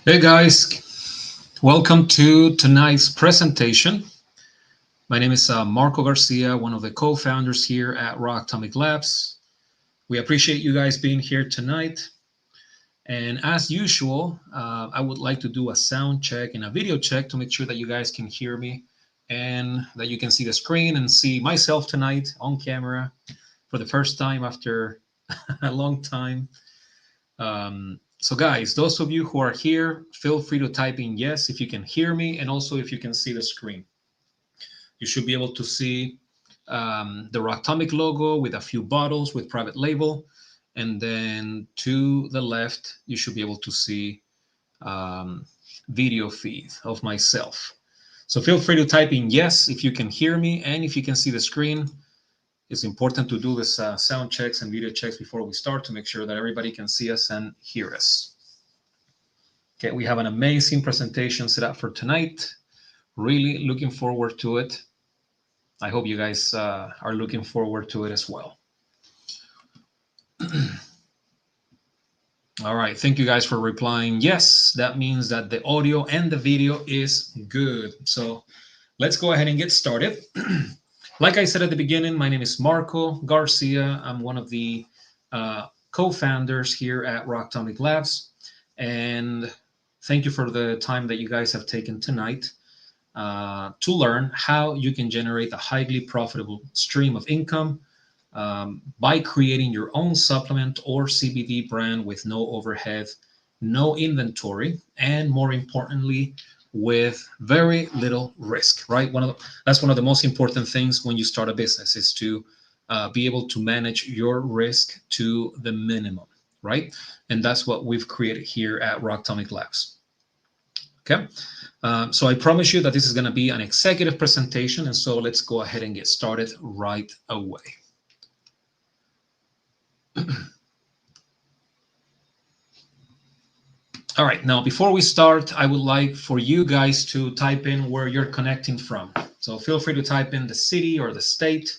Hey guys, welcome to tonight's presentation. My name is Marco Garcia, one of the co-founders here at Rock Atomic Labs. We appreciate you guys being here tonight. And as usual, I would like to do a sound check and a video check to make sure that you guys can hear me and that you can see the screen and see myself tonight on camera for the first time after a long time. So guys, those of you who are here, feel free to type in yes if you can hear me and also if you can see the screen. You should be able to see the Rocktomic logo with a few bottles with private label. And then to the left, you should be able to see video feed of myself. So feel free to type in yes if you can hear me and if you can see the screen. It's important to do this sound checks and video checks before we start to make sure that everybody can see us and hear us. Okay, we have an amazing presentation set up for tonight. Really looking forward to it. I hope you guys are looking forward to it as well. All right, thank you guys for replying yes. That means that the audio and the video is good. So let's go ahead and get started. Like I said at the beginning, my name is Marco Garcia. I'm one of the co-founders here at Rocktomic Labs. And thank you for the time that you guys have taken tonight to learn how you can generate a highly profitable stream of income by creating your own supplement or CBD brand with no overhead, no inventory, and more importantly, with very little risk, right? That's one of the most important things when you start a business is to be able to manage your risk to the minimum, right? And that's what we've created here at Rocktomic Labs. Okay, so I promise you that this is going to be an executive presentation, and so let's go ahead and get started right away. All right, now before we start, I would like for you guys to type in where you're connecting from. So feel free to type in the city or the state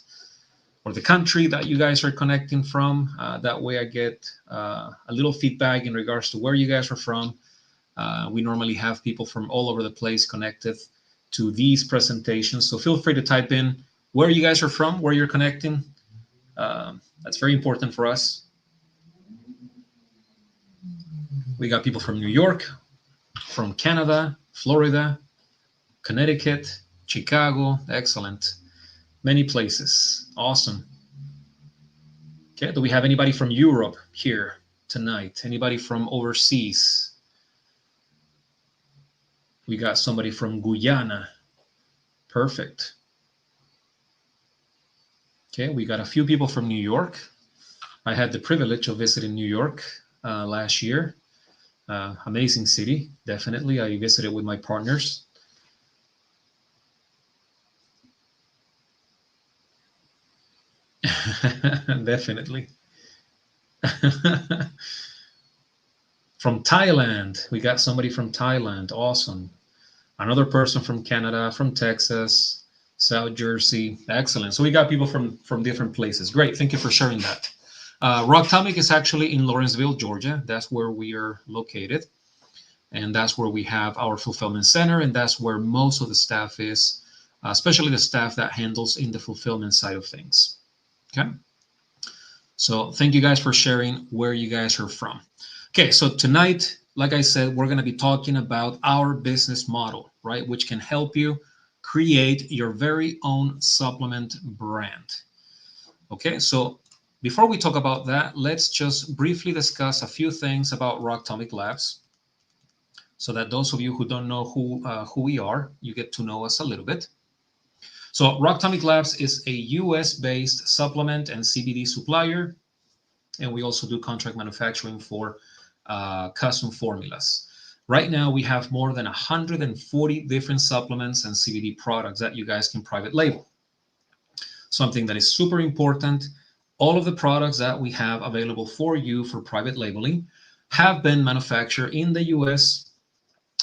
or the country that you guys are connecting from. That way I get a little feedback in regards to where you guys are from. We normally have people from all over the place connected to these presentations. So feel free to type in where you guys are from, where you're connecting. That's very important for us. We got people from New York, from Canada, Florida, Connecticut, Chicago. Excellent. Many places. Awesome. Okay, do we have anybody from Europe here tonight? Anybody from overseas? We got somebody from Guyana. Perfect. Okay, we got a few people from New York. I had the privilege of visiting New York last year. Amazing city, definitely. I visited with my partners. Definitely. From Thailand, we got somebody from Thailand. Awesome. Another person from Canada, from Texas, South Jersey. Excellent. So we got people from different places. Great. Thank you for sharing that. Rocktomic is actually in Lawrenceville, Georgia. That's where we are located. And that's where we have our fulfillment center. And that's where most of the staff is, especially the staff that handles in the fulfillment side of things. Okay. So thank you guys for sharing where you guys are from. Okay. So tonight, like I said, we're going to be talking about our business model, right? Which can help you create your very own supplement brand. Okay. So before we talk about that, let's just briefly discuss a few things about Rocktomic Labs so that those of you who don't know who we are, you get to know us a little bit. So Rocktomic Labs is a US-based supplement and CBD supplier, and we also do contract manufacturing for custom formulas. Right now, we have more than 140 different supplements and CBD products that you guys can private label. Something that is super important. All of the products that we have available for you for private labeling have been manufactured in the US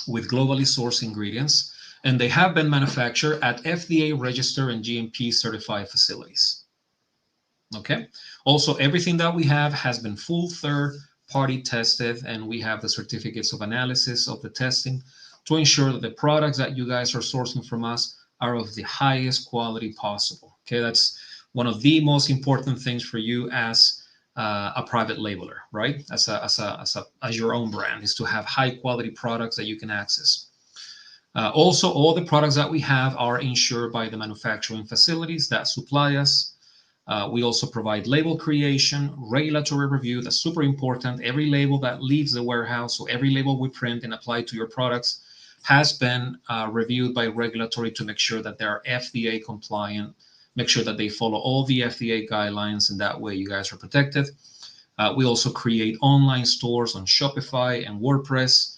with globally sourced ingredients, and they have been manufactured at FDA registered and GMP certified facilities. Okay. Also, everything that we have has been full party tested, and we have the certificates of analysis of the testing to ensure that the products that you guys are sourcing from us are of the highest quality possible. Okay, that's one of the most important things for you as a private labeler, right? As your own brand, is to have high quality products that you can access. Also, all the products that we have are insured by the manufacturing facilities that supply us. We also provide label creation, regulatory review. That's super important. Every label that leaves the warehouse, so every label we print and apply to your products, has been reviewed by regulatory to make sure that they're FDA compliant, make sure that they follow all the FDA guidelines, and that way you guys are protected. We also create online stores on Shopify and WordPress.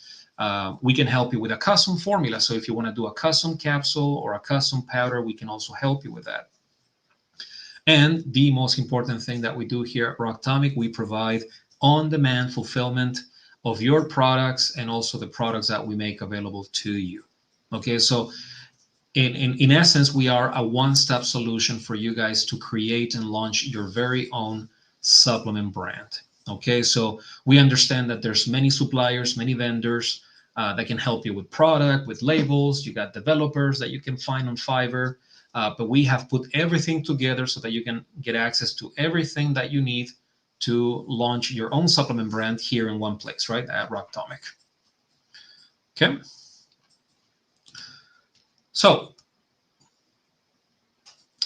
We can help you with a custom formula. So if you want to do a custom capsule or a custom powder, we can also help you with that. And the most important thing that we do here at Rocktomic, we provide on-demand fulfillment of your products and also the products that we make available to you. Okay, so in essence, we are a one-stop solution for you guys to create and launch your very own supplement brand. Okay, so we understand that there's many suppliers, many vendors that can help you with product, with labels. You got developers that you can find on Fiverr, but we have put everything together so that you can get access to everything that you need to launch your own supplement brand here in one place, right, at Rocktomic. Okay. So,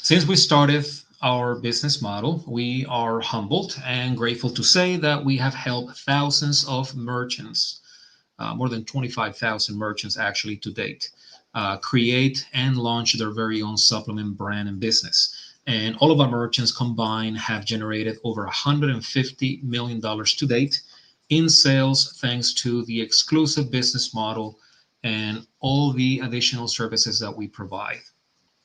since we started our business model, we are humbled and grateful to say that we have helped thousands of merchants, more than 25,000 merchants actually to date, create and launch their very own supplement brand and business. And all of our merchants combined have generated over $150 million to date in sales, thanks to the exclusive business model and all the additional services that we provide.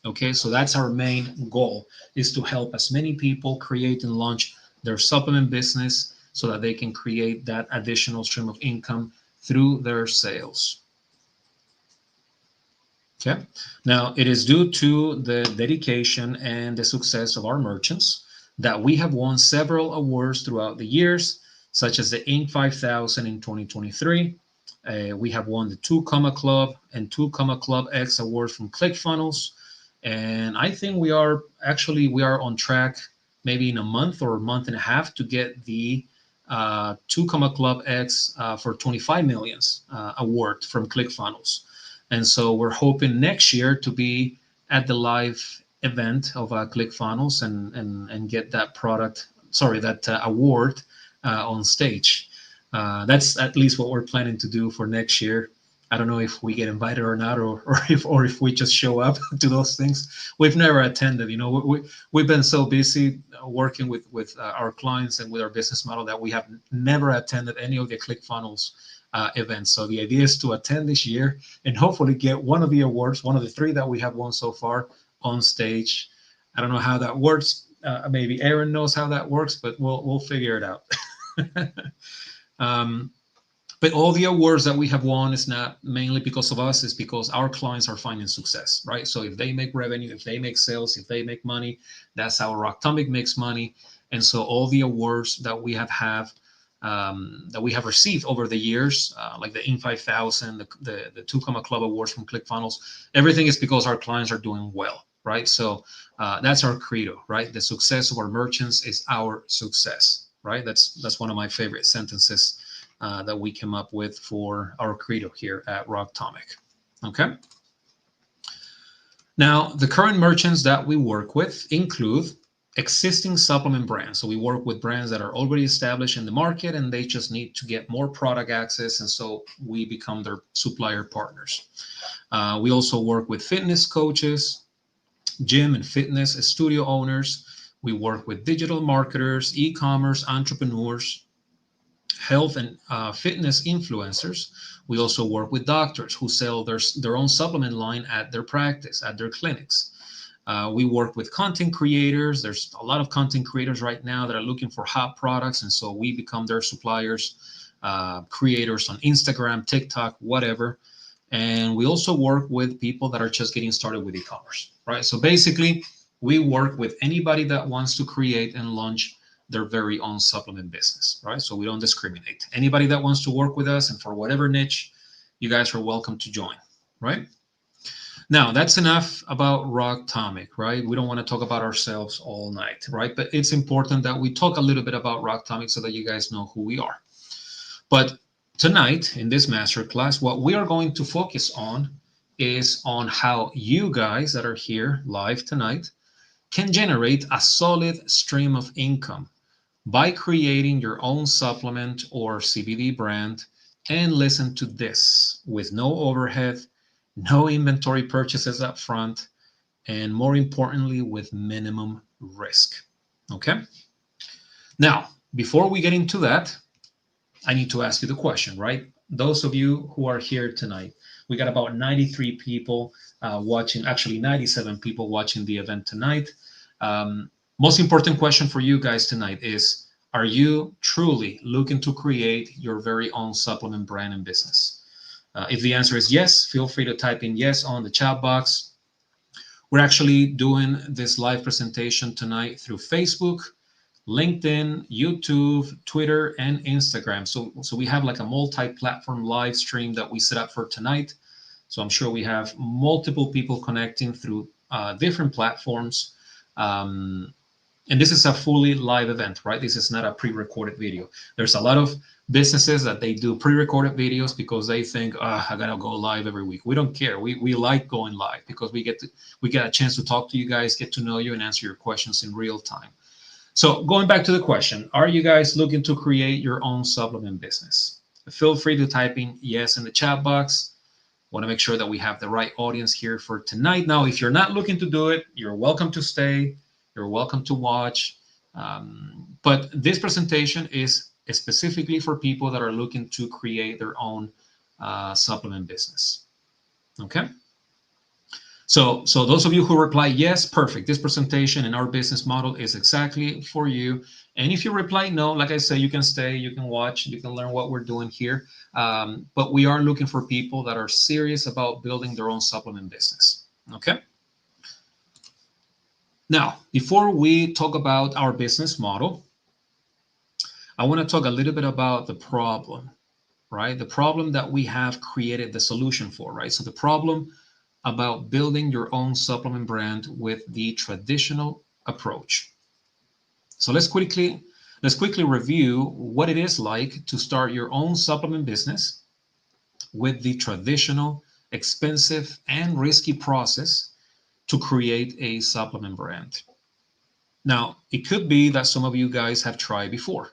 Okay, so that's our main goal, is to help as many people create and launch their supplement business so that they can create that additional stream of income through their sales. Okay, now it is due to the dedication and the success of our merchants that we have won several awards throughout the years, such as the Inc. 5000 in 2023. We have won the 2 Comma Club and 2 Comma Club X awards from ClickFunnels. And I think we are on track, maybe in a month or a month and a half, to get the 2 Comma Club X for 25 millions award from ClickFunnels. And so we're hoping next year to be at the live event of ClickFunnels and get that award on stage. That's at least what we're planning to do for next year. I don't know if we get invited or not, or if we just show up to those things. We've never attended. We've been so busy working with our clients and with our business model that we have never attended any of the ClickFunnels events. So the idea is to attend this year and hopefully get one of the awards, one of the 3 that we have won so far, on stage. I don't know how that works. Maybe Aaron knows how that works, but we'll figure it out. But all the awards that we have won is not mainly because of us, it's because our clients are finding success, right? So if they make revenue, if they make sales, if they make money, that's how Rocktomic makes money. And so all the awards that we have received over the years, like the Inc. 5000, the 2 Comma Club awards from ClickFunnels, everything is because our clients are doing well, right? So that's our credo, right? The success of our merchants is our success, right? That's one of my favorite sentences that we came up with for our credo here at Rocktomic. Okay. Now, the current merchants that we work with include existing supplement brands. So we work with brands that are already established in the market and they just need to get more product access. And so we become their supplier partners. We also work with fitness coaches, gym and fitness studio owners. We work with digital marketers, e-commerce entrepreneurs, health and fitness influencers. We also work with doctors who sell their own supplement line at their practice, at their clinics. We work with content creators. There's a lot of content creators right now that are looking for hot products, and so we become their suppliers, creators on Instagram, TikTok, whatever. And we also work with people that are just getting started with e-commerce, right? So basically, we work with anybody that wants to create and launch their very own supplement business, right? So we don't discriminate. Anybody that wants to work with us and for whatever niche, you guys are welcome to join, right? Now, that's enough about Rocktomic, right? We don't want to talk about ourselves all night, right? But it's important that we talk a little bit about Rocktomic so that you guys know who we are. But tonight, in this masterclass, what we are going to focus on is on how you guys that are here live tonight can generate a solid stream of income by creating your own supplement or CBD brand. And listen to this, with no overhead, no inventory purchases up front, and more importantly, with minimum risk. Okay? Now, before we get into that, I need to ask you the question, right? Those of you who are here tonight, we got about 93 people watching, actually 97 people watching the event tonight. Most important question for you guys tonight is, are you truly looking to create your very own supplement brand and business? If the answer is yes, feel free to type in yes on the chat box. We're actually doing this live presentation tonight through Facebook, LinkedIn, YouTube, Twitter, and Instagram. So we have like a multi-platform live stream that we set up for tonight. So I'm sure we have multiple people connecting through different platforms. And this is a fully live event, right? This is not a pre-recorded video. There's a lot of businesses that they do pre-recorded videos because they think, I gotta go live every week. We don't care. We like going live because we get a chance to talk to you guys, get to know you, and answer your questions in real time. So going back to the question, are you guys looking to create your own supplement business? Feel free to type in yes in the chat box. Want to make sure that we have the right audience here for tonight. Now, if you're not looking to do it, you're welcome to stay. You're welcome to watch. But this presentation is specifically for people that are looking to create their own supplement business. Okay? So those of you who reply yes, perfect. This presentation and our business model is exactly for you. And if you reply no, like I say, you can stay, you can watch, you can learn what we're doing here. But we are looking for people that are serious about building their own supplement business. Okay? Now, before we talk about our business model, I want to talk a little bit about the problem, right? The problem that we have created the solution for, right? So the problem about building your own supplement brand with the traditional approach. So let's quickly review what it is like to start your own supplement business with the traditional, expensive, and risky process to create a supplement brand. Now, it could be that some of you guys have tried before.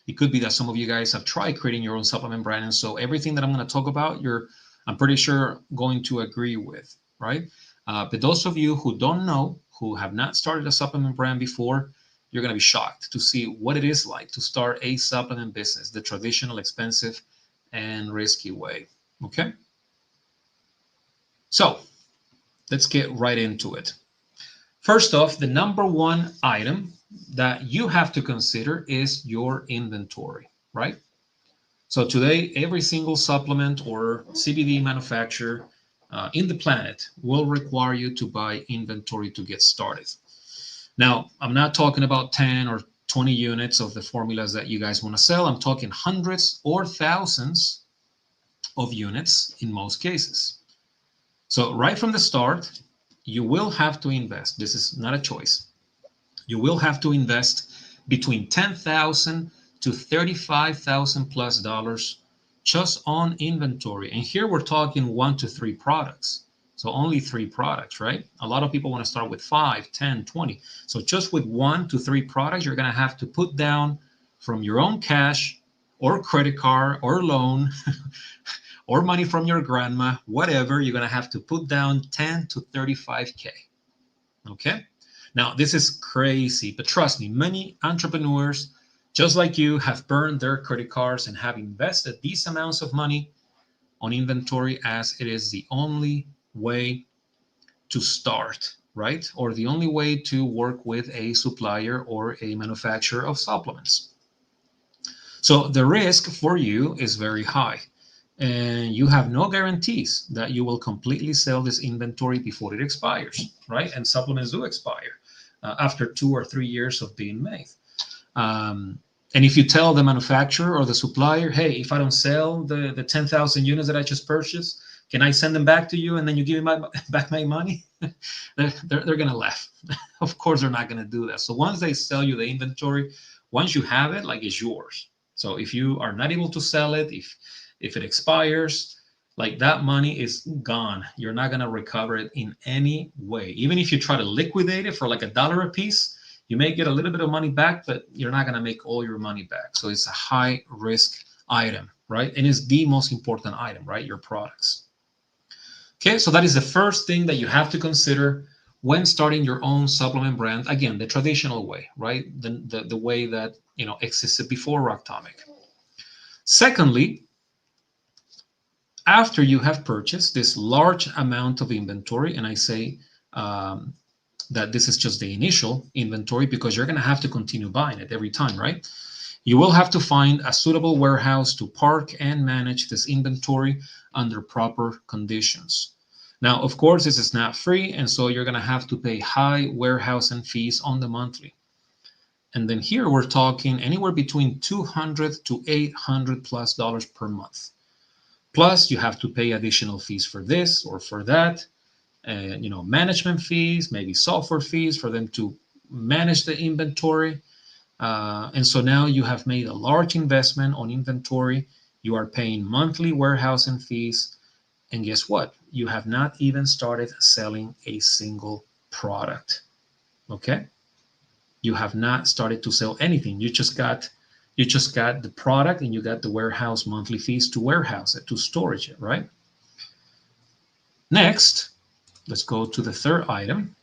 It could be that some of you guys have tried creating your own supplement brand. And so everything that I'm going to talk about, I'm pretty sure going to agree with, right? But those of you who don't know, who have not started a supplement brand before, you're going to be shocked to see what it is like to start a supplement business, the traditional, expensive, and risky way. Okay? So let's get right into it. First off, the number one item that you have to consider is your inventory, right? So today, every single supplement or CBD manufacturer in the planet will require you to buy inventory to get started. Now, I'm not talking about 10 or 20 units of the formulas that you guys want to sell. I'm talking hundreds or thousands of units in most cases. So right from the start, you will have to invest. This is not a choice. You will have to invest between $10,000 to $35,000 plus dollars just on inventory. And here we're talking 1 to 3 products. So only 3 products, right? A lot of people want to start with 5, 10, 20. So just with 1 to 3 products, you're going to have to put down from your own cash or credit card or loan or money from your grandma, whatever, you're going to have to put down 10 to 35K. Okay? Now, this is crazy, but trust me, many entrepreneurs, just like you, have burned their credit cards and have invested these amounts of money on inventory as it is the only way to start, right? Or the only way to work with a supplier or a manufacturer of supplements. So the risk for you is very high. And you have no guarantees that you will completely sell this inventory before it expires, right? And supplements do expire. after 2 or 3 years of being made. And if you tell the manufacturer or the supplier, hey, if I don't sell the 10,000 units that I just purchased, can I send them back to you and then you give me back my money? they're going to laugh. Of course, they're not going to do that. So once they sell you the inventory, once you have it, like, it's yours. So if you are not able to sell it, if it expires, like, that money is gone. You're not going to recover it in any way. Even if you try to liquidate it for like $1 a piece, you may get a little bit of money back, but you're not going to make all your money back. So it's a high risk item, right? And it's the most important item, right? Your products. Okay, so that is the first thing that you have to consider when starting your own supplement brand. Again, the traditional way, right? The way that, existed before Rocktomic. Secondly, after you have purchased this large amount of inventory, and I say that this is just the initial inventory because you're going to have to continue buying it every time, right? You will have to find a suitable warehouse to park and manage this inventory under proper conditions. Now, of course, this is not free, and so you're going to have to pay high warehousing fees on the monthly. And then here we're talking anywhere between $200 to $800+ per month. Plus, you have to pay additional fees for this or for that. Management fees, maybe software fees for them to manage the inventory. And so now you have made a large investment on inventory. You are paying monthly warehousing fees. And guess what? You have not even started selling a single product. Okay? You have not started to sell anything. You just got the product and you got the warehouse monthly fees to warehouse it, to storage it, right? Next, let's go to the third item.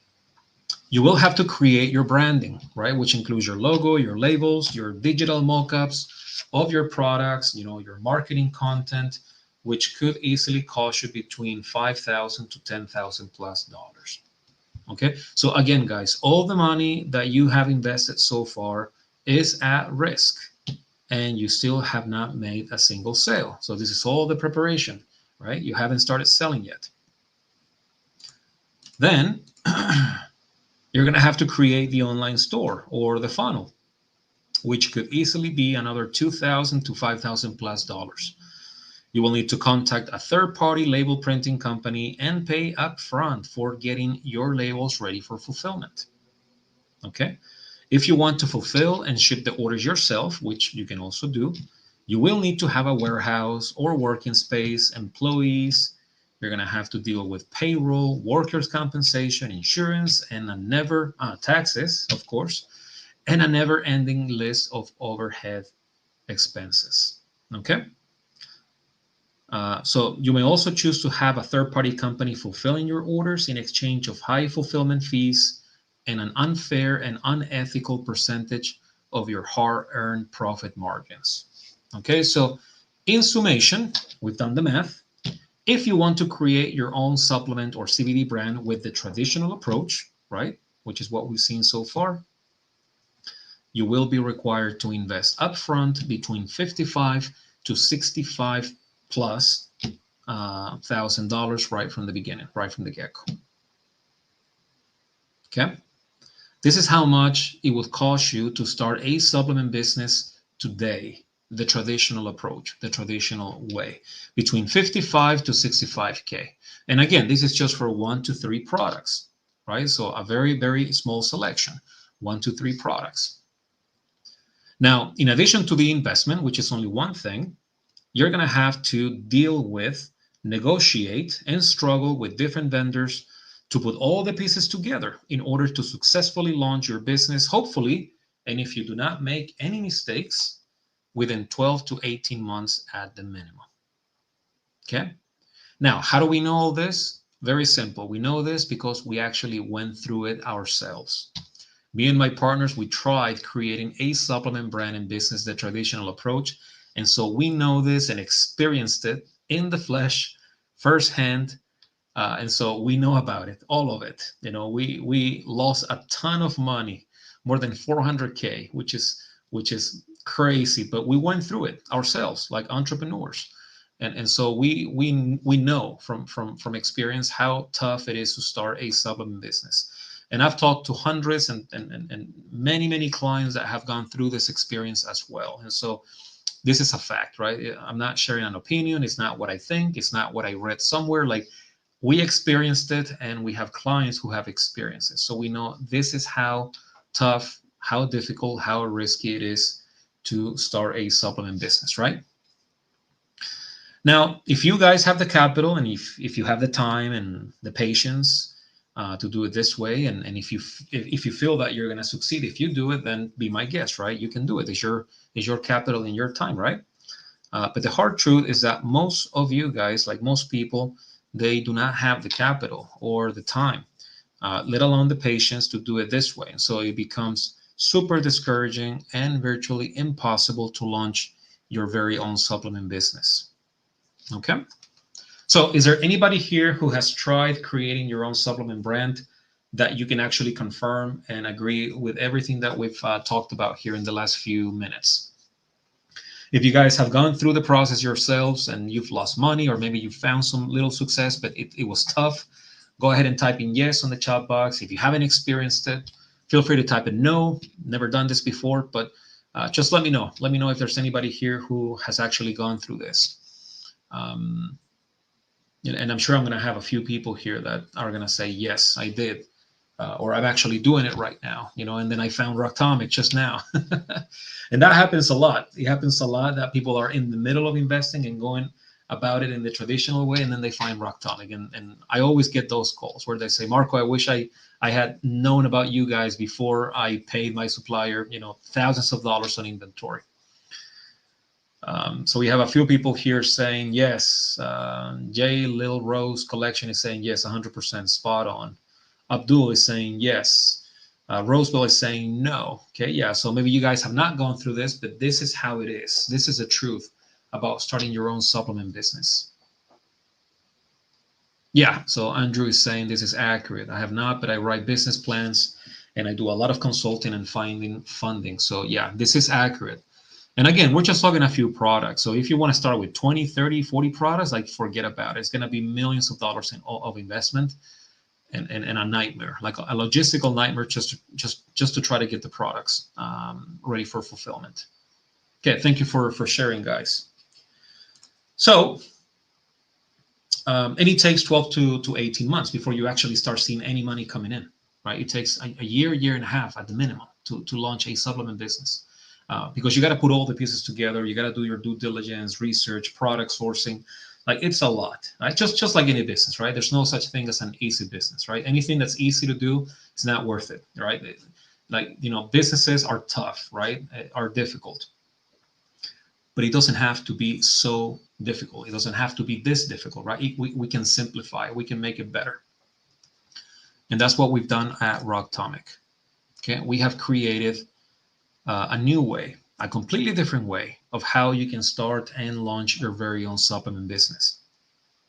You will have to create your branding, right? Which includes your logo, your labels, your digital mock-ups of your products, your marketing content, which could easily cost you between $5,000 to $10,000+. Okay, so again, guys, all the money that you have invested so far is at risk, and you still have not made a single sale. So this is all the preparation, right? You haven't started selling yet. Then you're going to have to create the online store or the funnel, which could easily be another $2,000 to $5,000+. You will need to contact a third-party label printing company and pay upfront for getting your labels ready for fulfillment. Okay? If you want to fulfill and ship the orders yourself, which you can also do, you will need to have a warehouse or working space, employees. You're going to have to deal with payroll, workers' compensation, insurance, and taxes, of course, and a never-ending list of overhead expenses. Okay? So you may also choose to have a third-party company fulfilling your orders in exchange of high fulfillment fees and an unfair and unethical percentage of your hard-earned profit margins. Okay, so in summation, we've done the math. If you want to create your own supplement or CBD brand with the traditional approach, right, which is what we've seen so far, you will be required to invest upfront between $55 to $65+ $1,000 right from the beginning, right from the get-go. Okay, this is how much it would cost you to start a supplement business today, the traditional approach, the traditional way, between 55 to 65K. And again, this is just for 1 to 3 products, right? So a very, very small selection, 1 to 3 products. Now, in addition to the investment, which is only one thing, you're going to have to deal with, negotiate, and struggle with different vendors to put all the pieces together in order to successfully launch your business, hopefully, and if you do not make any mistakes, within 12 to 18 months at the minimum. Okay? Now, how do we know all this? Very simple. We know this because we actually went through it ourselves. Me and my partners, we tried creating a supplement brand and business the traditional approach. And so we know this and experienced it in the flesh firsthand. And so we know about it, all of it. We lost a ton of money, more than 400K, which is crazy, but we went through it ourselves like entrepreneurs. And so we know from experience how tough it is to start a supplement business. And I've talked to hundreds and many clients that have gone through this experience as well. And so this is a fact, right? I'm not sharing an opinion. It's not what I think. It's not what I read somewhere. Like, we experienced it, and we have clients who have experienced it. So we know this is how tough, how difficult, how risky it is to start a supplement business, right? Now, if you guys have the capital, and if you have the time and the patience to do it this way, and if you feel that you're going to succeed, if you do it, then be my guest, right? You can do it. It's your capital and your time, right? But the hard truth is that most of you guys, like most people, they do not have the capital or the time, let alone the patience to do it this way. And so it becomes super discouraging and virtually impossible to launch your very own supplement business. Okay. So is there anybody here who has tried creating your own supplement brand that you can actually confirm and agree with everything that we've talked about here in the last few minutes? If you guys have gone through the process yourselves and you've lost money, or maybe you found some little success, but it was tough, go ahead and type in yes on the chat box. If you haven't experienced it, feel free to type in no, never done this before, but just let me know. Let me know if there's anybody here who has actually gone through this. And I'm sure I'm going to have a few people here that are going to say, yes, I did. Or I'm actually doing it right now, and then I found Rocktomic just now. And that happens a lot. It happens a lot that people are in the middle of investing and going about it in the traditional way, and then they find Rocktomic. And I always get those calls where they say, Marco, I wish I had known about you guys before I paid my supplier, thousands of dollars on inventory. So we have a few people here saying yes. J. Lil Rose Collection is saying yes, 100% spot on. Abdul is saying yes. Roseville is saying no. Okay, yeah. So maybe you guys have not gone through this, but this is how it is. This is the truth about starting your own supplement business. Yeah. So Andrew is saying this is accurate. I have not, but I write business plans and I do a lot of consulting and finding funding. So yeah, this is accurate. And again, we're just talking a few products. So if you want to start with 20, 30, 40 products, like forget about it. It's going to be millions of dollars of investment and a nightmare, like a logistical nightmare just to try to get the products ready for fulfillment. Okay, thank you for sharing, guys. So, and it takes 12 to 18 months before you actually start seeing any money coming in, right? It takes a year and a half at the minimum to launch a supplement business. Because you got to put all the pieces together. You got to do your due diligence, research, product sourcing. Like, it's a lot, right? Just like any business, right? There's no such thing as an easy business, right? Anything that's easy to do is not worth it, right? Like, businesses are tough, right? Are difficult. But it doesn't have to be so difficult. It doesn't have to be this difficult, right? We can simplify. We can make it better. And that's what we've done at Rocktomic. Okay, we have created a new way, a completely different way of how you can start and launch your very own supplement business.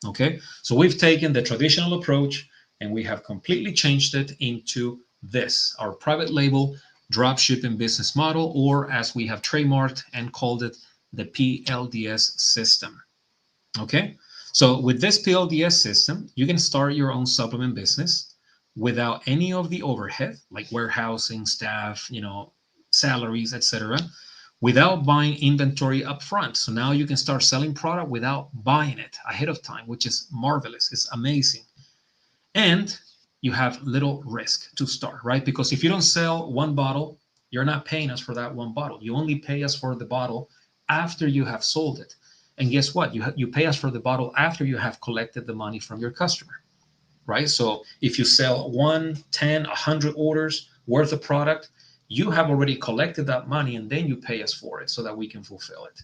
Okay, so we've taken the traditional approach and we have completely changed it into this, our private label drop shipping business model, or as we have trademarked and called it, the PLDS system. Okay, so with this PLDS system, you can start your own supplement business without any of the overhead, like warehousing, staff, salaries, etc., without buying inventory up front. So now you can start selling product without buying it ahead of time, which is marvelous. It's amazing. And you have little risk to start, right? Because if you don't sell one bottle, you're not paying us for that one bottle. You only pay us for the bottle after you have sold it. And guess what? You pay us for the bottle after you have collected the money from your customer, right? So if you sell 1, 10, 100 orders worth of product, you have already collected that money, and then you pay us for it so that we can fulfill it.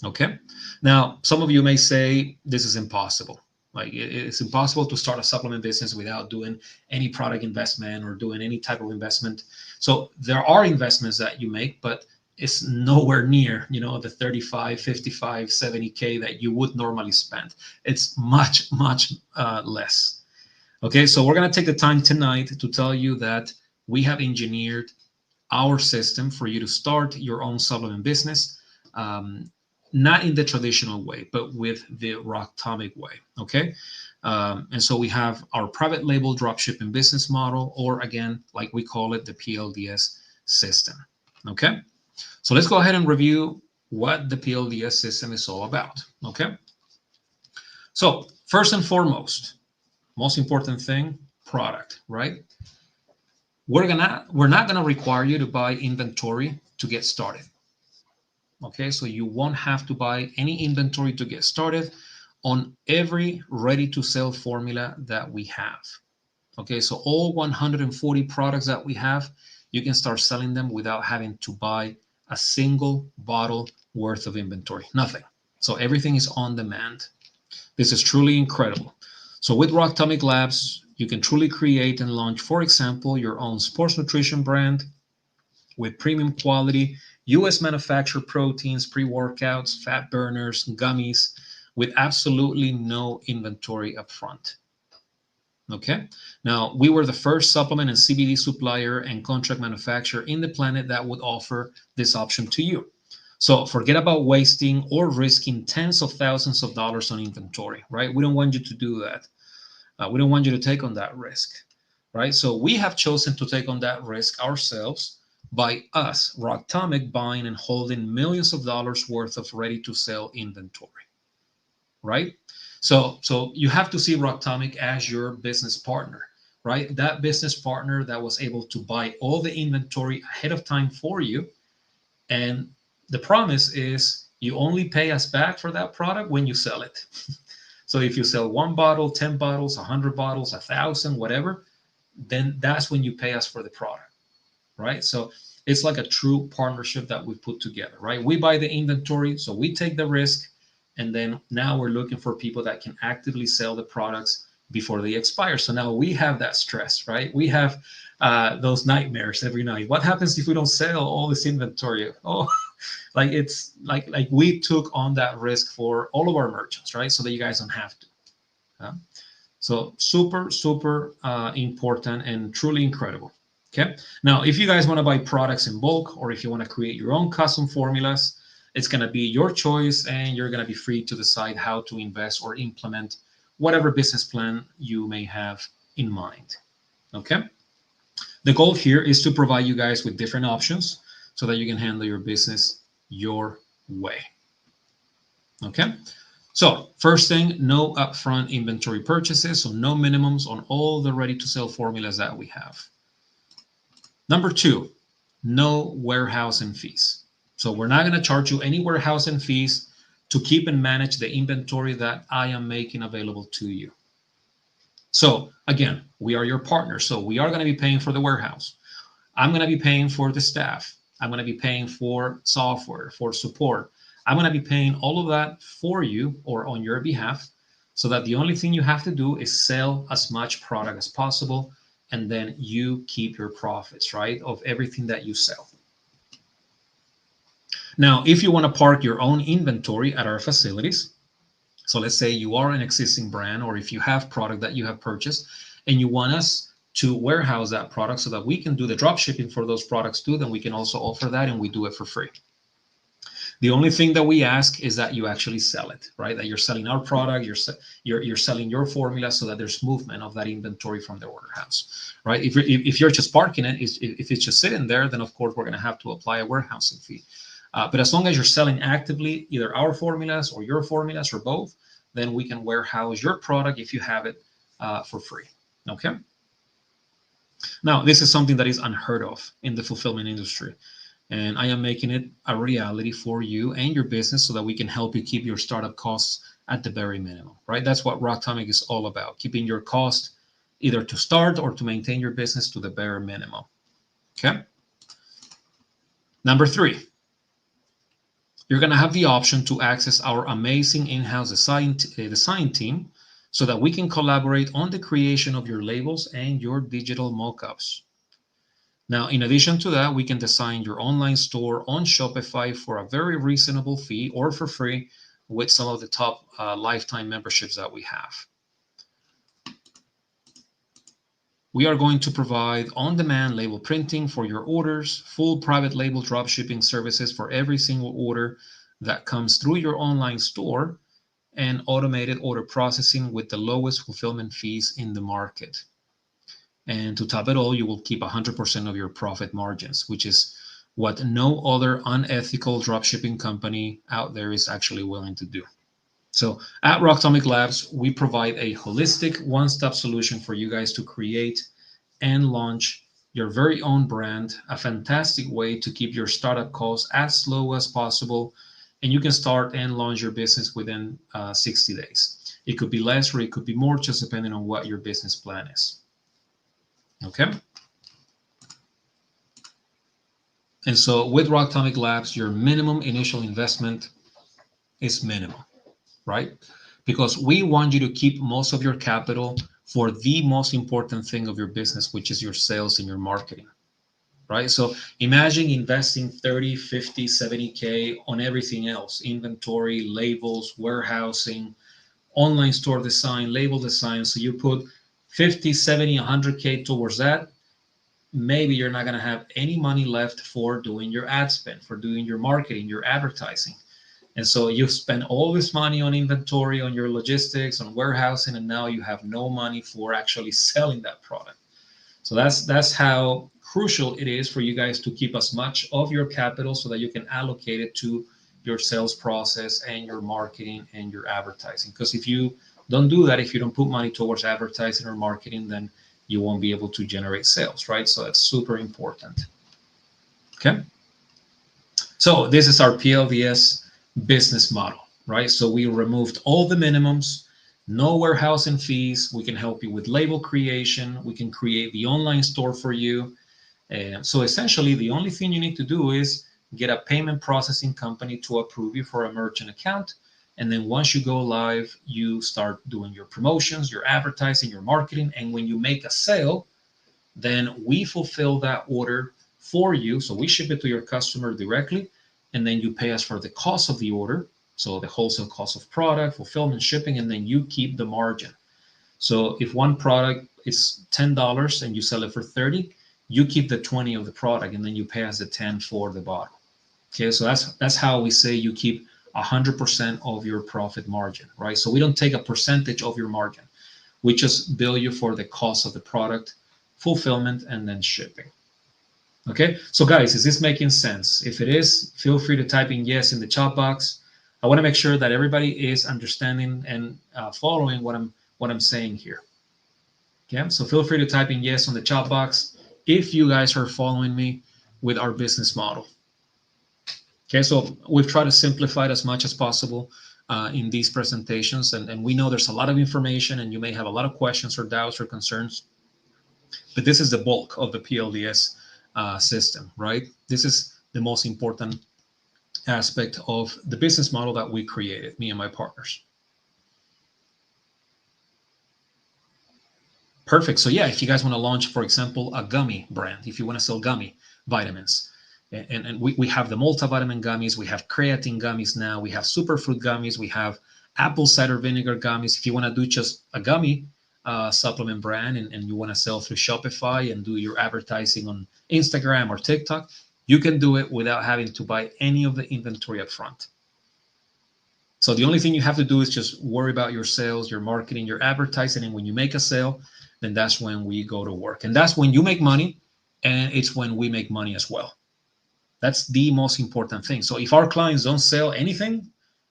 Okay. Now, some of you may say this is impossible. Like, it's impossible to start a supplement business without doing any product investment or doing any type of investment. So there are investments that you make, but it's nowhere near, the 35, 55, 70K that you would normally spend. It's much, much less. Okay. So we're going to take the time tonight to tell you that we have engineered our system for you to start your own supplement business not in the traditional way, but with the Rocktomic way. Okay. And so we have our private label dropshipping business model, or again, like we call it, the PLDS system. Okay. So let's go ahead and review what the PLDS system is all about. Okay. So first and foremost, most important thing, product, right? We're not gonna require you to buy inventory to get started. Okay, so you won't have to buy any inventory to get started on every ready to sell formula that we have. Okay, so all 140 products that we have, you can start selling them without having to buy a single bottle worth of inventory, nothing. So everything is on demand. This is truly incredible. So with Rocktomic Labs, you can truly create and launch, for example, your own sports nutrition brand with premium quality, US manufactured proteins, pre-workouts, fat burners, gummies, with absolutely no inventory upfront. Okay. Now, we were the first supplement and CBD supplier and contract manufacturer in the planet that would offer this option to you. So forget about wasting or risking tens of thousands of dollars on inventory, right? We don't want you to do that. We don't want you to take on that risk, right? So we have chosen to take on that risk ourselves by us, Rocktomic, buying and holding millions of dollars worth of ready-to-sell inventory, right? So you have to see Rocktomic as your business partner, right? That business partner that was able to buy all the inventory ahead of time for you. And the promise is you only pay us back for that product when you sell it. So if you sell one bottle, 10 bottles, 100 bottles, 1,000, whatever, then that's when you pay us for the product, right? So it's like a true partnership that we put together, right? We buy the inventory, so we take the risk, and then now we're looking for people that can actively sell the products before they expire. So now we have that stress, right? We have those nightmares every night. What happens if we don't sell all this inventory? Oh, like it's like we took on that risk for all of our merchants, right? So that you guys don't have to. So super important and truly incredible. Okay. Now, if you guys want to buy products in bulk, or if you want to create your own custom formulas, it's going to be your choice, and you're going to be free to decide how to invest or implement whatever business plan you may have in mind. Okay. The goal here is to provide you guys with different options so that you can handle your business your way. Okay. So first thing, no upfront inventory purchases, so no minimums on all the ready-to-sell formulas that we have. Number two, no warehousing fees. So we're not going to charge you any warehousing fees to keep and manage the inventory that I am making available to you. So again, we are your partner, so we are going to be paying for the warehouse. I'm going to be paying for the staff. I'm going to be paying for software, for support. I'm going to be paying all of that for you or on your behalf, so that the only thing you have to do is sell as much product as possible, and then you keep your profits, right, of everything that you sell. Now, if you want to park your own inventory at our facilities, so let's say you are an existing brand, or if you have product that you have purchased and you want us to warehouse that product so that we can do the drop shipping for those products too, then we can also offer that, and we do it for free. The only thing that we ask is that you actually sell it, right? That you're selling our product, you're selling your formula, so that there's movement of that inventory from the order house, right? If you're just parking it, if it's just sitting there, then of course we're going to have to apply a warehousing fee. But as long as you're selling actively either our formulas or your formulas or both, then we can warehouse your product if you have it for free. Okay. Now, this is something that is unheard of in the fulfillment industry. And I am making it a reality for you and your business so that we can help you keep your startup costs at the very minimum, right? That's what Rocktomic is all about, keeping your cost either to start or to maintain your business to the bare minimum. Okay. Number three, you're going to have the option to access our amazing in-house design team so that we can collaborate on the creation of your labels and your digital mockups. Now, in addition to that, we can design your online store on Shopify for a very reasonable fee or for free with some of the top lifetime memberships that we have. We are going to provide on-demand label printing for your orders, full private label drop shipping services for every single order, that comes through your online store and automated order processing with the lowest fulfillment fees in the market. And to top it all, you will keep 100% of your profit margins, which is what no other unethical dropshipping company out there is actually willing to do. So at Rocktomic Labs, we provide a holistic one-stop solution for you guys to create and launch your very own brand, a fantastic way to keep your startup costs as low as possible. And you can start and launch your business within 60 days. It could be less or it could be more, just depending on what your business plan is. Okay. And so with Rocktomic Labs, your minimum initial investment is minimal, right? Because we want you to keep most of your capital for the most important thing of your business, which is your sales and your marketing, right? So imagine investing 30, 50, 70K on everything else, inventory, labels, warehousing, online store design, label design. So you put 50, 70, 100K towards that. Maybe you're not going to have any money left for doing your ad spend, for doing your marketing, your advertising. And so you spend all this money on inventory, on your logistics, on warehousing, and now you have no money for actually selling that product. So that's how crucial it is for you guys to keep as much of your capital so that you can allocate it to your sales process and your marketing and your advertising. Because if you don't do that, if you don't put money towards advertising or marketing, then you won't be able to generate sales, right? So that's super important. Okay. So this is our PLVS business model, right? So we removed all the minimums, no warehousing fees. We can help you with label creation. We can create the online store for you. And so essentially, the only thing you need to do is get a payment processing company to approve you for a merchant account. And then once you go live, you start doing your promotions, your advertising, your marketing. And when you make a sale, then we fulfill that order for you. So we ship it to your customer directly, and then you pay us for the cost of the order. So the wholesale cost of product, fulfillment, shipping, and then you keep the margin. So if one product is $10 and you sell it for 30, you keep the 20 of the product, and then you pay us the 10 for the bottle. Okay, so that's how we say you keep 100% of your profit margin, right? So we don't take a percentage of your margin. We just bill you for the cost of the product, fulfillment, and then shipping. Okay, so guys, is this making sense? If it is, feel free to type in yes in the chat box. I want to make sure that everybody is understanding and following what I'm saying here. Okay, so feel free to type in yes on the chat box if you guys are following me with our business model. Okay, so we've tried to simplify it as much as possible in these presentations, and we know there's a lot of information, and you may have a lot of questions or doubts or concerns, but this is the bulk of the PLVS system, right? This is the most important aspect of the business model that we created, me and my partners. Perfect. So yeah, if you guys want to launch, for example, a gummy brand, if you want to sell gummy vitamins, and we have the multivitamin gummies, we have creatine gummies now, we have superfruit gummies, we have apple cider vinegar gummies. If you want to do just a gummy supplement brand and you want to sell through Shopify and do your advertising on Instagram or TikTok, you can do it without having to buy any of the inventory up front. So the only thing you have to do is just worry about your sales, your marketing, your advertising, and when you make a sale, then that's when we go to work. And that's when you make money, and it's when we make money as well. That's the most important thing. So if our clients don't sell anything,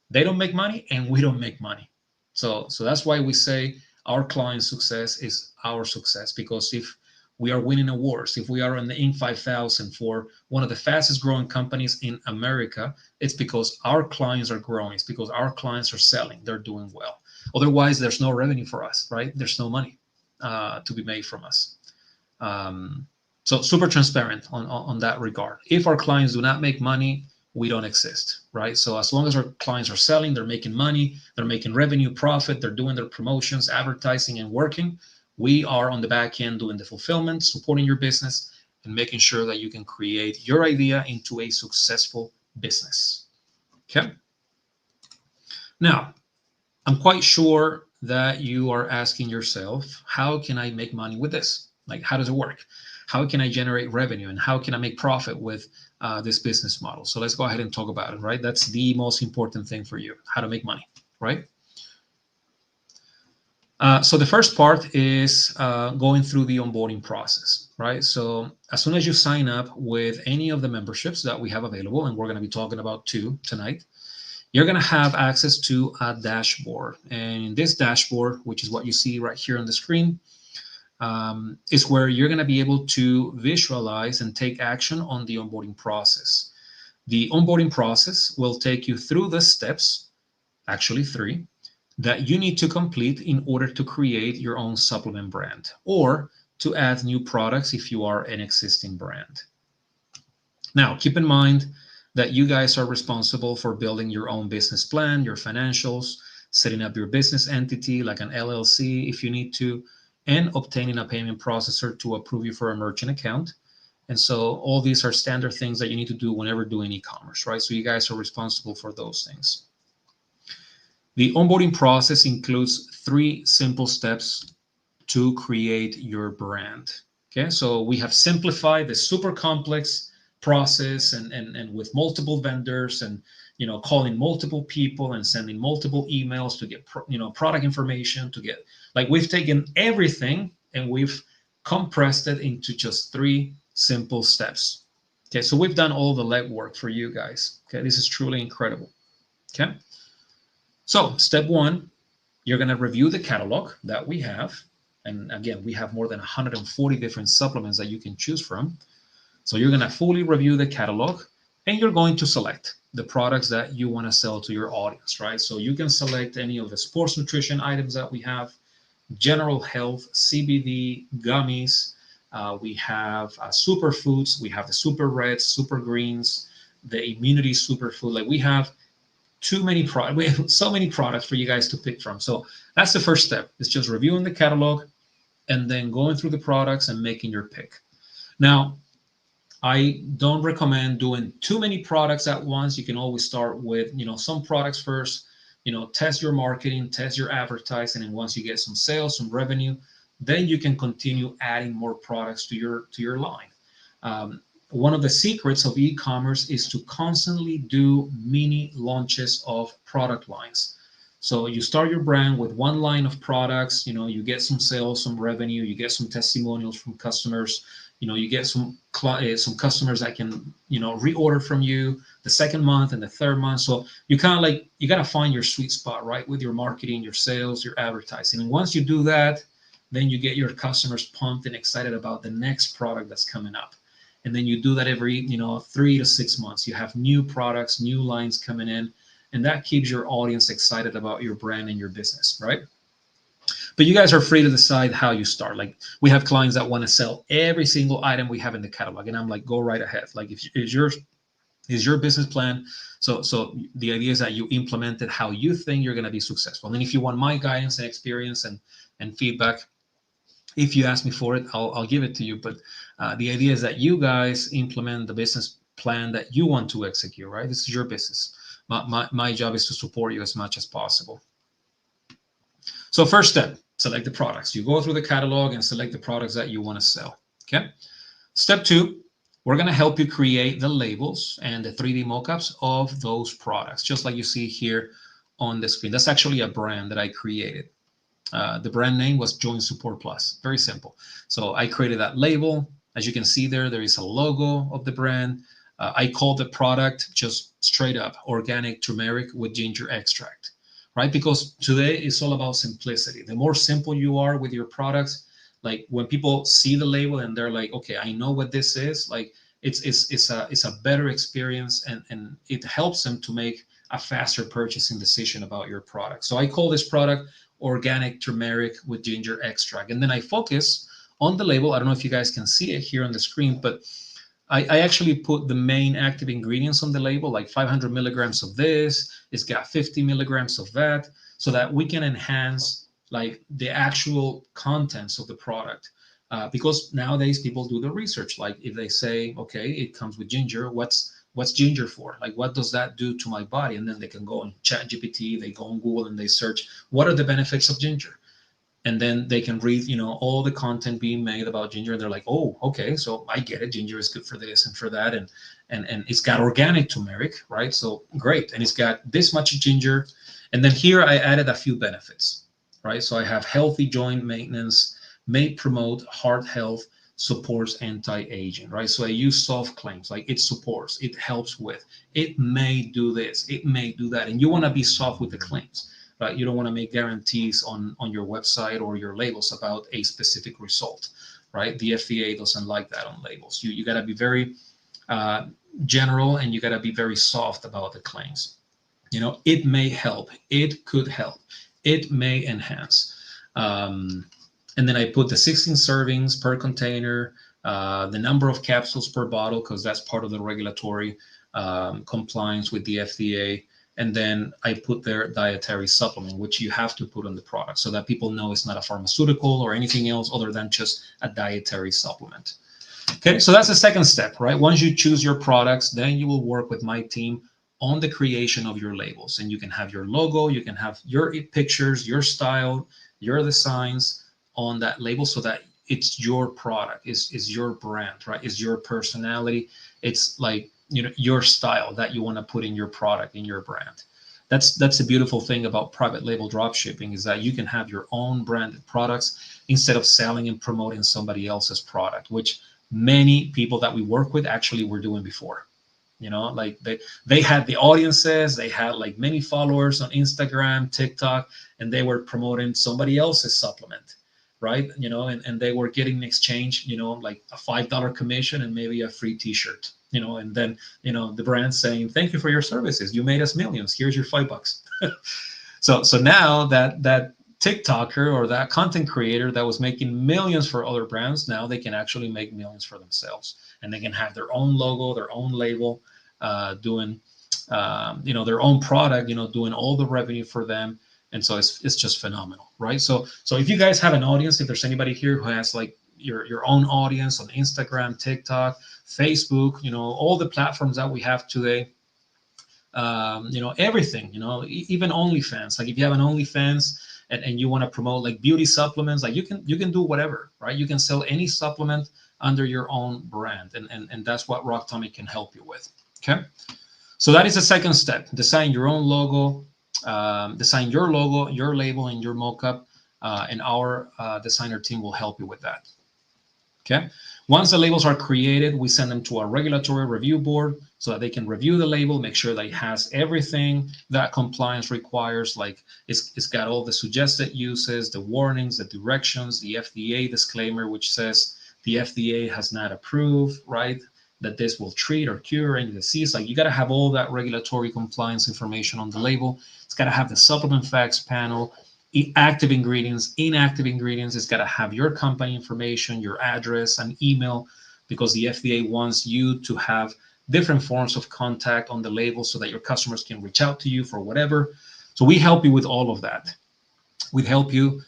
they don't make money, and we don't make money. So that's why we say our client success is our success, because if we are winning awards, if we are in the Inc. 5000 for one of the fastest growing companies in America, it's because our clients are growing. It's because our clients are selling. They're doing well. Otherwise, there's no revenue for us, right? There's no money to be made from us. So super transparent on that regard. If our clients do not make money, we don't exist, right? So as long as our clients are selling, they're making money, they're making revenue, profit, they're doing their promotions, advertising, and working, we are on the back end doing the fulfillment, supporting your business, and making sure that you can create your idea into a successful business. Okay. Now, I'm quite sure that you are asking yourself, how can I make money with this? Like, how does it work? How can I generate revenue, and how can I make profit with this business model. So let's go ahead and talk about it, right? That's the most important thing for you, how to make money, right? So the first part is going through the onboarding process, right? So as soon as you sign up with any of the memberships that we have available, and we're going to be talking about 2 tonight, you're going to have access to a dashboard. And in this dashboard, which is what you see right here on the screen, is where you're going to be able to visualize and take action on the onboarding process. The onboarding process will take you through the steps, actually 3, that you need to complete in order to create your own supplement brand or to add new products if you are an existing brand. Now, keep in mind that you guys are responsible for building your own business plan, your financials, setting up your business entity like an LLC if you need to, and obtaining a payment processor to approve you for a merchant account. And so all these are standard things that you need to do whenever doing e-commerce, right? So you guys are responsible for those things. The onboarding process includes 3 simple steps to create your brand. Okay, so we have simplified the super complex process and with multiple vendors and calling multiple people and sending multiple emails to get product information to get, like, we've taken everything and we've compressed it into just 3 simple steps. Okay, so we've done all the legwork for you guys. Okay, this is truly incredible. Okay, so step 1, you're going to review the catalog that we have. And again, we have more than 140 different supplements that you can choose from. So you're going to fully review the catalog and you're going to select the products that you want to sell to your audience, right? So you can select any of the sports nutrition items that we have, general health, CBD, gummies. We have superfoods. We have the super reds, super greens, the immunity superfood. Like, we have too many products. We have so many products for you guys to pick from. So that's the first step. It's just reviewing the catalog and then going through the products and making your pick. Now, I don't recommend doing too many products at once. You can always start with, some products first, test your marketing, test your advertising. And once you get some sales, some revenue, then you can continue adding more products to your line. One of the secrets of e-commerce is to constantly do mini launches of product lines. So you start your brand with 1 line of products, you get some sales, some revenue, you get some testimonials from customers, you get some customers that can, reorder from you the second month and the third month. So you kind of you got to find your sweet spot, right? With your marketing, your sales, your advertising. And once you do that, then you get your customers pumped and excited about the next product that's coming up. And then you do that every 3 to 6 months. You have new products, new lines coming in, and that keeps your audience excited about your brand and your business, right? But you guys are free to decide how you start. Like, we have clients that want to sell every single item we have in the catalog, and I'm like, go right ahead. Like, if is your business plan. So the idea is that you implement it how you think you're going to be successful. And if you want my guidance and experience and feedback, if you ask me for it, I'll give it to you. But the idea is that you guys implement the business plan that you want to execute, right? This is your business. My job is to support you as much as possible. So first step, select the products. You go through the catalog and select the products that you want to sell. Okay. Step 2, we're going to help you create the labels and the 3D mockups of those products, just like you see here on the screen. That's actually a brand that I created. The brand name was Join Support Plus. Very simple. So I created that label. As you can see there is a logo of the brand. I called the product just straight up organic turmeric with ginger extract, right? Because today it's all about simplicity. The more simple you are with your products, like when people see the label and they're like, okay, I know what this is, like it's a better experience and it helps them to make a faster purchasing decision about your product. So I call this product organic turmeric with ginger extract. And then I focus on the label. I don't know if you guys can see it here on the screen, but I actually put the main active ingredients on the label, like 500 milligrams of this, it's got 50 milligrams of that, so that we can enhance like the actual contents of the product. Because nowadays people do the research. Like if they say, okay, it comes with ginger, what's ginger for? Like, what does that do to my body? And then they can go on ChatGPT, they go on Google and they search, what are the benefits of ginger? and then they can read, all the content being made about ginger, and they're like, oh, okay, so I get it. Ginger is good for this and for that, and it's got organic turmeric, right? So great, and it's got this much ginger, and then here I added a few benefits, right? So I have healthy joint maintenance, may promote heart health, supports anti-aging, right? So I use soft claims like it supports, it helps with, it may do this, it may do that, and you want to be soft with the claims, right? You don't want to make guarantees on your website or your labels about a specific result, right? The FDA doesn't like that on labels. You got to be very uh, general, and you got to be very soft about the claims. It may help, it could help, it may enhance. And then I put the 16 servings per container, the number of capsules per bottle, because that's part of the regulatory compliance with the FDA. And then I put their dietary supplement, which you have to put on the product so that people know it's not a pharmaceutical or anything else other than just a dietary supplement. Okay, so that's the second step, right? Once you choose your products, then you will work with my team on the creation of your labels. And you can have your logo, you can have your pictures, your style, your designs on that label so that it's your product, is your brand, right? Is your personality. It's like, your style that you want to put in your product, in your brand. That's a beautiful thing about private label drop shipping, is that you can have your own branded products instead of selling and promoting somebody else's product, which many people that we work with actually were doing before. Like they had the audiences, they had like many followers on Instagram, TikTok, and they were promoting somebody else's supplement, right? And they were getting in exchange, like a $5 commission and maybe a free t-shirt, and then the brand saying, thank you for your services, you made us millions, here's your $5. So now that TikToker or that content creator that was making millions for other brands, now they can actually make millions for themselves, and they can have their own logo, their own label, doing their own product, doing all the revenue for them. And so it's just phenomenal, right? So if you guys have an audience, if there's anybody here who has like your own audience on Instagram, TikTok, Facebook, all the platforms that we have today, everything, even OnlyFans. Like if you have an OnlyFans and you want to promote like beauty supplements, like you can do whatever, right? You can sell any supplement under your own brand, and that's what Rock Tommy can help you with. Okay, so that is the second step: design your own logo, design your logo, your label, and your mockup, and our designer team will help you with that. Okay. Once the labels are created, we send them to our regulatory review board so that they can review the label, make sure that it has everything that compliance requires. Like it's got all the suggested uses, the warnings, the directions, the FDA disclaimer, which says the FDA has not approved, right? That this will treat or cure any disease. Like you got to have all that regulatory compliance information on the label. It's got to have the supplement facts panel, active ingredients, inactive ingredients. It's got to have your company information, your address, and email, because the FDA wants you to have different forms of contact on the label so that your customers can reach out to you for whatever. So we help you with all of that. We help you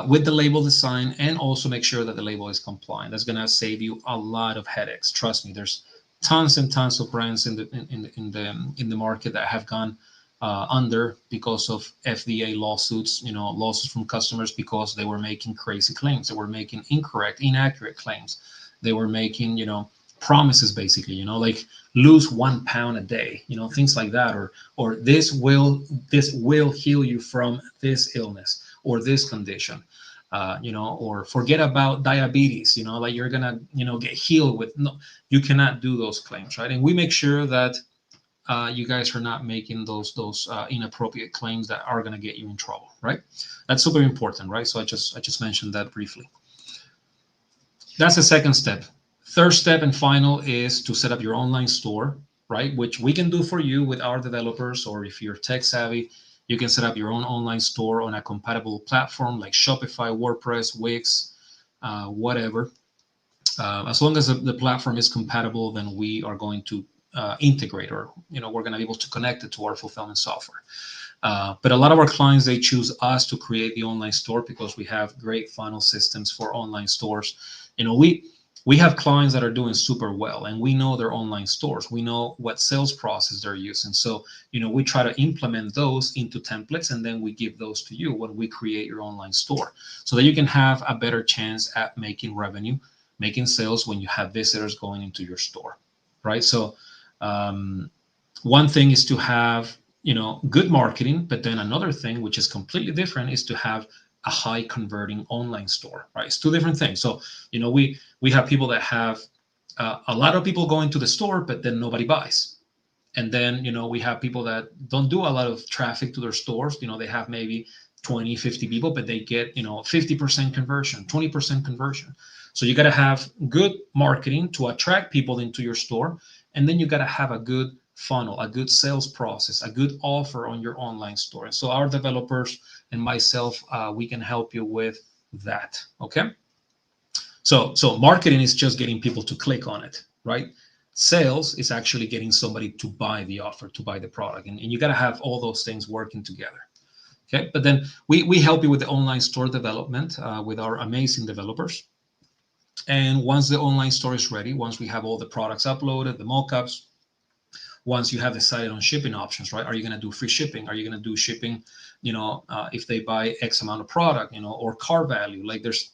with the label design, and also make sure that the label is compliant. That's going to save you a lot of headaches. Trust me, there's tons and tons of brands in the market that have gone under because of FDA lawsuits, lawsuits from customers because they were making crazy claims. They were making incorrect, inaccurate claims. They were making, promises basically, like lose 1 pound a day, things like that, or this will heal you from this illness or this condition, or forget about diabetes, like you're gonna, get healed with. No, you cannot do those claims, right? And we make sure that you guys are not making those inappropriate claims that are going to get you in trouble, right? That's super important, right? So I just mentioned that briefly. That's the second step. Third step and final is to set up your online store, right? Which we can do for you with our developers, or if you're tech savvy, you can set up your own online store on a compatible platform like Shopify, WordPress, Wix, whatever. As long as the platform is compatible, then we are going to integrate, or we're going to be able to connect it to our fulfillment software. But a lot of our clients, they choose us to create the online store because we have great funnel systems for online stores. We have clients that are doing super well, and we know their online stores. We know what sales process they're using. So, we try to implement those into templates, and then we give those to you when we create your online store, so that you can have a better chance at making revenue, making sales when you have visitors going into your store, right? So, um, one thing is to have good marketing, but then another thing, which is completely different, is to have a high converting online store, right? It's two different things. So we have people that have a lot of people going to the store, but then nobody buys. And then we have people that don't do a lot of traffic to their stores. They have maybe 20, 50 people, but they get 50% conversion, 20% conversion. So you got to have good marketing to attract people into your store, and then you got to have a good funnel, a good sales process, a good offer on your online store. And so our developers and myself, we can help you with that. Okay. So marketing is just getting people to click on it, right? Sales is actually getting somebody to buy the offer, to buy the product. And you got to have all those things working together. Okay. But then we help you with the online store development with our amazing developers. And once the online store is ready, once we have all the products uploaded, the mockups, once you have decided on shipping options, right? Are you going to do free shipping? Are you going to do shipping, if they buy X amount of product, or car value? Like there's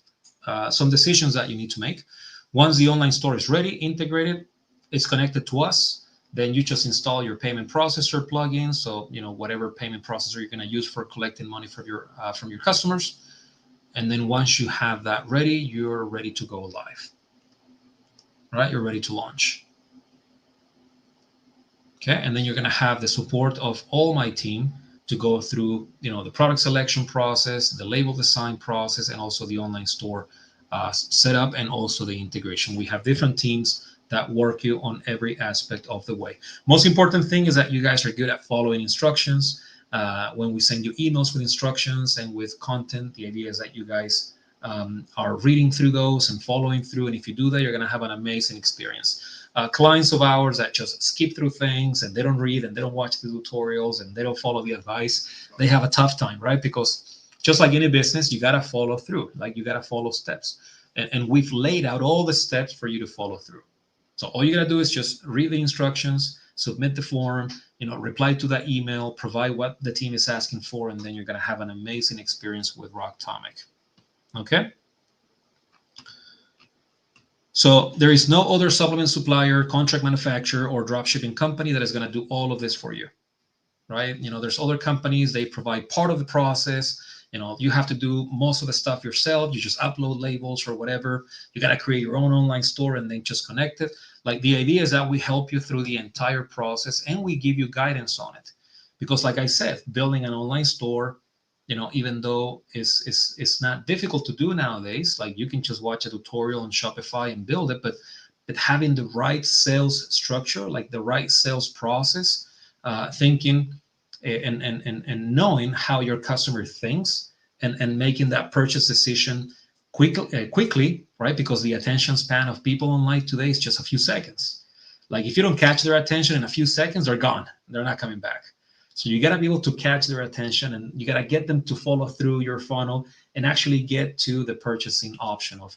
some decisions that you need to make. Once the online store is ready, integrated, it's connected to us, then you just install your payment processor plugin. So, whatever payment processor you're going to use for collecting money from your customers. And then once you have that ready, you're ready to go live, right? You're ready to launch. Okay, and then you're going to have the support of all my team to go through, the product selection process, the label design process, and also the online store setup, and also the integration. We have different teams that work you on every aspect of the way. Most important thing is that you guys are good at following instructions. When we send you emails with instructions and with content, the idea is that you guys are reading through those and following through. And if you do that, you're going to have an amazing experience. Clients of ours that just skip through things and they don't read and they don't watch the tutorials and they don't follow the advice, they have a tough time, right? Because just like any business, you got to follow through, like you got to follow steps. And we've laid out all the steps for you to follow through. So all you got to do is just read the instructions, submit the form, reply to that email, provide what the team is asking for, and then you're going to have an amazing experience with Rocktomic. Okay. So there is no other supplement supplier, contract manufacturer, or drop shipping company that is going to do all of this for you, right? There's other companies, they provide part of the process. You have to do most of the stuff yourself. You just upload labels or whatever. You got to create your own online store and then just connect it. Like the idea is that we help you through the entire process and we give you guidance on it. Because like I said, building an online store, even though it's not difficult to do nowadays, like you can just watch a tutorial on Shopify and build it, but having the right sales structure, like the right sales process, thinking and knowing how your customer thinks and making that purchase decision quickly, right? Because the attention span of people online today is just a few seconds. Like if you don't catch their attention in a few seconds, they're gone. They're not coming back. So you got to be able to catch their attention and you got to get them to follow through your funnel and actually get to the purchasing option of,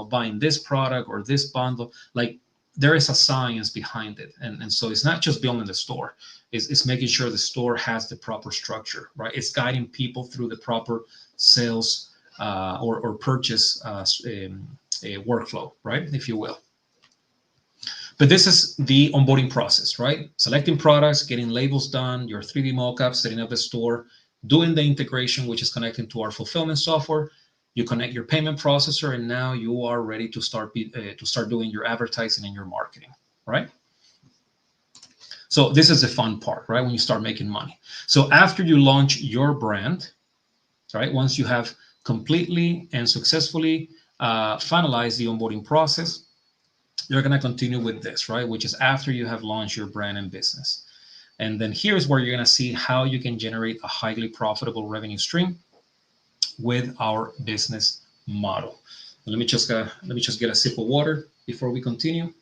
buying this product or this bundle. Like there is a science behind it. And so it's not just building the store. It's making sure the store has the proper structure, right? It's guiding people through the proper sales or purchase workflow, right? If you will. But this is the onboarding process, right? Selecting products, getting labels done, your 3D mockup, setting up the store, doing the integration, which is connecting to our fulfillment software. You connect your payment processor, and now you are ready to start doing your advertising and your marketing, right? So this is the fun part, right? When you start making money. So after you launch your brand, right? Once you have completely and successfully finalized the onboarding process, you're going to continue with this, right? Which is after you have launched your brand and business. And then here's where you're going to see how you can generate a highly profitable revenue stream with our business model. Let me just get a sip of water before we continue.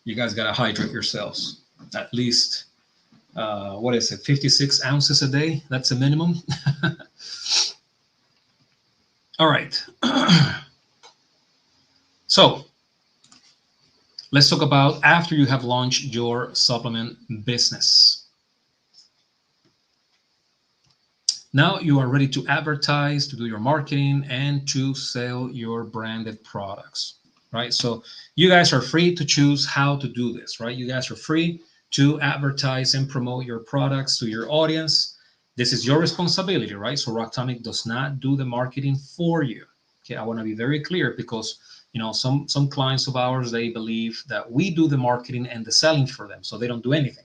You guys got to hydrate yourselves. At least, 56 ounces a day? That's a minimum. All right. So let's talk about after you have launched your supplement business. Now you are ready to advertise, to do your marketing, and to sell your branded products, right? So you guys are free to choose how to do this, right? You guys are free to advertise and promote your products to your audience. This is your responsibility, right? So Rocktomic does not do the marketing for you. Okay, I want to be very clear because some clients of ours, they believe that we do the marketing and the selling for them, so they don't do anything.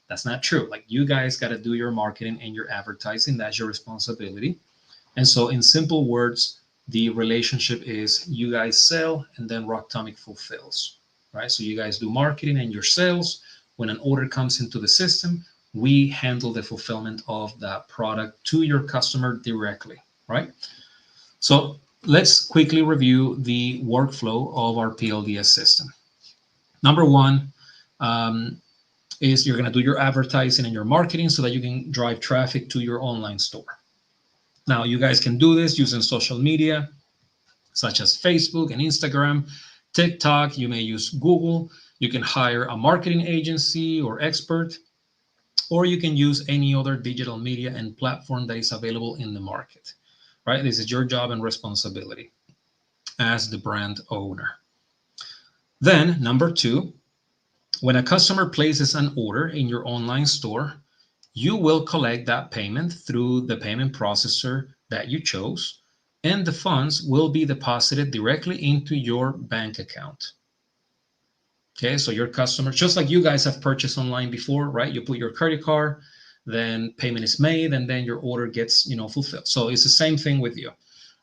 That's not true. Like, you guys got to do your marketing and your advertising. That's your responsibility. And so, in simple words, the relationship is you guys sell and then Rocktomic fulfills, right? So you guys do marketing and your sales. When an order comes into the system, we handle the fulfillment of that product to your customer directly, right? So let's quickly review the workflow of our PLVS system. Number one, is you're going to do your advertising and your marketing so that you can drive traffic to your online store. Now, you guys can do this using social media such as Facebook and Instagram, TikTok. You may use Google. You can hire a marketing agency or expert, or you can use any other digital media and platform that is available in the market, right? This is your job and responsibility as the brand owner. Then, number two, when a customer places an order in your online store, you will collect that payment through the payment processor that you chose, and the funds will be deposited directly into your bank account. Okay, so your customer, just like you guys have purchased online before, right? You put your credit card, then payment is made, and then your order gets, fulfilled. So it's the same thing with you,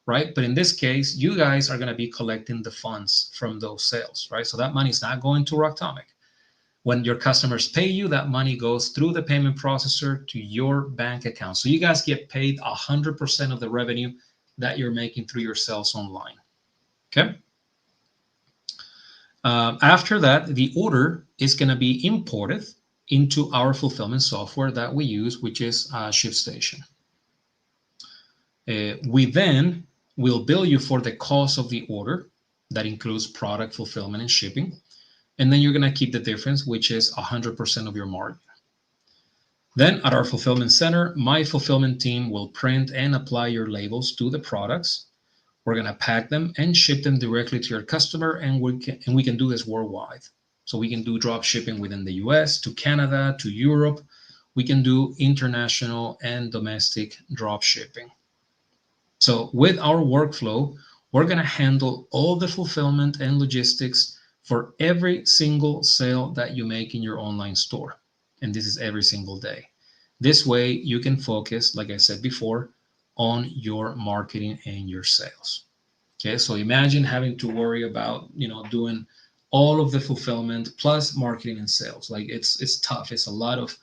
right? But in this case, you guys are going to be collecting the funds from those sales, right? So that money is not going to Rocktomic. When your customers pay you, that money goes through the payment processor to your bank account. So you guys get paid 100% of the revenue that you're making through your sales online. Okay. After that, the order is going to be imported into our fulfillment software that we use, which is ShipStation. We then will bill you for the cost of the order. That includes product fulfillment and shipping. And then you're going to keep the difference, which is 100% of your margin. Then at our fulfillment center, my fulfillment team will print and apply your labels to the products. We're going to pack them and ship them directly to your customer, and we can do this worldwide. So we can do drop shipping within the US, to Canada, to Europe. We can do international and domestic drop shipping. So with our workflow, we're going to handle all the fulfillment and logistics for every single sale that you make in your online store. And this is every single day. This way you can focus, like I said before, on your marketing and your sales. Okay, so imagine having to worry about, doing all of the fulfillment plus marketing and sales. Like, it's tough. It's a lot of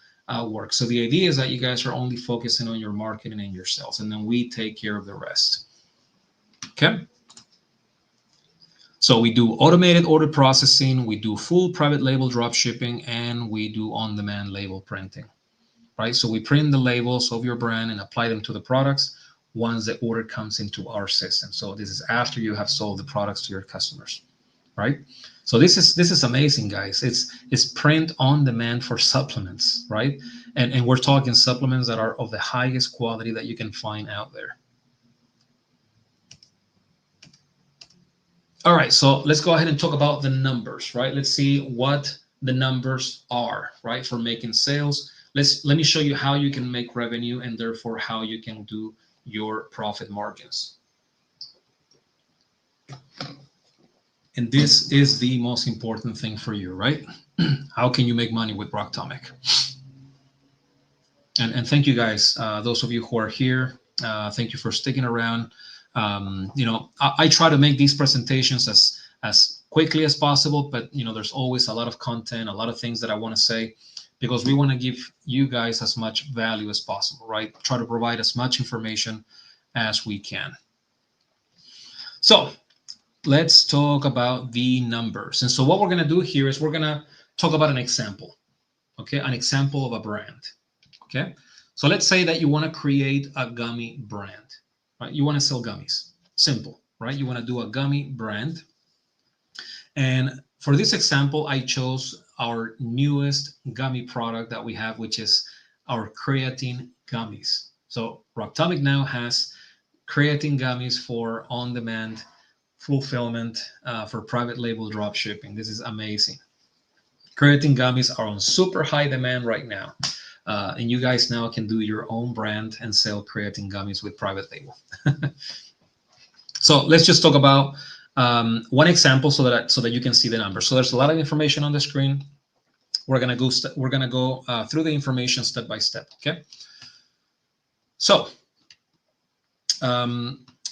work. So the idea is that you guys are only focusing on your marketing and your sales, and then we take care of the rest. Okay. So we do automated order processing, we do full private label drop shipping, and we do on-demand label printing, right? So we print the labels of your brand and apply them to the products once the order comes into our system. So this is after you have sold the products to your customers, right? So this is amazing, guys. It's print on demand for supplements, right? And we're talking supplements that are of the highest quality that you can find out there. All right, so let's go ahead and talk about the numbers, right? Let's see what the numbers are, right, for making sales. Let me show you how you can make revenue and therefore how you can do your profit margins. And this is the most important thing for you, right? How can you make money with Rocktomic? And thank you guys, those of you who are here. Thank you for sticking around. I try to make these presentations as quickly as possible, but there's always a lot of content, a lot of things that I want to say, because we want to give you guys as much value as possible, right? Try to provide as much information as we can. So let's talk about the numbers. And so what we're going to do here is we're going to talk about an example, okay? An example of a brand, okay? So let's say that you want to create a gummy brand. Right? You want to sell gummies. Simple, right? You want to do a gummy brand. And for this example, I chose our newest gummy product that we have, which is our creatine gummies. So Roctomic now has creatine gummies for on-demand fulfillment for private label drop shipping. This is amazing. Creatine gummies are on super high demand right now. And you guys now can do your own brand and sell creatine gummies with private label. So let's just talk about one example so that you can see the numbers. So there's a lot of information on the screen. We're gonna go through the information step by step. Okay. So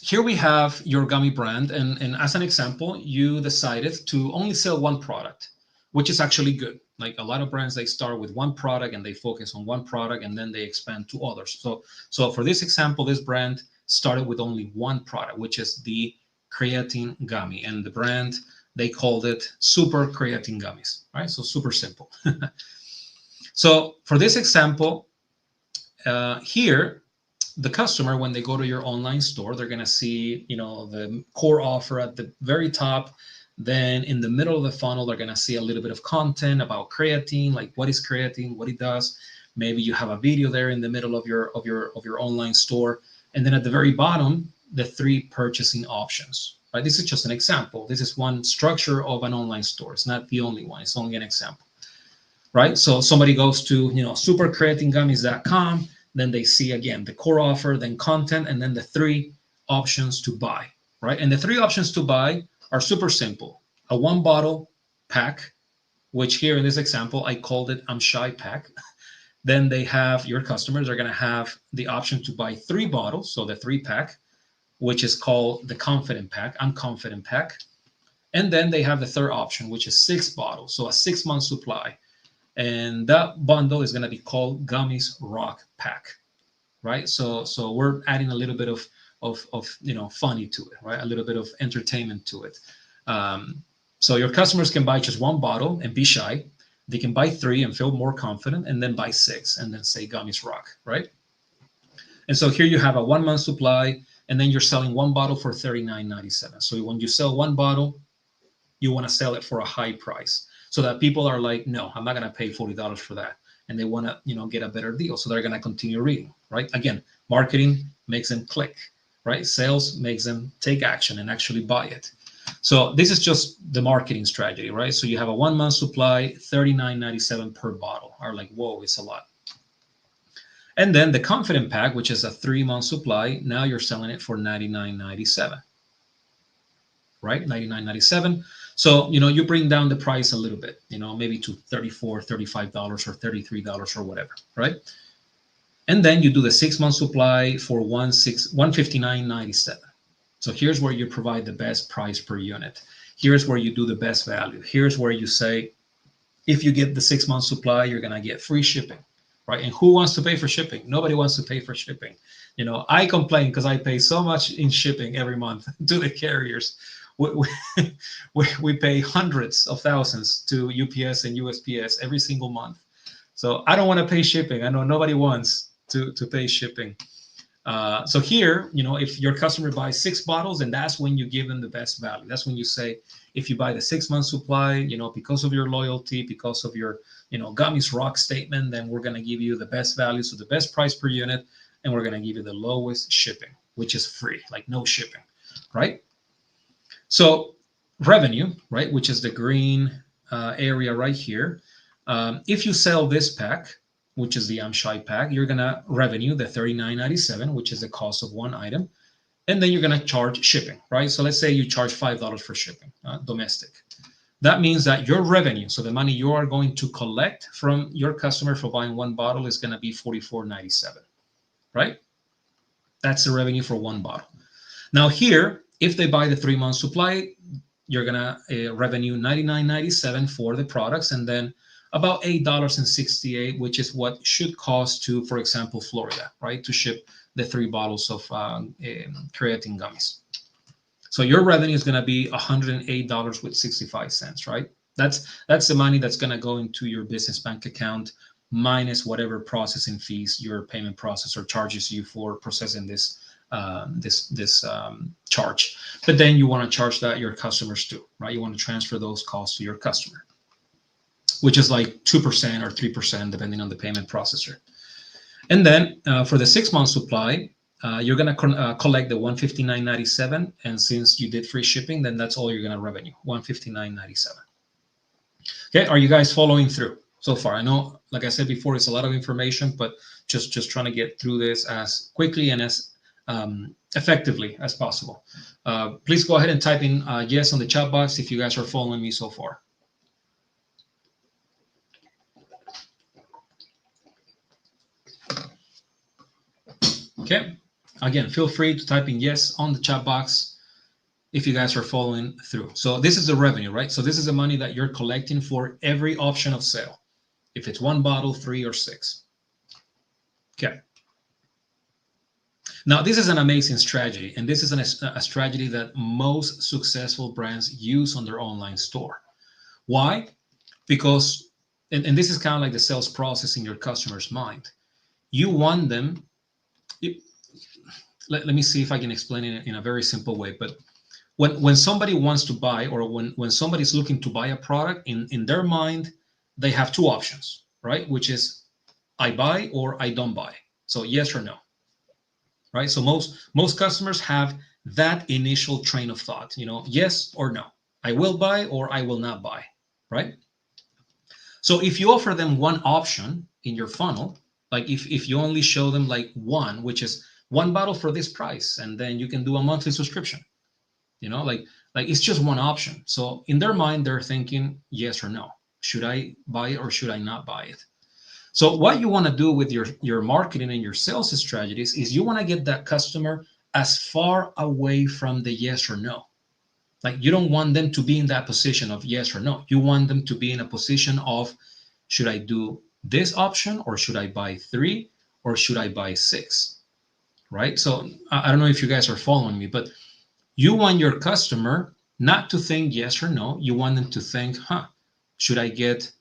here we have your gummy brand, and as an example, you decided to only sell one product, which is actually good. Like a lot of brands, they start with one product and they focus on one product and then they expand to others. So for this example, this brand started with only one product, which is the creatine gummy, and the brand, they called it Super Creatine Gummies, right? So super simple. So for this example, here, the customer, when they go to your online store, they're going to see, the core offer at the very top. Then in the middle of the funnel, they're going to see a little bit of content about creatine, like what is creatine, what it does. Maybe you have a video there in the middle of your online store. And then at the very bottom, the 3 purchasing options, right? This is just an example. This is one structure of an online store. It's not the only one. It's only an example, right? So somebody goes to, supercreatinegummies.com. Then they see again the core offer, then content, and then the 3 options to buy, right? And the 3 options to buy are super simple. A 1 bottle pack, which here in this example, I called it I'm Shy pack. Then they have, your customers are going to have the option to buy 3 bottles, so the 3 pack, which is called the Confident pack. I'm Confident pack. And then they have the third option, which is 6 bottles, so a 6-month supply. And that bundle is going to be called Gummies Rock Pack, right? So we're adding a little bit of funny to it, right? A little bit of entertainment to it. So your customers can buy just 1 bottle and be shy. They can buy 3 and feel more confident, and then buy 6 and then say Gummies Rock, right? And so here you have a 1-month supply, and then you're selling 1 bottle for $39.97. So when you sell 1 bottle, you want to sell it for a high price, so that people are like, no, I'm not going to pay $40 for that. And they want to, get a better deal. So they're going to continue reading, right? Again, marketing makes them click, right? Sales makes them take action and actually buy it. So this is just the marketing strategy, right? So you have a 1-month supply, $39.97 per bottle. Are like, whoa, it's a lot. And then the Confident pack, which is a 3-month supply, now you're selling it for $99.97, right? $99.97. So, you bring down the price a little bit, maybe to $34, $35 or $33 or whatever, right? And then you do the 6-month supply for $159.97. So here's where you provide the best price per unit. Here's where you do the best value. Here's where you say, if you get the 6-month supply, you're going to get free shipping, right? And who wants to pay for shipping? Nobody wants to pay for shipping. I complain because I pay so much in shipping every month to the carriers. We pay hundreds of thousands to UPS and USPS every single month. So I don't want to pay shipping. I know nobody wants to pay shipping. So here, if your customer buys 6 bottles, and that's when you give them the best value. That's when you say, if you buy the 6-month supply, because of your loyalty, because of your, Gummies Rock statement, then we're going to give you the best value. So the best price per unit, and we're going to give you the lowest shipping, which is free, like no shipping, right? So revenue, right, which is the green area right here. If you sell this pack, which is the I'm Shy pack, you're going to revenue the $39.97, which is the cost of 1 item. And then you're going to charge shipping, right? So let's say you charge $5 for shipping, domestic. That means that your revenue, so the money you are going to collect from your customer for buying 1 bottle, is going to be $44.97, right? That's the revenue for 1 bottle. Now here, if they buy the 3-month supply, you're going to revenue $99.97 for the products, and then about $8.68, which is what should cost to, for example, Florida, right, to ship the 3 bottles of creatine gummies. So your revenue is going to be $108.65, right? That's the money that's going to go into your business bank account, minus whatever processing fees your payment processor charges you for processing this this charge. But then you want to charge that your customers too, right? You want to transfer those costs to your customer, which is like 2% or 3%, depending on the payment processor. And then for the 6-month supply, you're going to collect the $159.97. And since you did free shipping, then that's all you're going to revenue, $159.97. Okay, are you guys following through so far? I know, like I said before, it's a lot of information, but just trying to get through this as quickly and as effectively as possible. Please go ahead and type in yes on the chat box if you guys are following me so far. Okay, again, feel free to type in yes on the chat box if you guys are following through. So this is the revenue, right? So this is the money that you're collecting for every option of sale, if it's 1 bottle, 3, or 6. Okay. Now, this is an amazing strategy, and this is a strategy that most successful brands use on their online store. Why? Because, and this is kind of like the sales process in your customer's mind. You want them, let me see if I can explain it in a very simple way, but when somebody wants to buy, or when somebody's looking to buy a product, in their mind, they have 2 options, right? Which is I buy or I don't buy. So yes or no, right? So most customers have that initial train of thought, yes or no. I will buy or I will not buy, right? So if you offer them one option in your funnel, like if you only show them like one, which is 1 bottle for this price, and then you can do a monthly subscription, like it's just one option. So in their mind, they're thinking yes or no. Should I buy it or should I not buy it? So what you want to do with your marketing and your sales strategies is you want to get that customer as far away from the yes or no. Like, you don't want them to be in that position of yes or no. You want them to be in a position of, should I do this option, or should I buy 3, or should I buy 6? Right? So I don't know if you guys are following me, but you want your customer not to think yes or no. You want them to think, should I get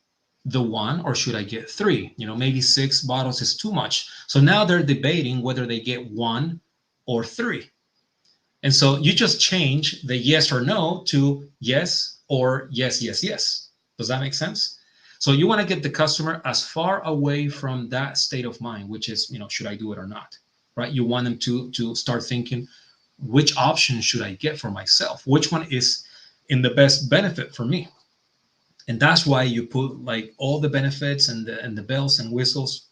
the 1 or should I get 3? Maybe 6 bottles is too much. So now they're debating whether they get 1 or 3. And so you just change the yes or no to yes or yes, yes, yes. Does that make sense? So you want to get the customer as far away from that state of mind, which is, should I do it or not? Right? You want them to start thinking, which option should I get for myself? Which one is in the best benefit for me? And that's why you put like all the benefits and the bells and whistles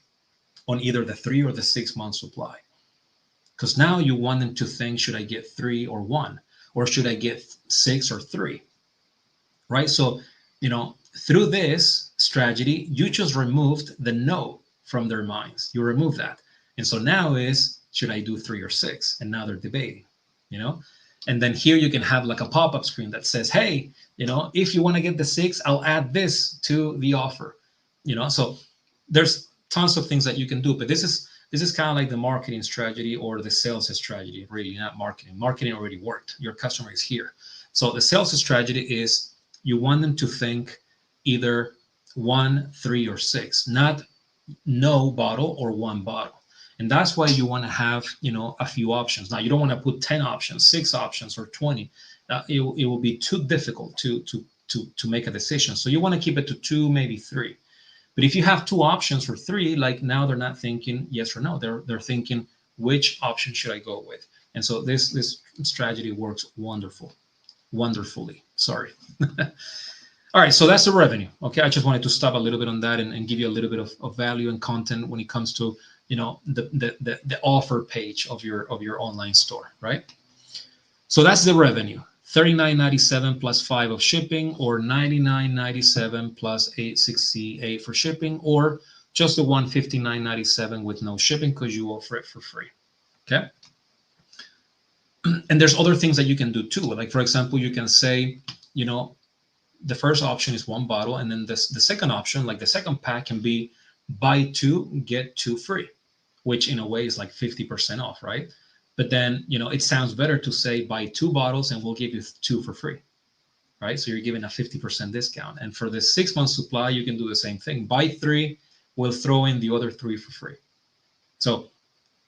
on either the 3 or the 6 month supply. Because now you want them to think, should I get 3 or 1? Or should I get 6 or 3? Right? So, through this strategy, you just removed the no from their minds. You remove that. And so now is, should I do 3 or 6? And now they're debating, And then here you can have like a pop-up screen that says, hey, if you want to get the 6, I'll add this to the offer. So there's tons of things that you can do, but this is kind of like the marketing strategy or the sales strategy, really, not marketing. Marketing already worked. Your customer is here. So the sales strategy is you want them to think either 1, 3, or 6, not no bottle or 1 bottle. And that's why you want to have, a few options. Now, you don't want to put 10 options, 6 options, or 20. It will be too difficult to make a decision. So you want to keep it to 2, maybe 3. But if you have 2 options or 3, like now they're not thinking yes or no. They're thinking, which option should I go with? And so this strategy works wonderfully. Sorry. All right, so that's the revenue. Okay, I just wanted to stop a little bit on that and give you a little bit of value and content when it comes to the offer page of your online store, right? So that's the revenue. $39.97 plus 5 of shipping, or $99.97 plus $8.68 for shipping, or just the $159.97 with no shipping because you offer it for free. Okay. And there's other things that you can do too. Like, for example, you can say, the first option is 1 bottle, and then the second option, like the second pack, can be buy 2, get 2 free, which in a way is like 50% off, right? But then, it sounds better to say buy 2 bottles and we'll give you 2 for free, right? So you're giving a 50% discount. And for the 6 month supply, you can do the same thing. Buy 3, we'll throw in the other 3 for free. So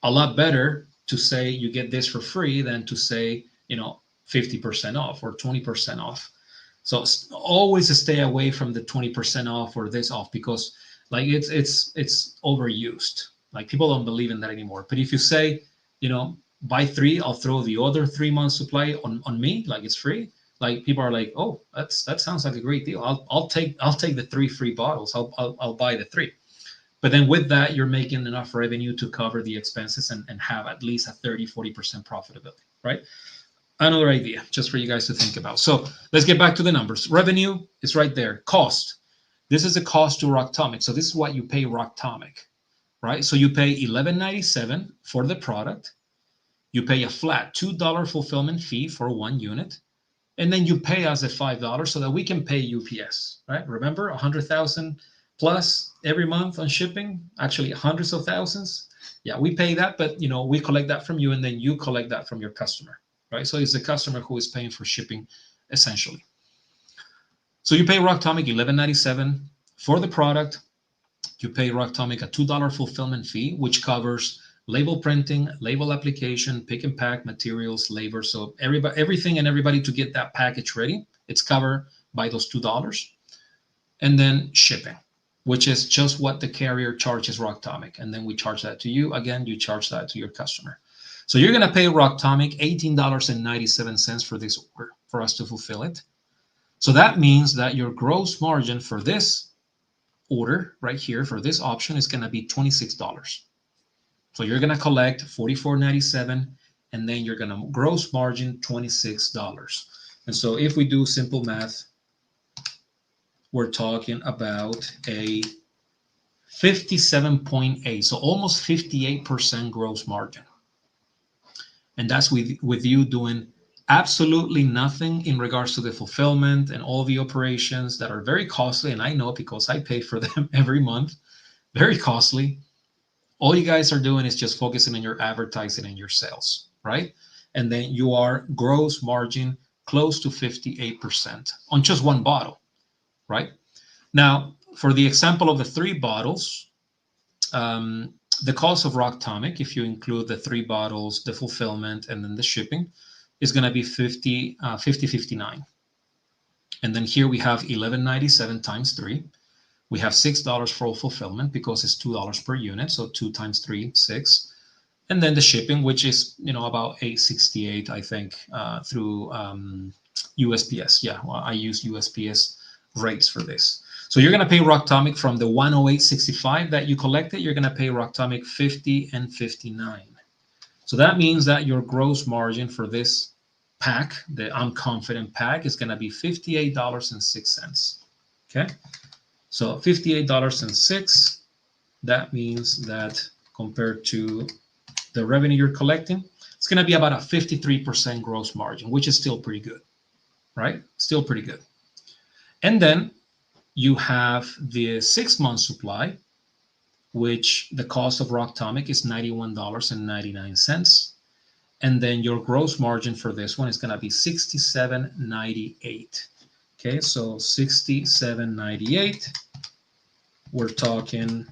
a lot better to say you get this for free than to say, 50% off or 20% off. So always stay away from the 20% off or this off, because like it's overused. Like people don't believe in that anymore. But if you say, buy three, I'll throw the other 3 months supply on me, like it's free. Like people are like, oh, that sounds like a great deal. I'll take the 3 free bottles. I'll buy the 3. But then with that, you're making enough revenue to cover the expenses and have at least a 30-40% profitability, right? Another idea just for you guys to think about. So let's get back to the numbers. Revenue is right there. Cost. This is the cost to Rocktomic. So this is what you pay Rocktomic, right? So you pay $11.97 for the product. You pay a flat $2 fulfillment fee for 1 unit. And then you pay us at $5 so that we can pay UPS, right? Remember, 100,000 plus every month on shipping, actually hundreds of thousands. Yeah, we pay that, but we collect that from you, and then you collect that from your customer, right? So it's the customer who is paying for shipping, essentially. So you pay Rocktomic $11.97 for the product. You pay Rocktomic a $2 fulfillment fee, which covers label printing, label application, pick and pack, materials, labor. So everything and everybody to get that package ready, it's covered by those $2. And then shipping, which is just what the carrier charges Rocktomic. And then we charge that to you. Again, you charge that to your customer. So you're going to pay Rocktomic $18.97 for this order for us to fulfill it. So that means that your gross margin for this order right here, for this option, is going to be $26. So you're going to collect $44.97, and then you're going to gross margin $26. And so if we do simple math, we're talking about a 57.8, so almost 58% gross margin. And that's with you doing absolutely nothing in regards to the fulfillment and all the operations that are very costly. And I know because I pay for them every month, very costly. All you guys are doing is just focusing on your advertising and your sales, right? And then you are gross margin close to 58% on just 1 bottle, right? Now, for the example of the 3 bottles, the cost of Rocktomic, if you include the 3 bottles, the fulfillment, and then the shipping, is going to be $59. And then here we have $11.97 times 3. We have $6 for fulfillment because it's $2 per unit. So 2 times 3, 6. And then the shipping, which is, about $8.68, I think, through USPS. Yeah, well, I use USPS rates for this. So you're going to pay Rocktomic from the $108.65 that you collected. You're going to pay Rocktomic $50 and $59. So that means that your gross margin for this pack, the I'm Confident pack, is going to be $58.06. Okay. So $58.06, that means that compared to the revenue you're collecting, it's going to be about a 53% gross margin, which is still pretty good, right? Still pretty good. And then you have the 6-month supply, which the cost of Rocktomic is $91.99. And then your gross margin for this one is going to be $67.98. Okay, so $67.98. We're talking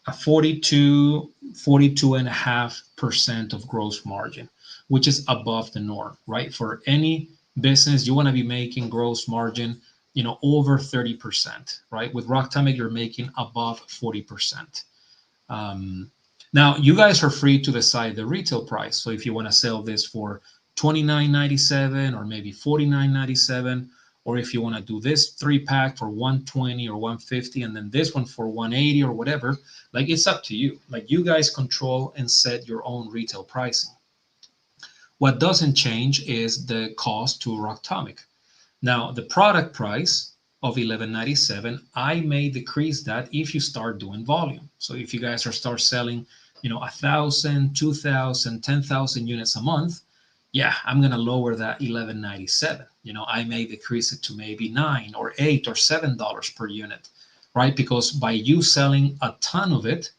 a 42.5% of gross margin, which is above the norm, right? For any business, you want to be making gross margin, over 30%, right? With Rocktomic, you're making above 40%. Now, you guys are free to decide the retail price. So if you want to sell this for $29.97 or maybe $49.97, or if you want to do this 3-pack for $120 or $150, and then this one for $180 or whatever, like it's up to you. Like you guys control and set your own retail pricing. What doesn't change is the cost to Rocktomic. Now, the product price of $11.97, I may decrease that if you start doing volume. So if you guys start selling, 1,000, 2,000, 10,000 units a month, yeah, I'm going to lower that $11.97. I may decrease it to maybe $9 or $8 or $7 per unit, right? Because by you selling a ton of it,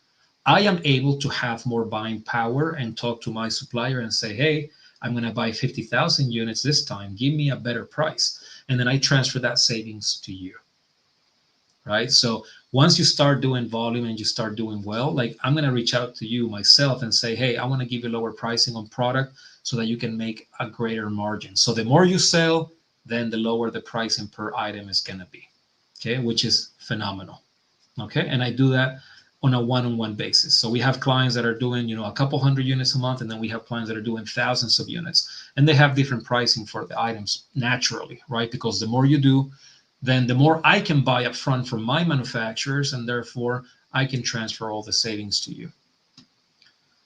I am able to have more buying power and talk to my supplier and say, hey, I'm going to buy 50,000 units this time. Give me a better price. And then I transfer that savings to you, right? So once you start doing volume and you start doing well, like I'm going to reach out to you myself and say, hey, I want to give you lower pricing on product so that you can make a greater margin. So the more you sell, then the lower the pricing per item is going to be, okay, which is phenomenal. Okay, and I do that on a one-on-one basis. So we have clients that are doing, a couple hundred units a month, and then we have clients that are doing thousands of units, and they have different pricing for the items naturally, right? Because the more you do, then the more I can buy up front from my manufacturers, and therefore I can transfer all the savings to you.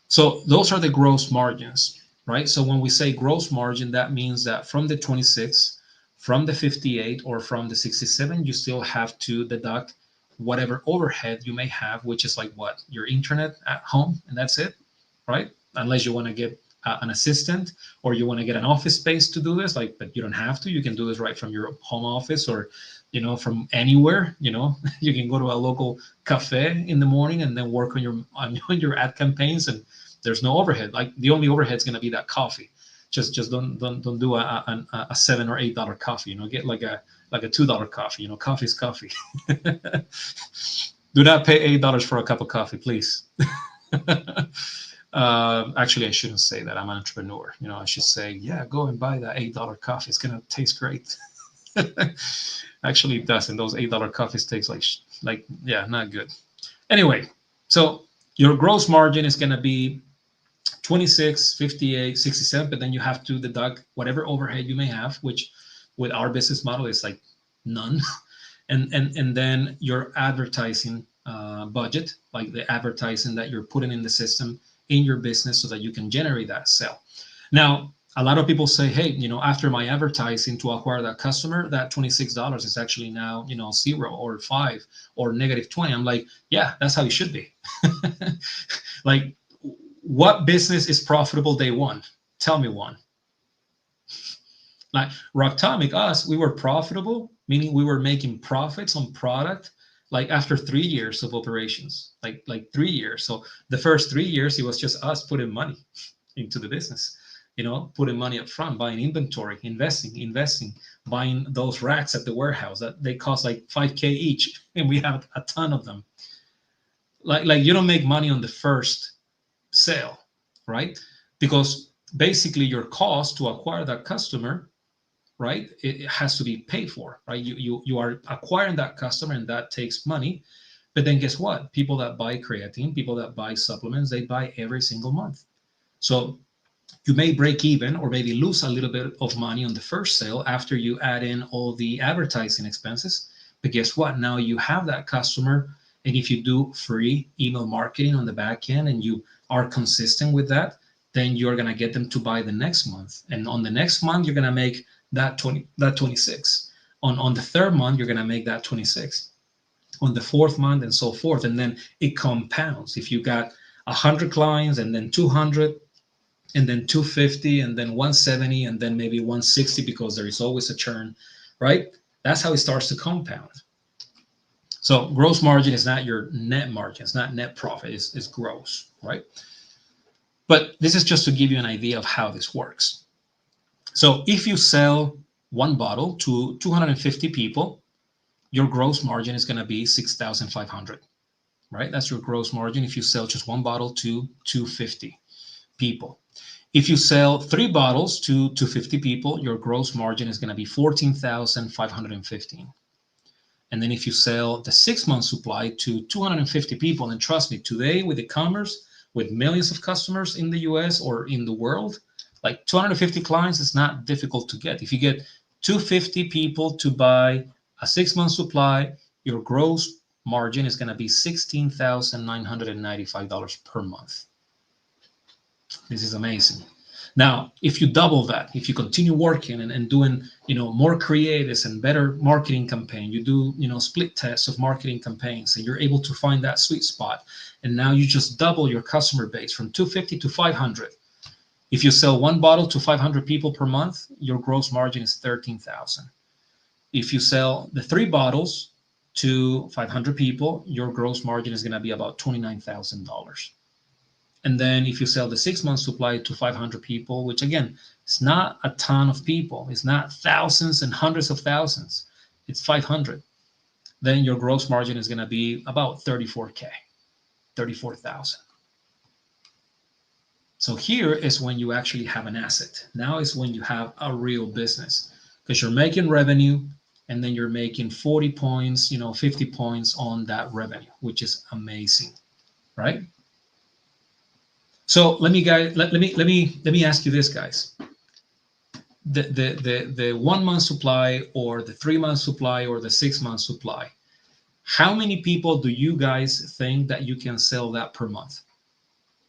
So those are the gross margins, right? So when we say gross margin, that means that from the 26, from the 58, or from the 67, you still have to deduct whatever overhead you may have, which is like what? Your internet at home, and that's it, right? Unless you want to get an assistant or you want to get an office space to do this, like, but you don't have to. You can do this right from your home office or, from anywhere. You can go to a local cafe in the morning and then work on your ad campaigns, and there's no overhead. Like the only overhead is going to be that coffee. Just don't do a $7 or $8 coffee. Get like a $2 coffee. Coffee is coffee. Do not pay $8 for a cup of coffee, please. Actually, I shouldn't say that. I'm an entrepreneur. I should say, yeah, go and buy that $8 coffee. It's gonna taste great. Actually, it doesn't. Those $8 coffees taste like yeah, not good. Anyway, so your gross margin is gonna be 26, 58, 67, but then you have to deduct whatever overhead you may have, which with our business model is like none. And then your advertising budget, like the advertising that you're putting in the system in your business so that you can generate that sale. Now, a lot of people say, hey, after my advertising to acquire that customer, that $26 is actually now, 0 or 5 or -20. I'm like, yeah, that's how it should be. Like, what business is profitable day one? Tell me one. Like Rocktomic, us, we were profitable, meaning we were making profits on product like after 3 years of operations, like 3 years. So the first 3 years, it was just us putting money into the business, putting money up front, buying inventory, investing, buying those racks at the warehouse that they cost like 5K each, and we have a ton of them. Like you don't make money on the first sale, right? Because basically your cost to acquire that customer, right, it has to be paid for, right? You are acquiring that customer, and that takes money. But then guess what? People that buy creatine, people that buy supplements, they buy every single month. So you may break even or maybe lose a little bit of money on the first sale after you add in all the advertising expenses. But guess what? Now you have that customer, and if you do free email marketing on the back end and you are consistent with that, then you're going to get them to buy the next month. And on the next month, you're going to make that 26. On the third month, you're going to make that 26. On the fourth month, and so forth. And then it compounds. If you got 100 clients, and then 200, and then 250, and then 170, and then maybe 160, because there is always a churn, right? That's how it starts to compound. So gross margin is not your net margin. It's not net profit. It's gross, right? But this is just to give you an idea of how this works. So if you sell one bottle to 250 people, your gross margin is going to be 6,500, right? That's your gross margin if you sell just one bottle to 250 people. If you sell 3 bottles to 250 people, your gross margin is going to be 14,515. And then if you sell the 6-month supply to 250 people, and trust me, today with e-commerce, with millions of customers in the US or in the world, like 250 clients is not difficult to get. If you get 250 people to buy a 6-month supply, your gross margin is going to be $16,995 per month. This is amazing. Now, if you double that, if you continue working and doing, more creatives and better marketing campaign, you do, split tests of marketing campaigns, and you're able to find that sweet spot. And now you just double your customer base from 250 to 500. If you sell one bottle to 500 people per month, your gross margin is 13,000. If you sell the 3 bottles to 500 people, your gross margin is going to be about $29,000. And then if you sell the 6-month supply to 500 people, which again, it's not a ton of people. It's not thousands and hundreds of thousands. It's 500. then your gross margin is going to be about 34K, 34,000. So here is when you actually have an asset. Now is when you have a real business, because you're making revenue and then you're making 40 points, 50 points on that revenue, which is amazing, right? So let me ask you this, guys. The 1 month supply or the 3 month supply or the 6 month supply, how many people do you guys think that you can sell that per month?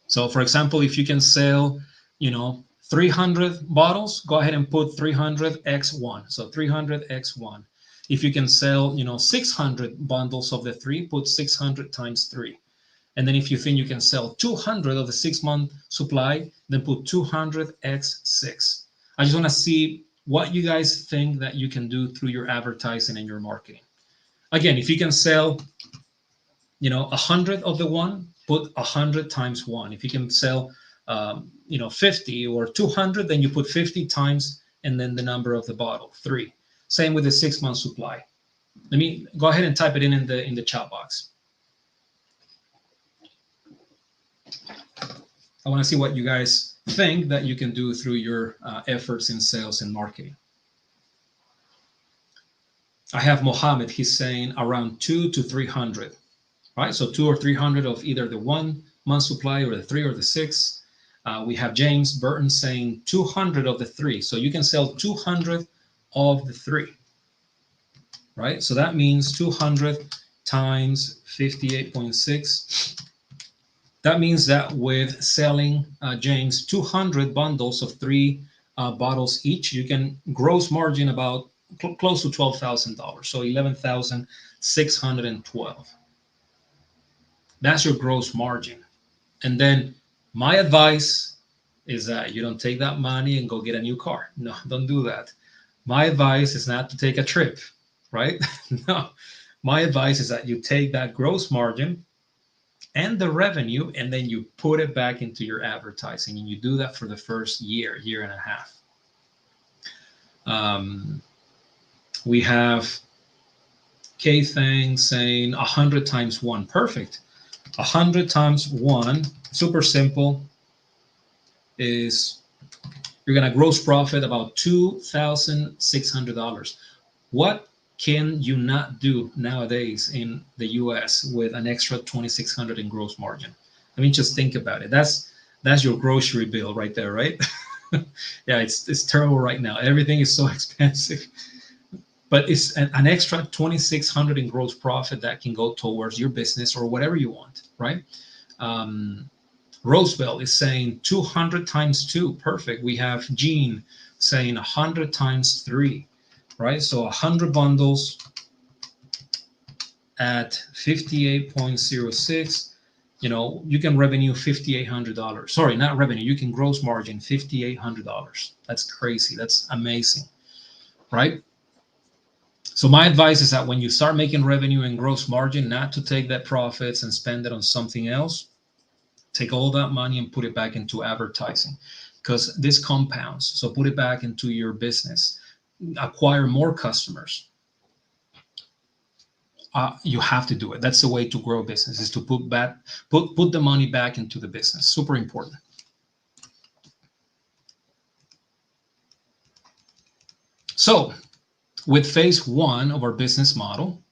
So for example, if you can sell, 300 bottles, go ahead and put 300 x1. So 300 x1. If you can sell, 600 bundles of the 3, put 600 times 3. And then if you think you can sell 200 of the 6 month supply, then put 200 x 6. I just want to see what you guys think that you can do through your advertising and your marketing. Again, if you can sell, 100 of the one, put 100 times 1. If you can sell, 50 or 200, then you put 50 times and then the number of the bottle, 3. Same with the 6 month supply. Let me go ahead and type it in the chat box. I want to see what you guys think that you can do through your efforts in sales and marketing. I have Mohammed. He's saying around 200 to 300, right? So 200 or 300 of either the 1 month supply or the 3 or the 6. We have James Burton saying 200 of the 3. So you can sell 200 of the 3, right? So that means 200 times 58.6. That means that with selling, James, 200 bundles of 3 bottles each, you can gross margin about close to $12,000. So 11,612. That's your gross margin. And then my advice is that you don't take that money and go get a new car. No, don't do that. My advice is not to take a trip, right? No. My advice is that you take that gross margin and the revenue, and then you put it back into your advertising, and you do that for the first year and a half. We have K Thang saying 100 times 1. Perfect. 100 times 1, super simple, is you're going to gross profit about $2,600. What can you not do nowadays in the US with an extra 2,600 in gross margin? I mean, just think about it. That's your grocery bill right there, right? Yeah, it's terrible right now. Everything is so expensive. But it's an extra 2,600 in gross profit that can go towards your business or whatever you want, right? Roosevelt is saying 200 times 2. Perfect. We have Gene saying 100 times 3. Right, so 100 bundles at 58.06, you can revenue $5,800. Sorry, not revenue, you can gross margin $5,800. That's crazy. That's amazing, right? So my advice is that when you start making revenue and gross margin, not to take that profits and spend it on something else. Take all that money and put it back into advertising, because this compounds. So put it back into your business. Acquire more customers. You have to do it. That's the way to grow business, is to put the money back into the business. Super important. So with phase 1 of our business model,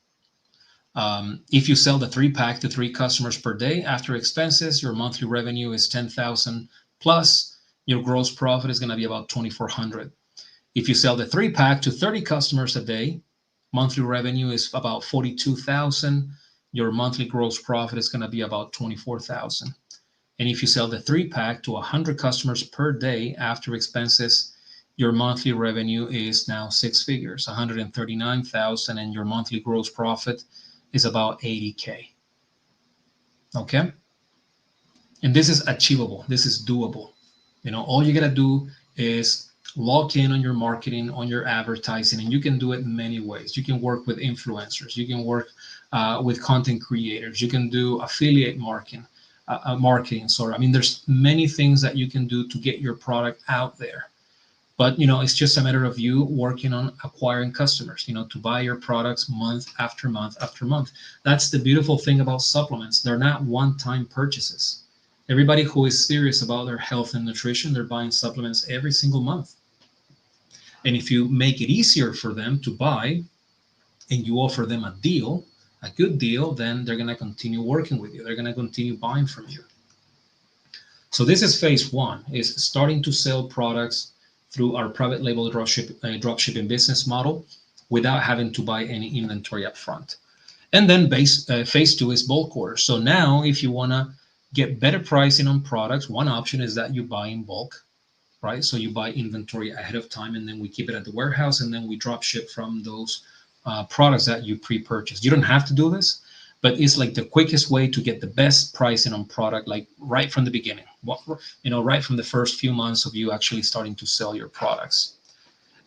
if you sell the 3-pack to 3 customers per day after expenses, your monthly revenue is 10,000 plus. Your gross profit is going to be about 2,400. If you sell the 3-pack to 30 customers a day, monthly revenue is about 42,000. Your monthly gross profit is going to be about 24,000. And if you sell the 3-pack to 100 customers per day after expenses, your monthly revenue is now 6 figures, 139,000, and your monthly gross profit is about 80K. Okay? And this is achievable. This is doable. All you got to do is lock in on your marketing, on your advertising, and you can do it in many ways. You can work with influencers. You can work with content creators. You can do affiliate marketing. I mean, there's many things that you can do to get your product out there. But it's just a matter of you working on acquiring customers, to buy your products month after month after month. That's the beautiful thing about supplements. They're not one-time purchases. Everybody who is serious about their health and nutrition, they're buying supplements every single month. And if you make it easier for them to buy and you offer them a deal, a good deal, then they're going to continue working with you. They're going to continue buying from you. So this is phase one, is starting to sell products through our private label dropshipping business model without having to buy any inventory up front. And then phase two is bulk orders. So now if you want to get better pricing on products, one option is that you buy in bulk, right? So you buy inventory ahead of time and then we keep it at the warehouse and then we drop ship from those products that you pre-purchased. You don't have to do this, but it's like the quickest way to get the best pricing on product, like right from the beginning, right from the first few months of you actually starting to sell your products.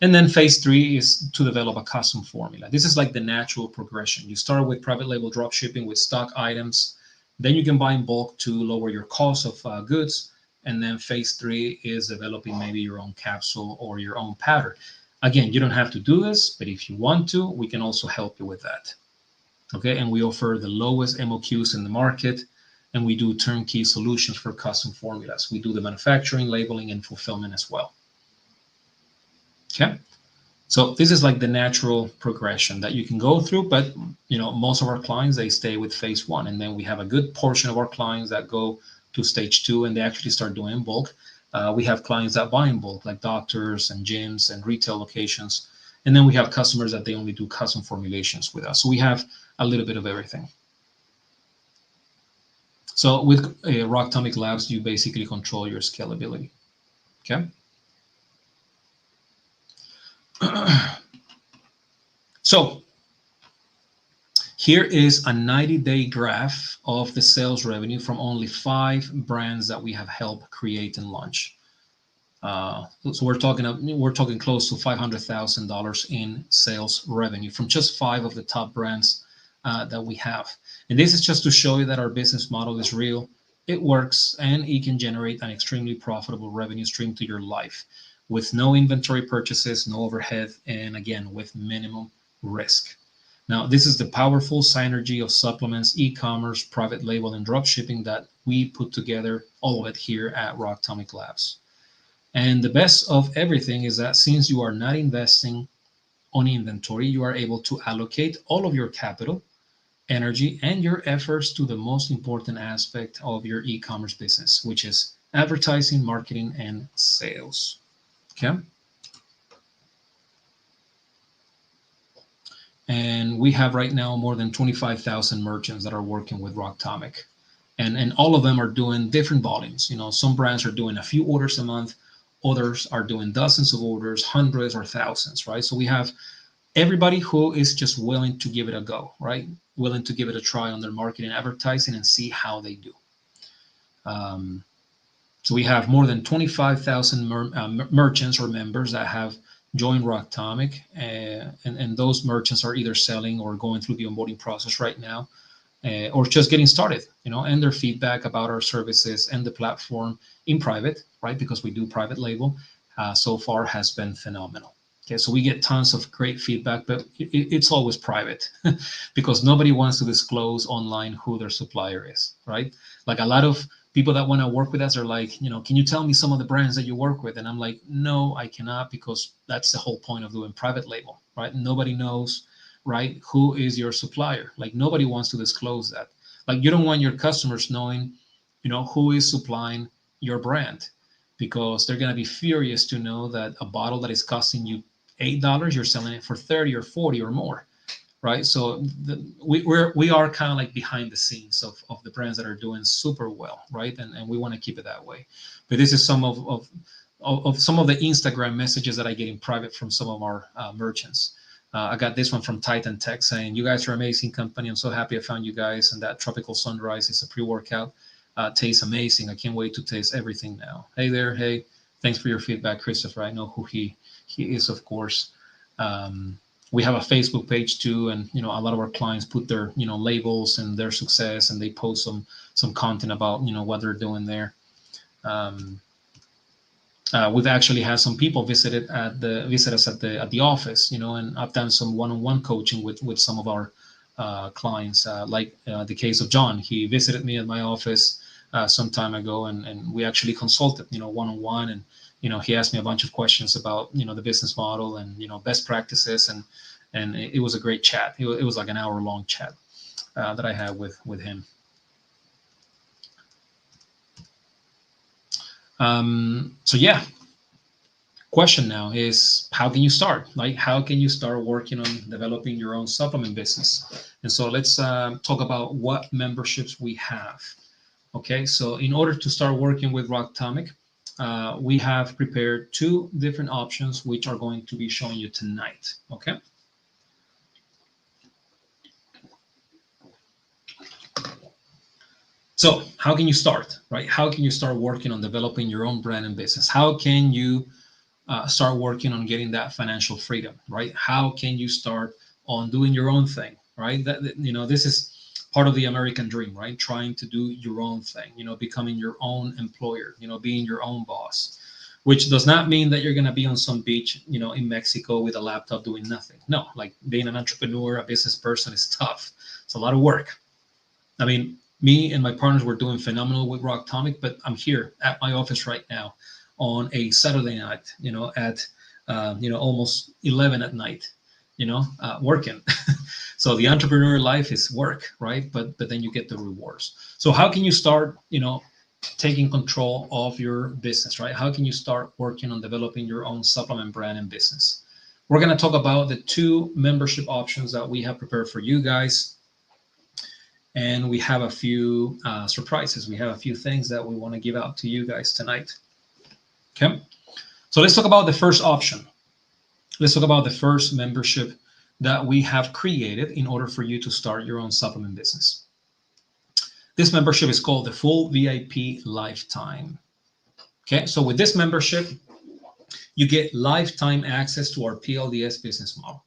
And then phase three is to develop a custom formula. This is like the natural progression. You start with private label drop shipping with stock items, then you can buy in bulk to lower your cost of goods. And then phase three is developing maybe your own capsule or your own powder. Again, you don't have to do this, but if you want to, we can also help you with that. Okay, and we offer the lowest MOQs in the market, and we do turnkey solutions for custom formulas. We do the manufacturing, labeling, and fulfillment as well. Okay, so this is like the natural progression that you can go through, but most of our clients, they stay with phase one, and then we have a good portion of our clients that go to stage two and they actually start doing in bulk. We have clients that buy in bulk, like doctors and gyms and retail locations. And then we have customers that they only do custom formulations with us. So we have a little bit of everything. So with Rocktomic Labs, you basically control your scalability. Okay. So here is a 90-day graph of the sales revenue from only 5 brands that we have helped create and launch. So we're talking close to $500,000 in sales revenue from just 5 of the top brands that we have. And this is just to show you that our business model is real, it works, and it can generate an extremely profitable revenue stream to your life with no inventory purchases, no overhead, and again, with minimum risk. Now, this is the powerful synergy of supplements, e-commerce, private label, and drop shipping that we put together, all of it here at Rocktomic Labs. And the best of everything is that since you are not investing on inventory, you are able to allocate all of your capital, energy, and your efforts to the most important aspect of your e-commerce business, which is advertising, marketing, and sales. Okay. And we have right now more than 25,000 merchants that are working with Rocktomic. And all of them are doing different volumes. Some brands are doing a few orders a month. Others are doing dozens of orders, hundreds or thousands, right? So we have everybody who is just willing to give it a go, right? Willing to give it a try on their marketing and advertising and see how they do. So we have more than 25,000 merchants or members that have joined Rocktomic, and those merchants are either selling or going through the onboarding process right now, or just getting started, and their feedback about our services and the platform in private, right? Because we do private label, so far has been phenomenal. Okay, so we get tons of great feedback, but it's always private because nobody wants to disclose online who their supplier is, right? Like a lot of people that want to work with us are like, can you tell me some of the brands that you work with? And I'm like, no, I cannot, because that's the whole point of doing private label, right? Nobody knows, right, who is your supplier. Like nobody wants to disclose that. Like you don't want your customers knowing, who is supplying your brand, because they're going to be furious to know that a bottle that is costing you $8, you're selling it for 30 or 40 or more, right? So we are kind of like behind the scenes of the brands that are doing super well, right? And we want to keep it that way. But this is some of some of the Instagram messages that I get in private from some of our merchants. I got this one from Titan Tech saying, "You guys are an amazing company. I'm so happy I found you guys. And that Tropical Sunrise is a pre-workout. Tastes amazing. I can't wait to taste everything now." Hey there. Hey, thanks for your feedback, Christopher. I know who he is, of course. We have a Facebook page too, and a lot of our clients put their labels and their success, and they post some content about what they're doing there. We've actually had some people visit us at the office, and I've done some one-on-one coaching with some of our clients, like the case of John. He visited me at my office some time ago, and we actually consulted, one-on-one, and he asked me a bunch of questions about the business model and best practices, and it was a great chat. It was like an hour-long chat that I had with him. So yeah, question now is, how can you start? Like, how can you start working on developing your own supplement business? And so let's talk about what memberships we have. Okay, so in order to start working with Rocktomic, we have prepared 2 different options, which are going to be showing you tonight. Okay. So how can you start, right? How can you start working on developing your own brand and business? How can you start working on getting that financial freedom, right? How can you start on doing your own thing, right? This is part of the American dream, right? Trying to do your own thing, becoming your own employer, being your own boss, which does not mean that you're going to be on some beach, in Mexico with a laptop doing nothing. No, like being an entrepreneur, a business person is tough. It's a lot of work. I mean, me and my partners were doing phenomenal with Rocktomic, but I'm here at my office right now on a Saturday night, at almost 11 at night, working. So the entrepreneur life is work, right? But then you get the rewards. So how can you start, taking control of your business, right? How can you start working on developing your own supplement brand and business? We're going to talk about the 2 membership options that we have prepared for you guys. And we have a few surprises. We have a few things that we want to give out to you guys tonight. Okay. So let's talk about the first option. Let's talk about the first membership that we have created in order for you to start your own supplement business. This membership is called the Full VIP Lifetime. Okay. So with this membership, you get lifetime access to our PLVS business model.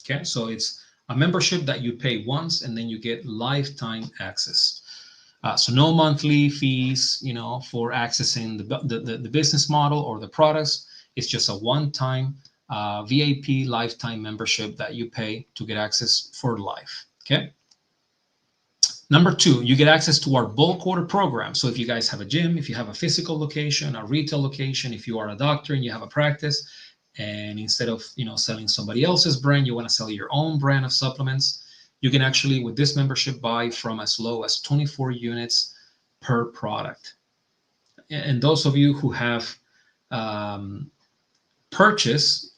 Okay. So it's a membership that you pay once and then you get lifetime access. So no monthly fees, for accessing the business model or the products. It's just a one-time VIP lifetime membership that you pay to get access for life. Okay. Number 2, you get access to our bulk order program. So if you guys have a gym, if you have a physical location, a retail location, if you are a doctor and you have a practice, and instead of selling somebody else's brand, you want to sell your own brand of supplements, you can actually, with this membership, buy from as low as 24 units per product. And those of you who have purchased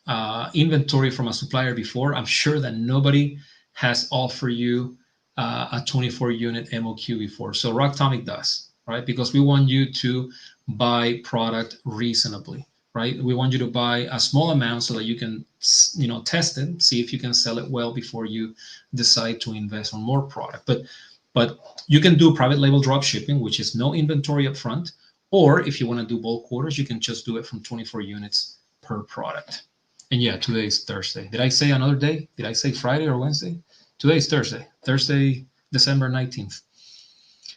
inventory from a supplier before, I'm sure that nobody has offered you a 24 unit MOQ before. So Rocktomic does, right? Because we want you to buy product reasonably. Right? We want you to buy a small amount so that you can, test it, see if you can sell it well before you decide to invest on more product. But you can do private label drop shipping, which is no inventory up front. Or if you want to do bulk orders, you can just do it from 24 units per product. And yeah, today is Thursday. Did I say another day? Did I say Friday or Wednesday? Today is Thursday, December 19th.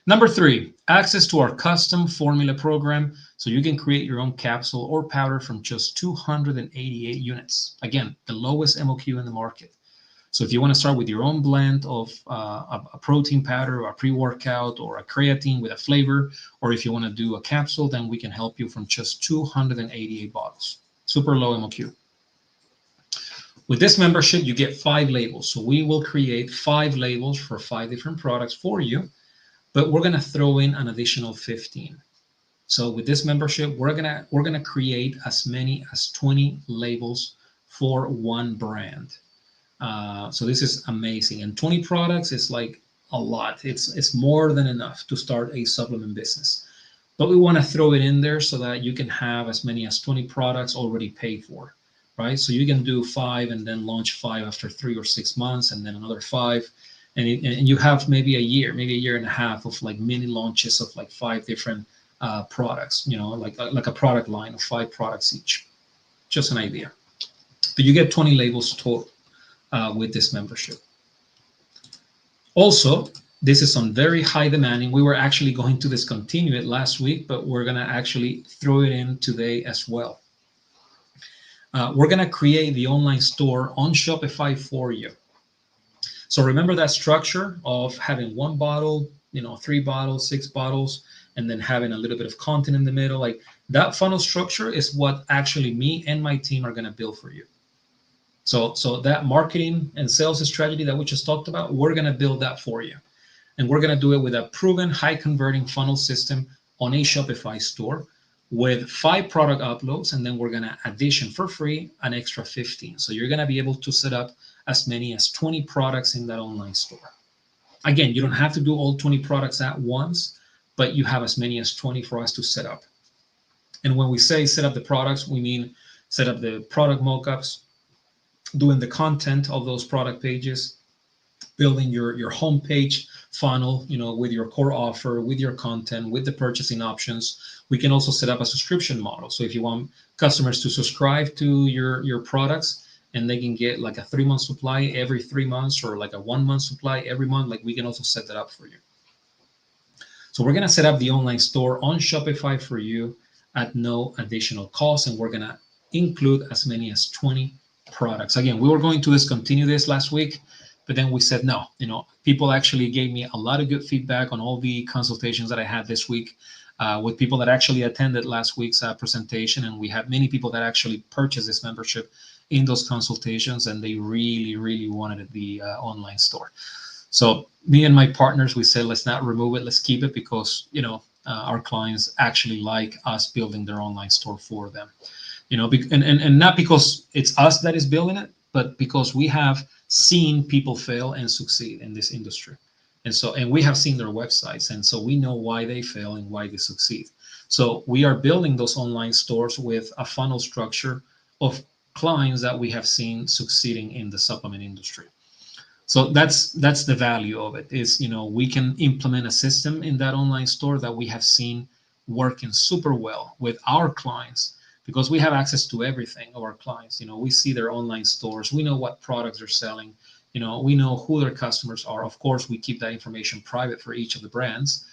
Number 3, access to our custom formula program, so you can create your own capsule or powder from just 288 units. Again, the lowest MOQ in the market. So if you want to start with your own blend of a protein powder or a pre-workout or a creatine with a flavor, or if you want to do a capsule, then we can help you from just 288 bottles. Super low MOQ. With this membership, you get 5 labels. So we will create 5 labels for 5 different products for you. But we're going to throw in an additional 15. So with this membership, we're going to create as many as 20 labels for one brand. So this is amazing. And 20 products is like a lot. It's more than enough to start a supplement business. But we want to throw it in there so that you can have as many as 20 products already paid for, right? So you can do 5 and then launch 5 after 3 or 6 months, and then another 5. And you have maybe a year and a half of like mini launches of like 5 different products, like a product line of 5 products each. Just an idea. But you get 20 labels total with this membership. Also, This is on very high demanding. We were actually going to discontinue it last week, but we're going to actually throw it in today as well. We're going to create the online store on Shopify for you. So remember that structure of having one bottle, 3 bottles, 6 bottles, and then having a little bit of content in the middle. Like that funnel structure is what actually me and my team are going to build for you. So that marketing and sales strategy that we just talked about, we're going to build that for you. And we're going to do it with a proven high converting funnel system on a Shopify store with 5 product uploads. And then we're going to addition for free an extra 15. So you're going to be able to set up as many as 20 products in that online store. Again, you don't have to do all 20 products at once, but you have as many as 20 for us to set up. And when we say set up the products, we mean set up the product mockups, doing the content of those product pages, building your homepage funnel, with your core offer, with your content, with the purchasing options. We can also set up a subscription model. So if you want customers to subscribe to your products and they can get like a 3-month supply every 3 months or like a 1-month supply every month, like we can also set that up for you. So we're going to set up the online store on Shopify for you at no additional cost. And we're going to include as many as 20 products. Again, we were going to discontinue this last week, but then we said no. People actually gave me a lot of good feedback on all the consultations that I had this week with people that actually attended last week's presentation. And we had many people that actually purchased this membership in those consultations, and they really, really wanted the online store. So me and my partners, we said, let's not remove it. Let's keep it because, our clients actually like us building their online store for them. And not because it's us that is building it, but because we have seen people fail and succeed in this industry. And we have seen their websites. And so we know why they fail and why they succeed. So we are building those online stores with a funnel structure of clients that we have seen succeeding in the supplement industry. So that's the value of it is, we can implement a system in that online store that we have seen working super well with our clients because we have access to everything of our clients. We see their online stores. We know what products they're selling. We know who their customers are. Of course, we keep that information private for each of the brands,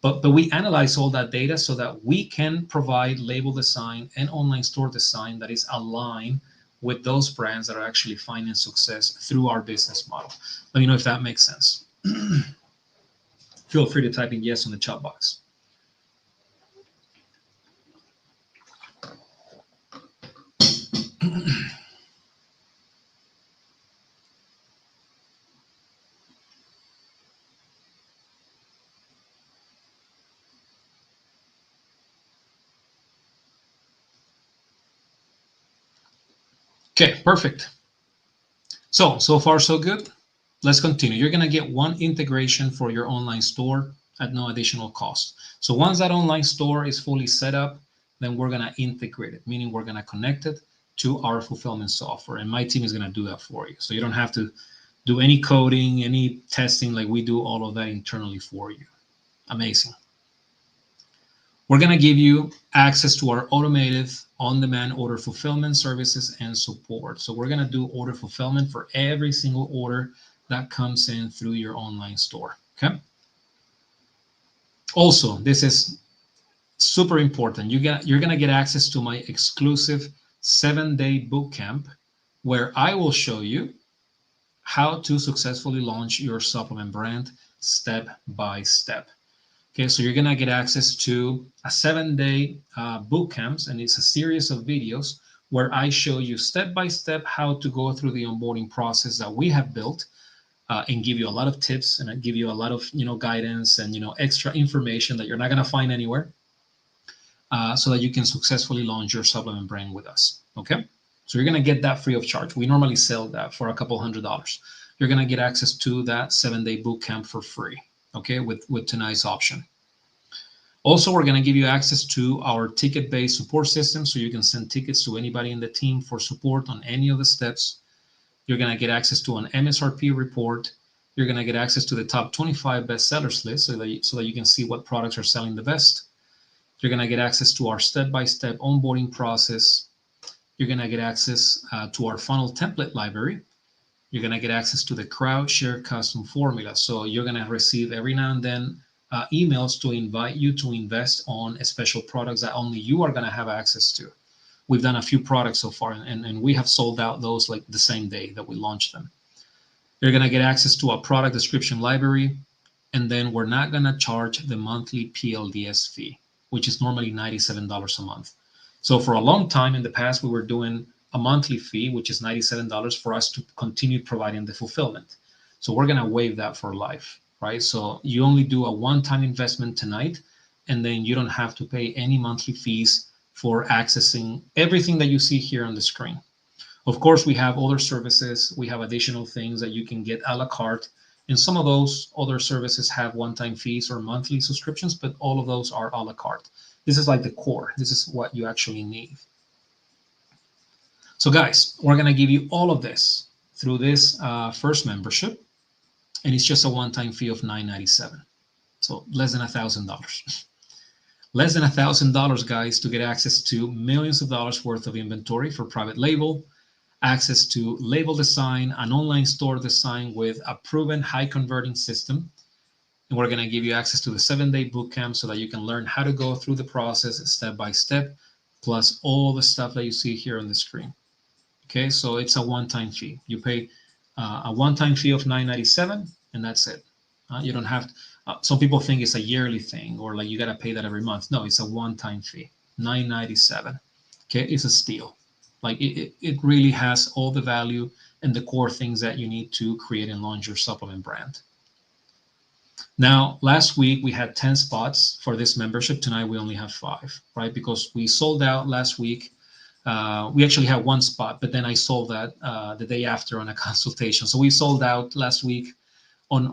but we analyze all that data so that we can provide label design and online store design that is aligned with those brands that are actually finding success through our business model. Let me know if that makes sense. Feel free to type in yes in the chat box. Okay, perfect. So far so good. Let's continue. You're going to get one integration for your online store at no additional cost. So once that online store is fully set up, then we're going to integrate it, meaning we're going to connect it to our fulfillment software. And my team is going to do that for you. So you don't have to do any coding, any testing, like we do all of that internally for you. Amazing. We're going to give you access to our automated on-demand order fulfillment services and support. So we're going to do order fulfillment for every single order that comes in through your online store. Okay. Also, this is super important. You're going to get access to my exclusive 7-day bootcamp where I will show you how to successfully launch your supplement brand step by step. Okay, so you're gonna get access to a 7-day bootcamps, and it's a series of videos where I show you step by step how to go through the onboarding process that we have built, and give you a lot of tips, and I give you a lot of guidance and extra information that you're not gonna find anywhere, so that you can successfully launch your supplement brand with us. Okay, so you're gonna get that free of charge. We normally sell that for a couple $100. You're gonna get access to that 7-day bootcamp for free. Okay, with tonight's option. Also, we're going to give you access to our ticket-based support system, so you can send tickets to anybody in the team for support on any of the steps. You're going to get access to an MSRP report. You're going to get access to the top 25 bestsellers list, so that you can see what products are selling the best. You're going to get access to our step-by-step onboarding process. You're going to get access to our funnel template library. You're going to get access to the crowd share custom formula. So you're going to receive every now and then emails to invite you to invest on special products that only you are going to have access to. We've done a few products so far, and we have sold out those like the same day that we launched them. You're going to get access to a product description library, and then we're not going to charge the monthly PLVS fee, which is normally $97 a month. So for a long time in the past, we were doing a monthly fee, which is $97 for us to continue providing the fulfillment. So we're going to waive that for life, right? So you only do a one-time investment tonight, and then you don't have to pay any monthly fees for accessing everything that you see here on the screen. Of course, we have other services. We have additional things that you can get a la carte. And some of those other services have one-time fees or monthly subscriptions, but all of those are a la carte. This is like the core. This is what you actually need. So guys, we're going to give you all of this through this first membership. And it's just a one-time fee of $997. So less than $1,000. Less than $1,000, guys, to get access to millions of dollars worth of inventory for private label, access to label design, an online store design with a proven high converting system. And we're going to give you access to the 7-day bootcamp so that you can learn how to go through the process step by step, plus all the stuff that you see here on the screen. Okay, so it's a one-time fee. You pay a one-time fee of $997, and that's it. You don't have to, some people think it's a yearly thing or like you got to pay that every month. No, it's a one-time fee, $997. Okay, it's a steal. Like it really has all the value and the core things that you need to create and launch your supplement brand. Now, last week we had 10 spots for this membership. Tonight we only have 5, right? Because we sold out last week. We actually had 1 spot, but then I sold that the day after on a consultation. So we sold out last week on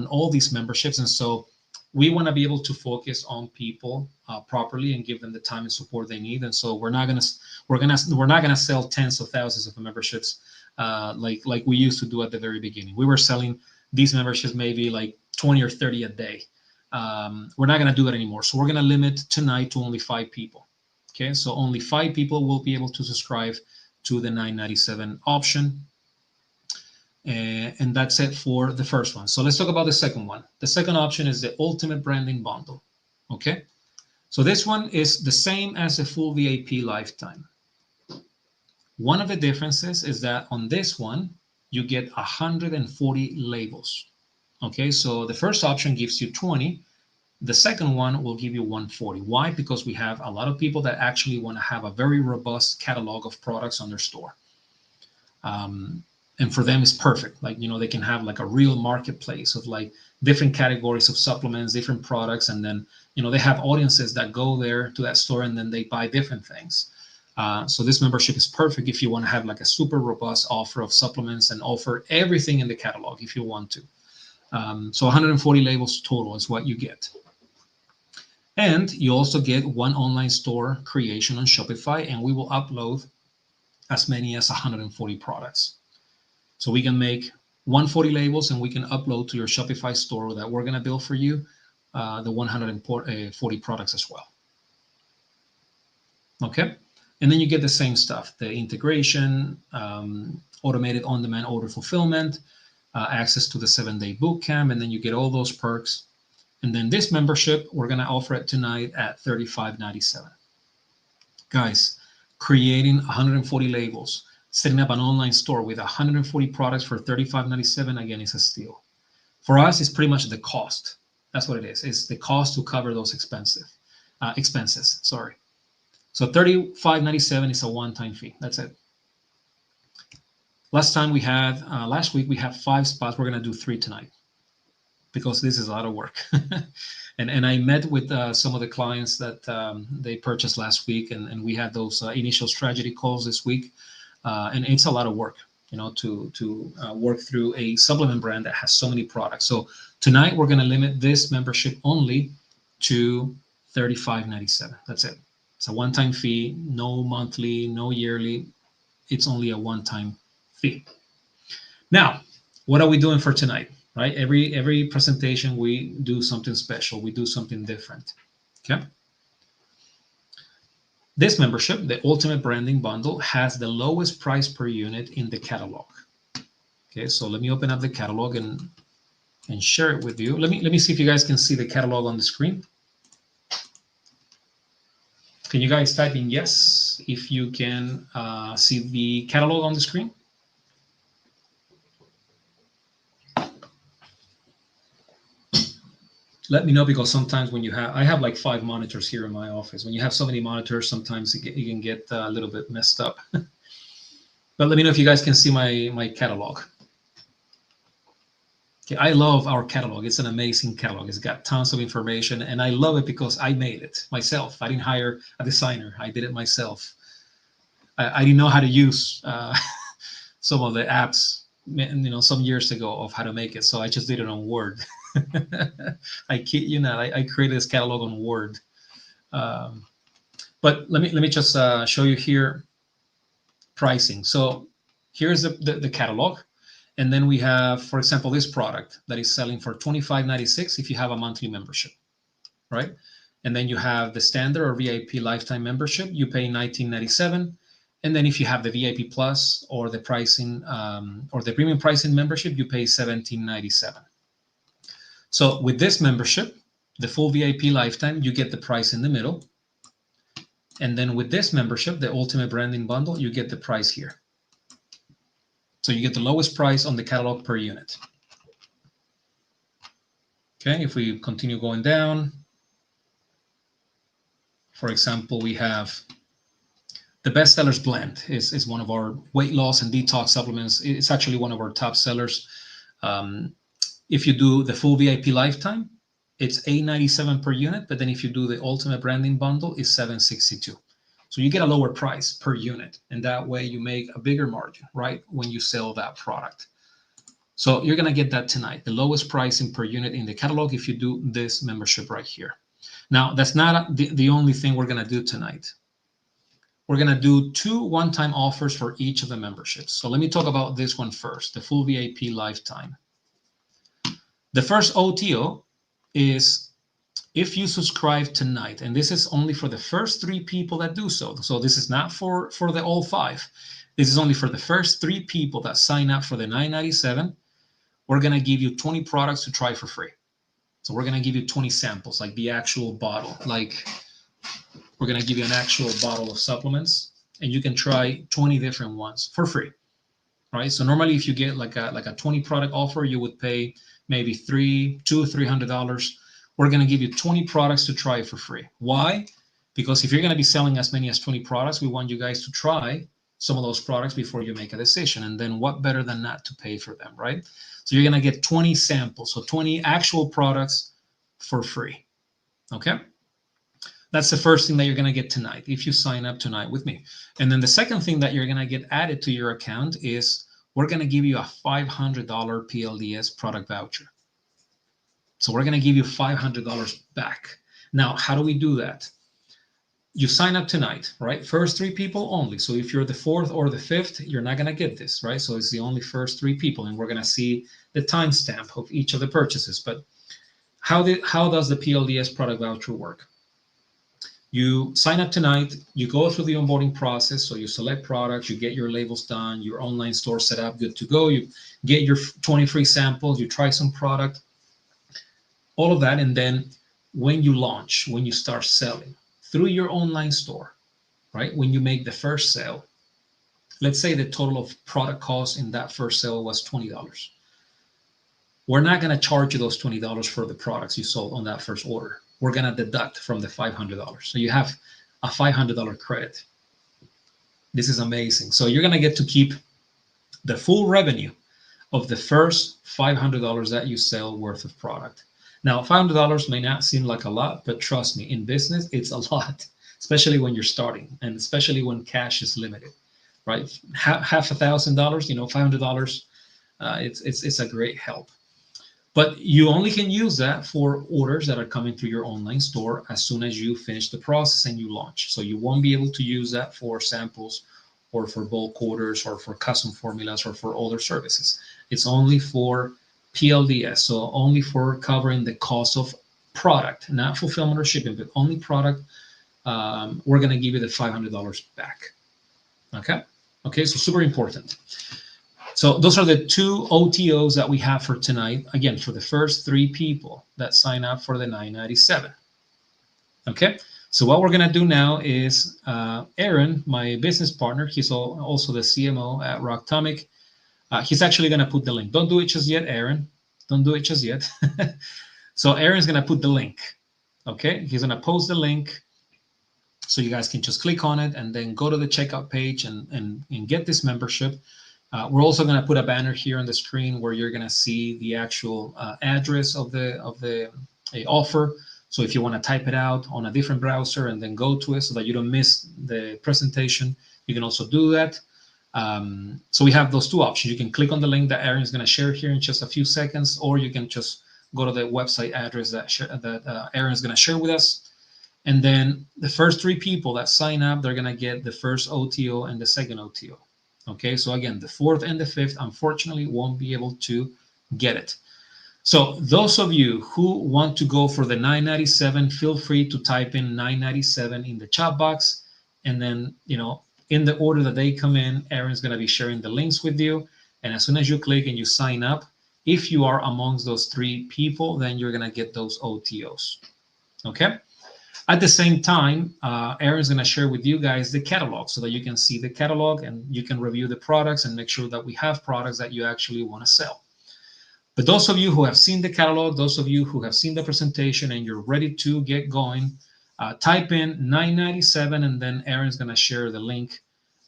all these memberships, and so we want to be able to focus on people properly and give them the time and support they need. And so we're not gonna sell tens of thousands of memberships like we used to do at the very beginning. We were selling these memberships maybe like 20 or 30 a day. We're not gonna do that anymore. So we're gonna limit tonight to only 5 people. Okay, so only 5 people will be able to subscribe to the $997 option. And that's it for the first one. So let's talk about the second one. The second option is the Ultimate Branding Bundle. Okay, so this one is the same as a full VIP lifetime. One of the differences is that on this one, you get 140 labels. Okay, so the first option gives you 20. The second one will give you 140. Why? Because we have a lot of people that actually want to have a very robust catalog of products on their store. And for them, it's perfect. Like, they can have like a real marketplace of like different categories of supplements, different products. And then, they have audiences that go there to that store and then they buy different things. So this membership is perfect if you want to have like a super robust offer of supplements and offer everything in the catalog if you want to. So 140 labels total is what you get. And you also get 1 online store creation on Shopify, and we will upload as many as 140 products. So we can make 140 labels and we can upload to your Shopify store that we're going to build for you the 140 products as well. Okay. And then you get the same stuff, the integration, automated on-demand order fulfillment, access to the 7-day bootcamp, and then you get all those perks. And then this membership, we're going to offer it tonight at $35.97. Guys, creating 140 labels, setting up an online store with 140 products for $35.97, again, is a steal. For us, it's pretty much the cost. That's what it is. It's the cost to cover those expenses. Sorry. So $35.97 is a one-time fee. That's it. Last week we had 5 spots. We're going to do 3 tonight, because this is a lot of work. and I met with some of the clients that they purchased last week, and we had those initial strategy calls this week. And it's a lot of work, to work through a supplement brand that has so many products. So tonight we're going to limit this membership only to $35.97. That's it. It's a one-time fee, no monthly, no yearly. It's only a one-time fee. Now, what are we doing for tonight? Right? Every presentation, we do something special. We do something different. Okay. This membership, the Ultimate Branding Bundle, has the lowest price per unit in the catalog. Okay, so let me open up the catalog and share it with you. Let me see if you guys can see the catalog on the screen. Can you guys type in yes if you can see the catalog on the screen? Let me know, because sometimes when you have, I have like 5 monitors here in my office. When you have so many monitors, sometimes it can get a little bit messed up. But let me know if you guys can see my catalog. Okay, I love our catalog. It's an amazing catalog. It's got tons of information, and I love it because I made it myself. I didn't hire a designer. I did it myself. I didn't know how to use some of the apps, some years ago, of how to make it. So I just did it on Word. I kid you not. I created this catalog on Word. But let me just show you here pricing. So here's the catalog. And then we have, for example, this product that is selling for $25.96 if you have a monthly membership, right? And then you have the standard or VIP lifetime membership, you pay $19.97. And then if you have the VIP Plus or the pricing or the premium pricing membership, you pay $17.97. So with this membership, the full VIP lifetime, you get the price in the middle. And then with this membership, the ultimate branding bundle, you get the price here. So you get the lowest price on the catalog per unit. Okay, if we continue going down, for example, we have the Bestsellers Blend is one of our weight loss and detox supplements. It's actually one of our top sellers. If you do the full VIP lifetime, it's $8.97 per unit, but then if you do the ultimate branding bundle, it's $7.62. So you get a lower price per unit, and that way you make a bigger margin, right, when you sell that product. So you're going to get that tonight, the lowest pricing per unit in the catalog if you do this membership right here. Now, that's not the only thing we're going to do tonight. We're going to do 2 one-time offers for each of the memberships. So let me talk about this one first, the full VIP lifetime. The first OTO is if you subscribe tonight, and this is only for the first 3 people that do so. So this is not for the all 5. This is only for the first 3 people that sign up for the $9.97. We're going to give you 20 products to try for free. So we're going to give you 20 samples, like the actual bottle. Like we're going to give you an actual bottle of supplements, and you can try 20 different ones for free, right? So normally if you get like a 20 product offer, you would pay maybe $300. We're going to give you 20 products to try for free. Why? Because if you're going to be selling as many as 20 products, we want you guys to try some of those products before you make a decision. And then what better than not to pay for them, right? So you're going to get 20 samples, so 20 actual products for free. Okay? That's the first thing that you're going to get tonight if you sign up tonight with me. And then the second thing that you're going to get added to your account is we're going to give you a $500 PLVS product voucher. So we're going to give you $500 back. Now, how do we do that? You sign up tonight, right? First 3 people only. So if you're the 4th or the 5th, you're not going to get this, right? So it's the only first 3 people, and we're going to see the timestamp of each of the purchases. But how does the PLVS product voucher work? You sign up tonight, you go through the onboarding process. So you select products, you get your labels done, your online store set up, good to go. You get your 20 free samples, you try some product, all of that. And then when you launch, when you start selling through your online store, right? When you make the first sale, let's say the total of product cost in that first sale was $20. We're not going to charge you those $20 for the products you sold on that first order. We're going to deduct from the $500. So you have a $500 credit. This is amazing. So you're going to get to keep the full revenue of the first $500 that you sell worth of product. Now, $500 may not seem like a lot, but trust me, in business, it's a lot, especially when you're starting and especially when cash is limited, right? Half $1,000, $500, it's a great help. But you only can use that for orders that are coming through your online store as soon as you finish the process and you launch. So you won't be able to use that for samples or for bulk orders or for custom formulas or for other services. It's only for PLVS, so only for covering the cost of product, not fulfillment or shipping, but only product. We're going to give you the $500 back. Okay, so super important. So those are the two OTOs that we have for tonight. Again, for the first 3 people that sign up for the 997. Okay. So what we're gonna do now is Aaron, my business partner, he's also the CMO at Rocktomic. He's actually gonna put the link. Don't do it just yet, Aaron. Don't do it just yet. So Aaron's gonna put the link. Okay. He's gonna post the link so you guys can just click on it and then go to the checkout page and get this membership. We're also going to put a banner here on the screen where you're going to see the actual address of the offer. So if you want to type it out on a different browser and then go to it so that you don't miss the presentation, you can also do that. So we have those two options. You can click on the link that Aaron is going to share here in just a few seconds, or you can just go to the website address that Aaron is going to share with us. And then the first 3 people that sign up, they're going to get the first OTO and the second OTO. Okay, so again, the 4th and the 5th, unfortunately, won't be able to get it. So those of you who want to go for the 997, feel free to type in 997 in the chat box. And then, in the order that they come in, Aaron's going to be sharing the links with you. And as soon as you click and you sign up, if you are amongst those 3 people, then you're going to get those OTOs. Okay. At the same time, Aaron's going to share with you guys the catalog so that you can see the catalog and you can review the products and make sure that we have products that you actually want to sell. But those of you who have seen the catalog, those of you who have seen the presentation and you're ready to get going, type in 997 and then Aaron's going to share the link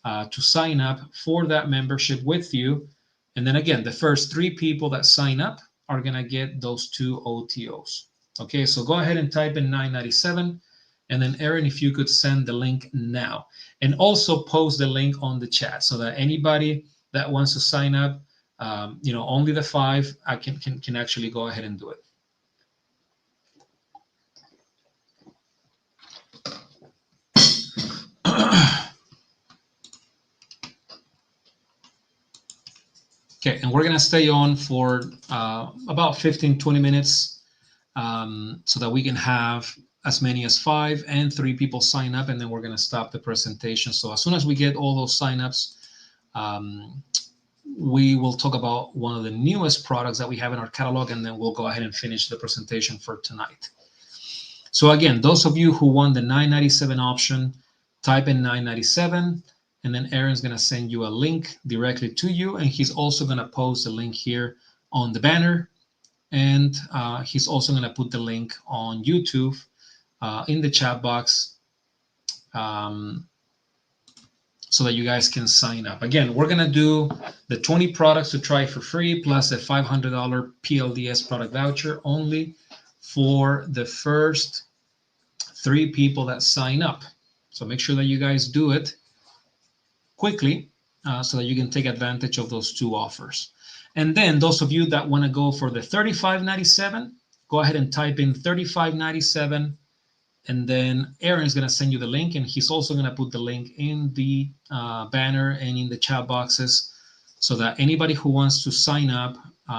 to sign up for that membership with you. And then again, the first 3 people that sign up are going to get those 2 OTOs. Okay, so go ahead and type in 997. And then Aaron, if you could send the link now. And also post the link on the chat so that anybody that wants to sign up, only the 5 can actually go ahead and do it. Okay, and we're going to stay on for about 15-20 minutes so that we can have as many as 5 and 3 people sign up, and then we're going to stop the presentation. So as soon as we get all those signups, we will talk about one of the newest products that we have in our catalog, and then we'll go ahead and finish the presentation for tonight. So again, those of you who want the 997 option, type in 997, and then Aaron's going to send you a link directly to you, and he's also going to post the link here on the banner, and he's also going to put the link on YouTube in the chat box so that you guys can sign up. Again, we're going to do the 20 products to try for free plus a $500 PLVS product voucher only for the first 3 people that sign up. So make sure that you guys do it quickly so that you can take advantage of those 2 offers. And then those of you that want to go for the $35.97, go ahead and type in $35.97. And then Aaron's going to send you the link, and he's also going to put the link in the banner and in the chat boxes so that anybody who wants to sign up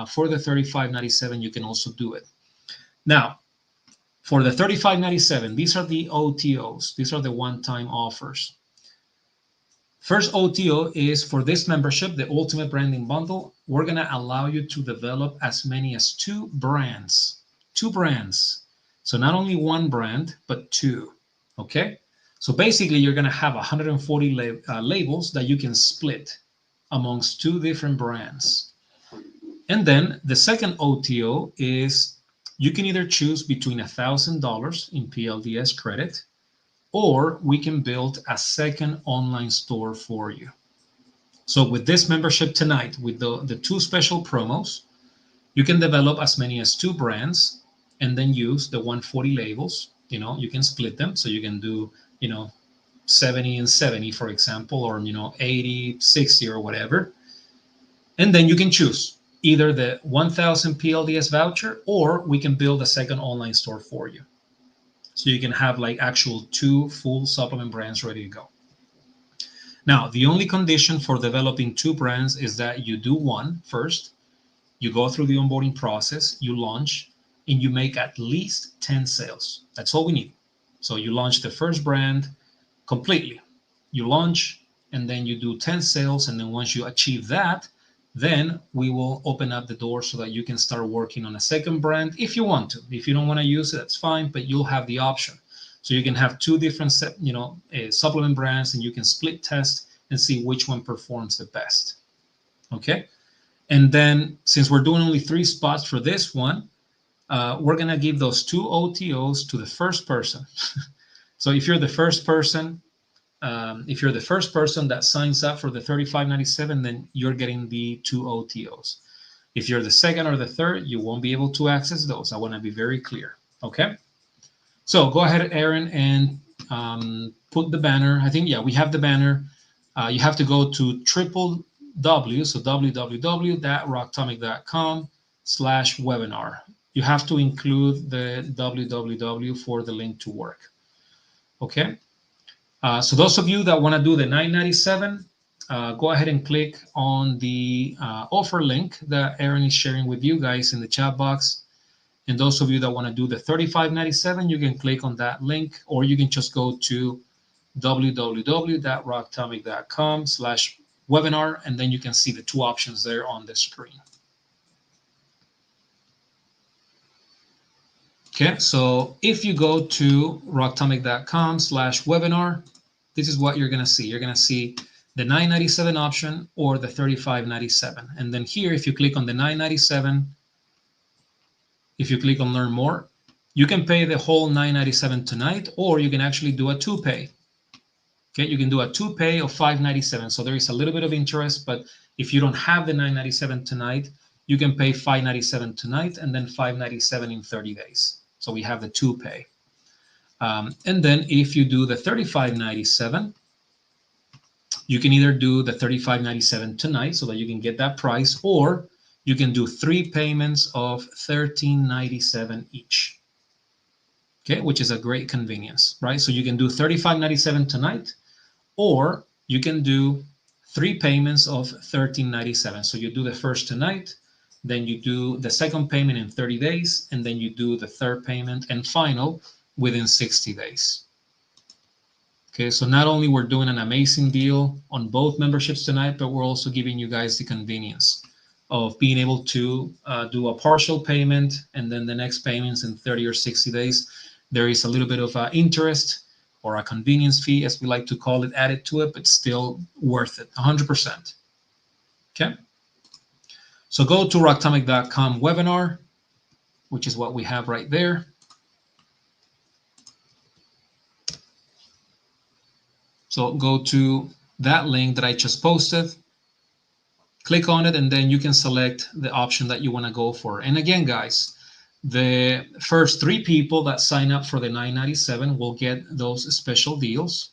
for the $35.97, you can also do it. Now, for the $35.97, these are the OTOs. These are the one-time offers. First OTO is for this membership, the Ultimate Branding Bundle. We're going to allow you to develop as many as 2 brands. 2 brands. So not only 1 brand, but 2, okay? So basically, you're going to have 140 labels that you can split amongst 2 different brands. And then the second OTO is you can either choose between $1,000 in PLVS credit, or we can build a second online store for you. So with this membership tonight, with the 2 special promos, you can develop as many as 2 brands and then use the 140 labels. You can split them. So you can do, 70 and 70, for example, or, 80, 60 or whatever. And then you can choose either the 1,000 PLDS voucher, or we can build a second online store for you. So you can have like actual 2 full supplement brands ready to go. Now, the only condition for developing 2 brands is that you do one first, you go through the onboarding process, you launch, and you make at least 10 sales. That's all we need. So you launch the first brand completely. You launch, and then you do 10 sales, and then once you achieve that, Then we will open up the door so that you can start working on a second brand if you want to. If you don't want to use it, that's fine, but you'll have the option. So you can have two different supplement brands, and you can split test and see which one performs the best. Okay. And then since we're doing only 3 spots for this one, we're going to give those 2 OTOs to the first person. So if you're the first person, that signs up for the $35.97, then you're getting the 2 OTOs. If you're the second or the third, you won't be able to access those. I want to be very clear. Okay. So go ahead, Aaron, and put the banner. I think, yeah, we have the banner. You have to go to www.rocktomic.com/webinar. You have to include the www for the link to work. Okay. So those of you that want to do the $9.97, go ahead and click on the offer link that Aaron is sharing with you guys in the chat box. And those of you that want to do the $35.97, you can click on that link, or you can just go to www.rocktomic.com/webinar, and then you can see the 2 options there on the screen. Okay, so if you go to rocktomic.com/webinar, this is what you're going to see. You're going to see the $9.97 option or the $35.97. And then here, if you click on the $9.97, if you click on learn more, you can pay the whole $9.97 tonight, or you can actually do a 2-pay. Okay, you can do a 2-pay of $5.97. So there is a little bit of interest, but if you don't have the $9.97 tonight, you can pay $5.97 tonight and then $5.97 in 30 days. So we have the 2-pay. And then if you do the $35.97, you can either do the $35.97 tonight so that you can get that price, or you can do 3 payments of $13.97 each. Okay, which is a great convenience, right? So you can do $35.97 tonight, or you can do 3 payments of $13.97. So you do the first tonight, then you do the second payment in 30 days, and then you do the third payment and final within 60 days. Okay, so not only we're doing an amazing deal on both memberships tonight, but we're also giving you guys the convenience of being able to do a partial payment, and then the next payments in 30 or 60 days. There is a little bit of interest or a convenience fee, as we like to call it, added to it, but still worth it, 100%. Okay. So go to rocktomic.com webinar, which is what we have right there. So go to that link that I just posted, click on it, and then you can select the option that you want to go for. And again, guys, the first 3 people that sign up for the $9.97 will get those special deals.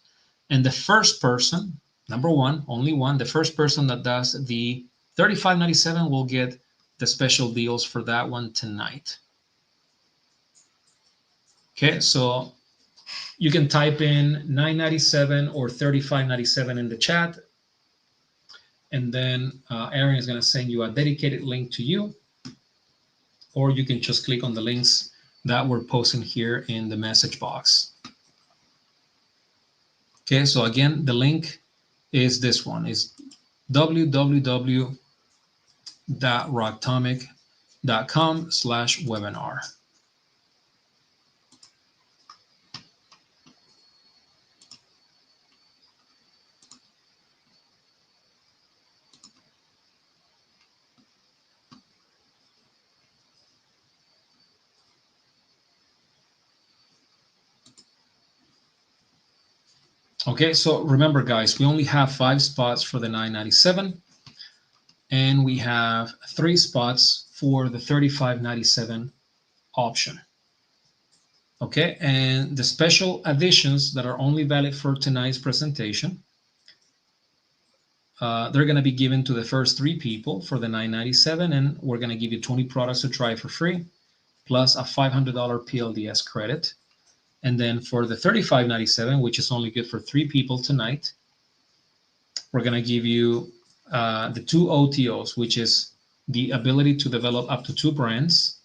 And the first person, number 1, only one, the first person that does the $35.97 will get the special deals for that one tonight. Okay, so you can type in $9.97 or $35.97 in the chat, and then Aaron is going to send you a dedicated link to you, or you can just click on the links that we're posting here in the message box. Okay, so again, the link is this one, is www.rocktomic.com/webinar. Okay, so remember, guys, we only have 5 spots for the $9.97, and we have 3 spots for the $35.97 option. Okay, and the special additions that are only valid for tonight's presentation, they're going to be given to the first 3 people for the $9.97, and we're going to give you 20 products to try for free, plus a $500 PLVS credit. And then for the $35.97, which is only good for 3 people tonight, we're going to give you the 2 OTOs, which is the ability to develop up to 2 brands.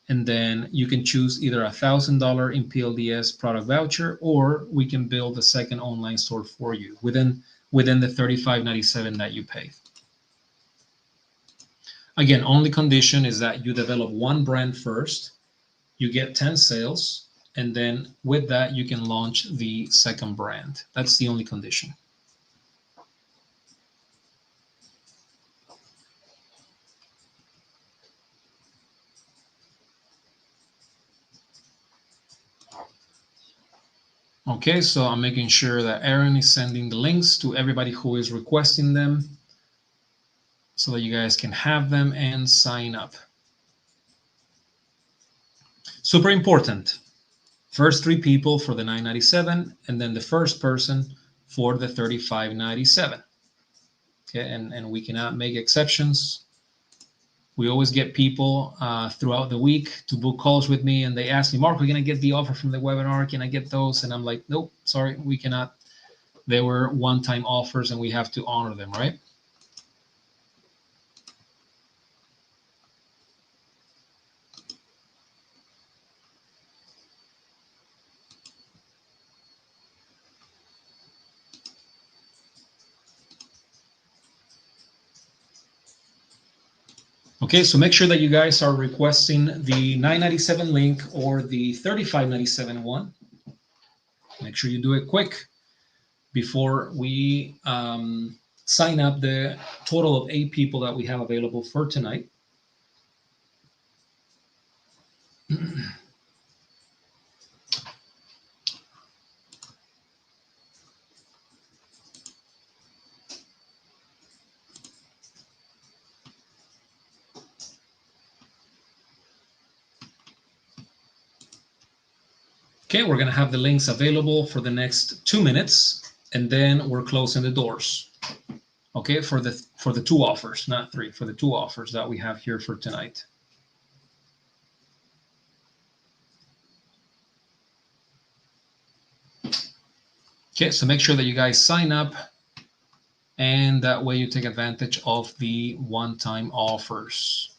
And then you can choose either a $1,000 in PLVS product voucher, or we can build a second online store for you within the $35.97 that you pay. Again, only condition is that you develop one brand first, you get 10 sales, and then with that, you can launch the second brand. That's the only condition. Okay, so I'm making sure that Aaron is sending the links to everybody who is requesting them so that you guys can have them and sign up. Super important. First 3 people for the $9.97 and then the first person for the $35.97. Okay, and we cannot make exceptions. We always get people throughout the week to book calls with me, and they ask me, Mark, we're going to get the offer from the webinar. Can I get those? And I'm like, nope, sorry, we cannot. They were one-time offers, and we have to honor them, right? Okay, so make sure that you guys are requesting the $9.97 link or the $35.97 one. Make sure you do it quick before we sign up the total of 8 people that we have available for tonight. Okay, we're going to have the links available for the next 2 minutes, and then we're closing the doors. Okay, for the 2 offers, not 3, for the 2 offers that we have here for tonight. Okay, so make sure that you guys sign up, and that way you take advantage of the one-time offers.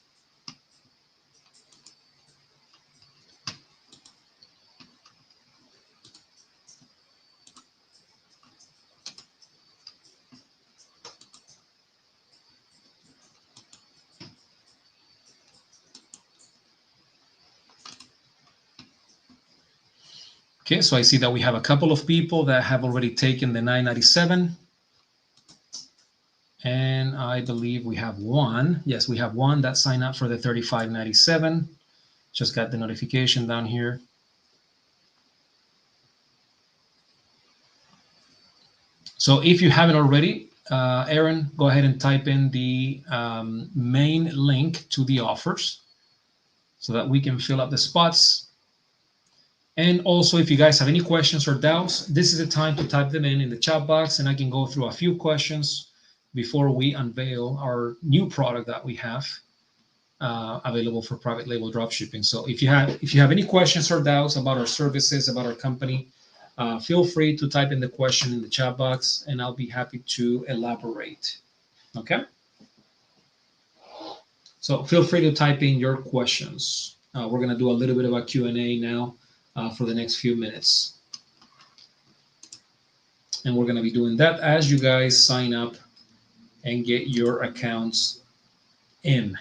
Okay, so I see that we have a couple of people that have already taken the $9.97. And I believe we have one. Yes, we have one that signed up for the $35.97. Just got the notification down here. So if you haven't already, Aaron, go ahead and type in the main link to the offers so that we can fill up the spots. And also, if you guys have any questions or doubts, this is the time to type them in the chat box, and I can go through a few questions before we unveil our new product that we have available for private label dropshipping. So if you have any questions or doubts about our services, about our company, feel free to type in the question in the chat box, and I'll be happy to elaborate. Okay? So feel free to type in your questions. We're going to do a little bit of a Q&A now for the next few minutes. And we're going to be doing that as you guys sign up and get your accounts in.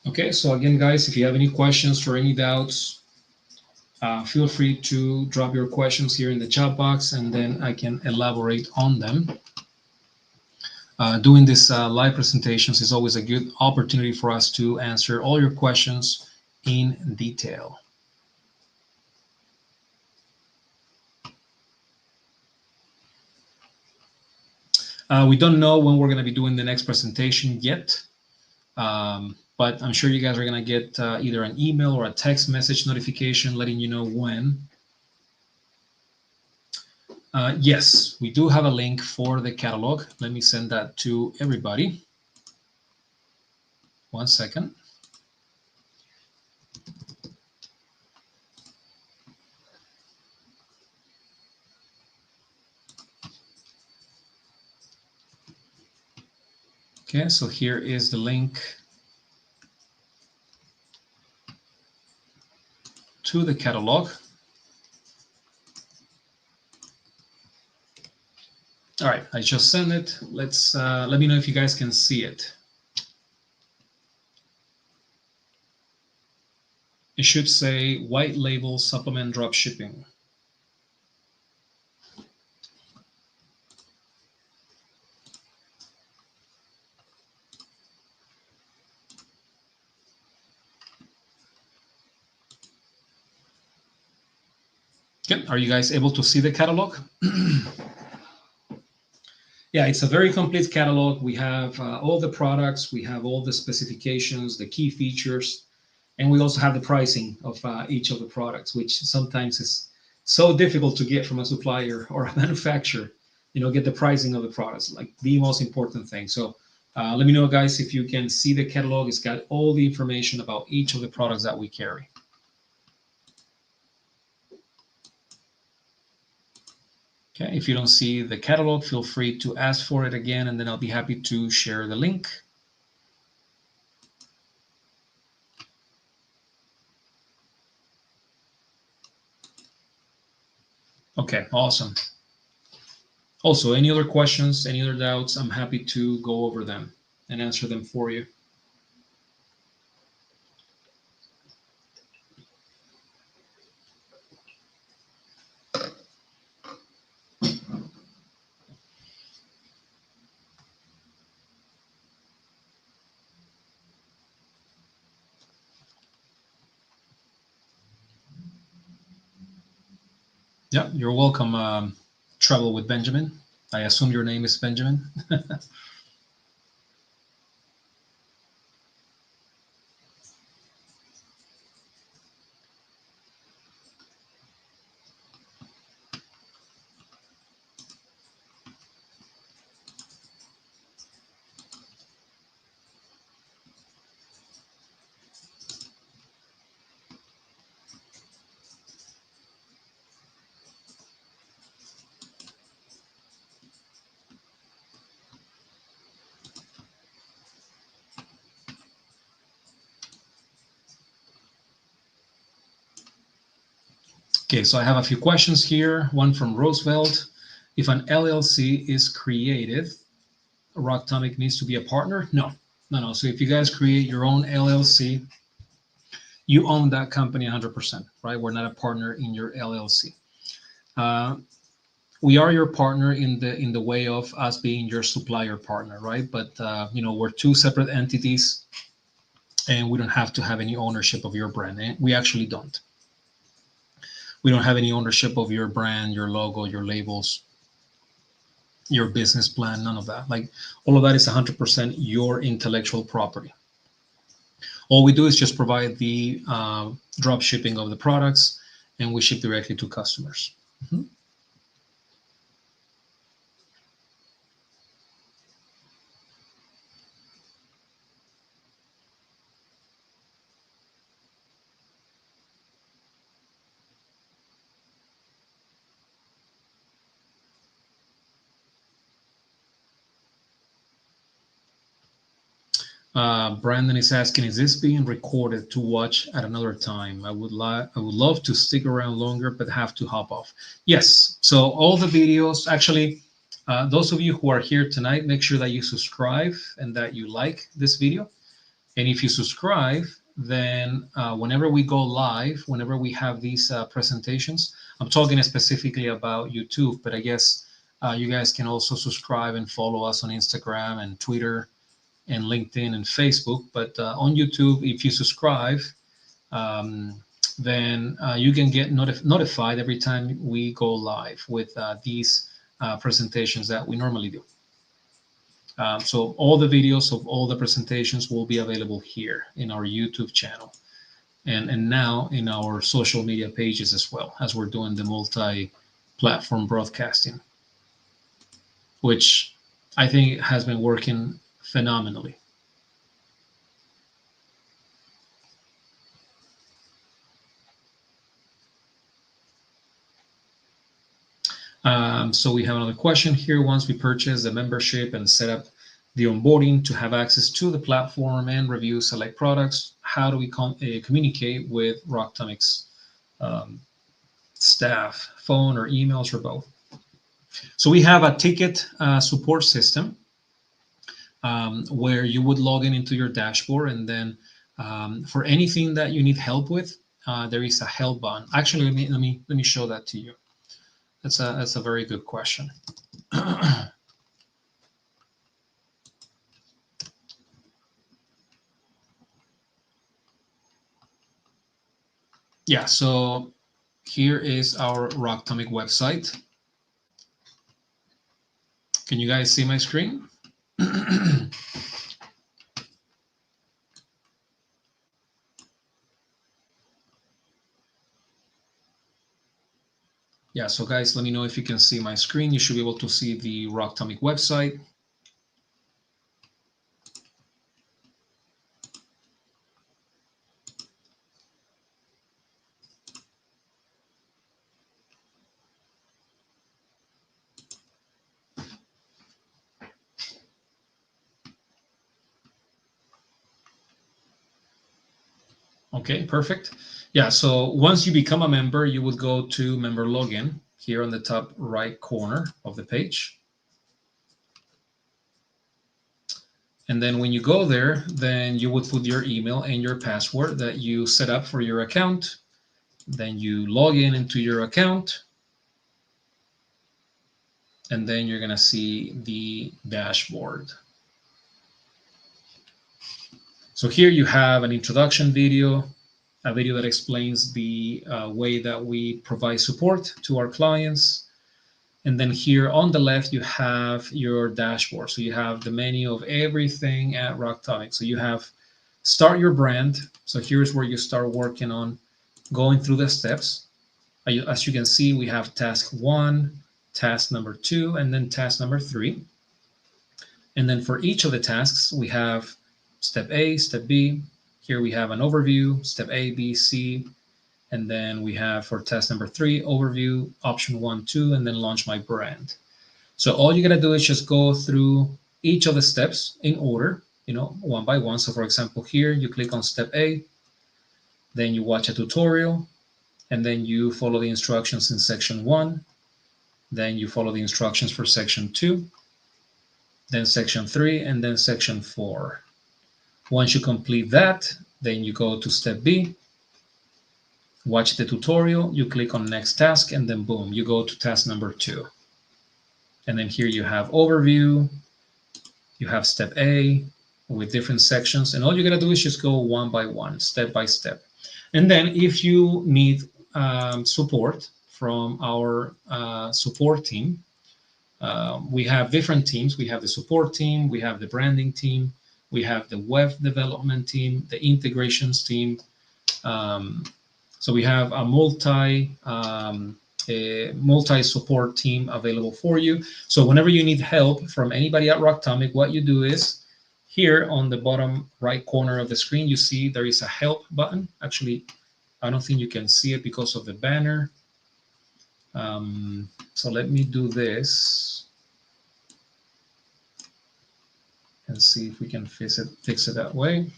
Okay, so again, guys, if you have any questions or any doubts, feel free to drop your questions here in the chat box, and then I can elaborate on them. Doing this live presentations is always a good opportunity for us to answer all your questions in detail. We don't know when we're going to be doing the next presentation yet. But I'm sure you guys are going to get either an email or a text message notification letting you know when. Yes, we do have a link for the catalog. Let me send that to everybody. 1 second. Okay, so here is the link to the catalog. All right, I just sent it. Let's let me know if you guys can see it. It should say white label supplement drop shipping. Okay, are you guys able to see the catalog? Yeah, it's a very complete catalog. We have all the products, we have all the specifications, the key features, and we also have the pricing of each of the products, which sometimes is so difficult to get from a supplier or a manufacturer. You know, get the pricing of the products, like the most important thing. So let me know, guys, if you can see the catalog. It's got all the information about each of the products that we carry. Okay, if you don't see the catalog, feel free to ask for it again, and then I'll be happy to share the link. Okay, awesome. Also, any other questions, any other doubts, I'm happy to go over them and answer them for you. Yeah, you're welcome. Travel with Benjamin. I assume your name is Benjamin. Okay, so I have a few questions here. One from Roosevelt. If an LLC is created, Rocktomic needs to be a partner? No, no, no. So if you guys create your own LLC, you own that company 100%, right? We're not a partner in your LLC. Uh, we are your partner in the way of us being your supplier partner, right? But you know, we're two separate entities, and we don't have to have any ownership of your brand. And we actually don't. We don't have any ownership of your brand, your logo, your labels, your business plan, none of that. Like all of that is 100% your intellectual property. All we do is just provide the drop shipping of the products, and we ship directly to customers. Mhm. Brandon is asking, is this being recorded to watch at another time? I would love to stick around longer, but have to hop off. Yes. So all the videos, actually, those of you who are here tonight, make sure that you subscribe and that you like this video. And if you subscribe, then whenever we go live, whenever we have these presentations, I'm talking specifically about YouTube, but I guess you guys can also subscribe and follow us on Instagram and Twitter and LinkedIn and Facebook. But on YouTube, if you subscribe, then you can get notified every time we go live with these presentations that we normally do. So all the videos of all the presentations will be available here in our YouTube channel, and now in our social media pages as well, as we're doing the platform broadcasting, which I think has been working phenomenally. So we have another question here. Once we purchase the membership and set up the onboarding to have access to the platform and review select products, how do we communicate with Rocktomic's staff, phone or emails or both? So we have a ticket support system where you would log in into your dashboard, and then for anything that you need help with, there is a help button. Actually, let me show that to you. That's a very good question. Yeah, so here is our Rocktomic website. Can you guys see my screen? Yeah, so guys, let me know if you can see my screen. You should be able to see the Rocktomic website. Okay, perfect. Yeah, so once you become a member, you would go to member login here on the top right corner of the page. And then when you go there, then you would put your email and your password that you set up for your account. Then you log in into your account. And then you're going to see the dashboard. So here you have an introduction video, a video that explains the way that we provide support to our clients. And then here on the left, you have your dashboard. So you have the menu of everything at Rocktomic. So you have start your brand. So here's where you start working on going through the steps. As you can see, we have task 1, task number 2, and then task number 3. And then for each of the tasks, we have step A, step B. Here we have an overview, step A, B, C. And then we have for task number 3, overview, option 1, 2, and then launch my brand. So all you gotta do is just go through each of the steps in order, one by one. So for example, here you click on step A, then you watch a tutorial, and then you follow the instructions in section 1. Then you follow the instructions for section 2, then section 3, and then section 4. Once you complete that, then you go to step B, watch the tutorial, you click on next task, and then boom, you go to task number 2. And then here you have overview, you have step A with different sections, and all you gotta do is just go one by one, step by step. And then if you need support from our support team, we have different teams. We have the support team, we have the branding team, we have the web development team, the integrations team. So we have a multi-support team available for you. So whenever you need help from anybody at Rocktomic, what you do is here on the bottom right corner of the screen, you see there is a help button. Actually, I don't think you can see it because of the banner. So let me do this and see if we can fix it that way.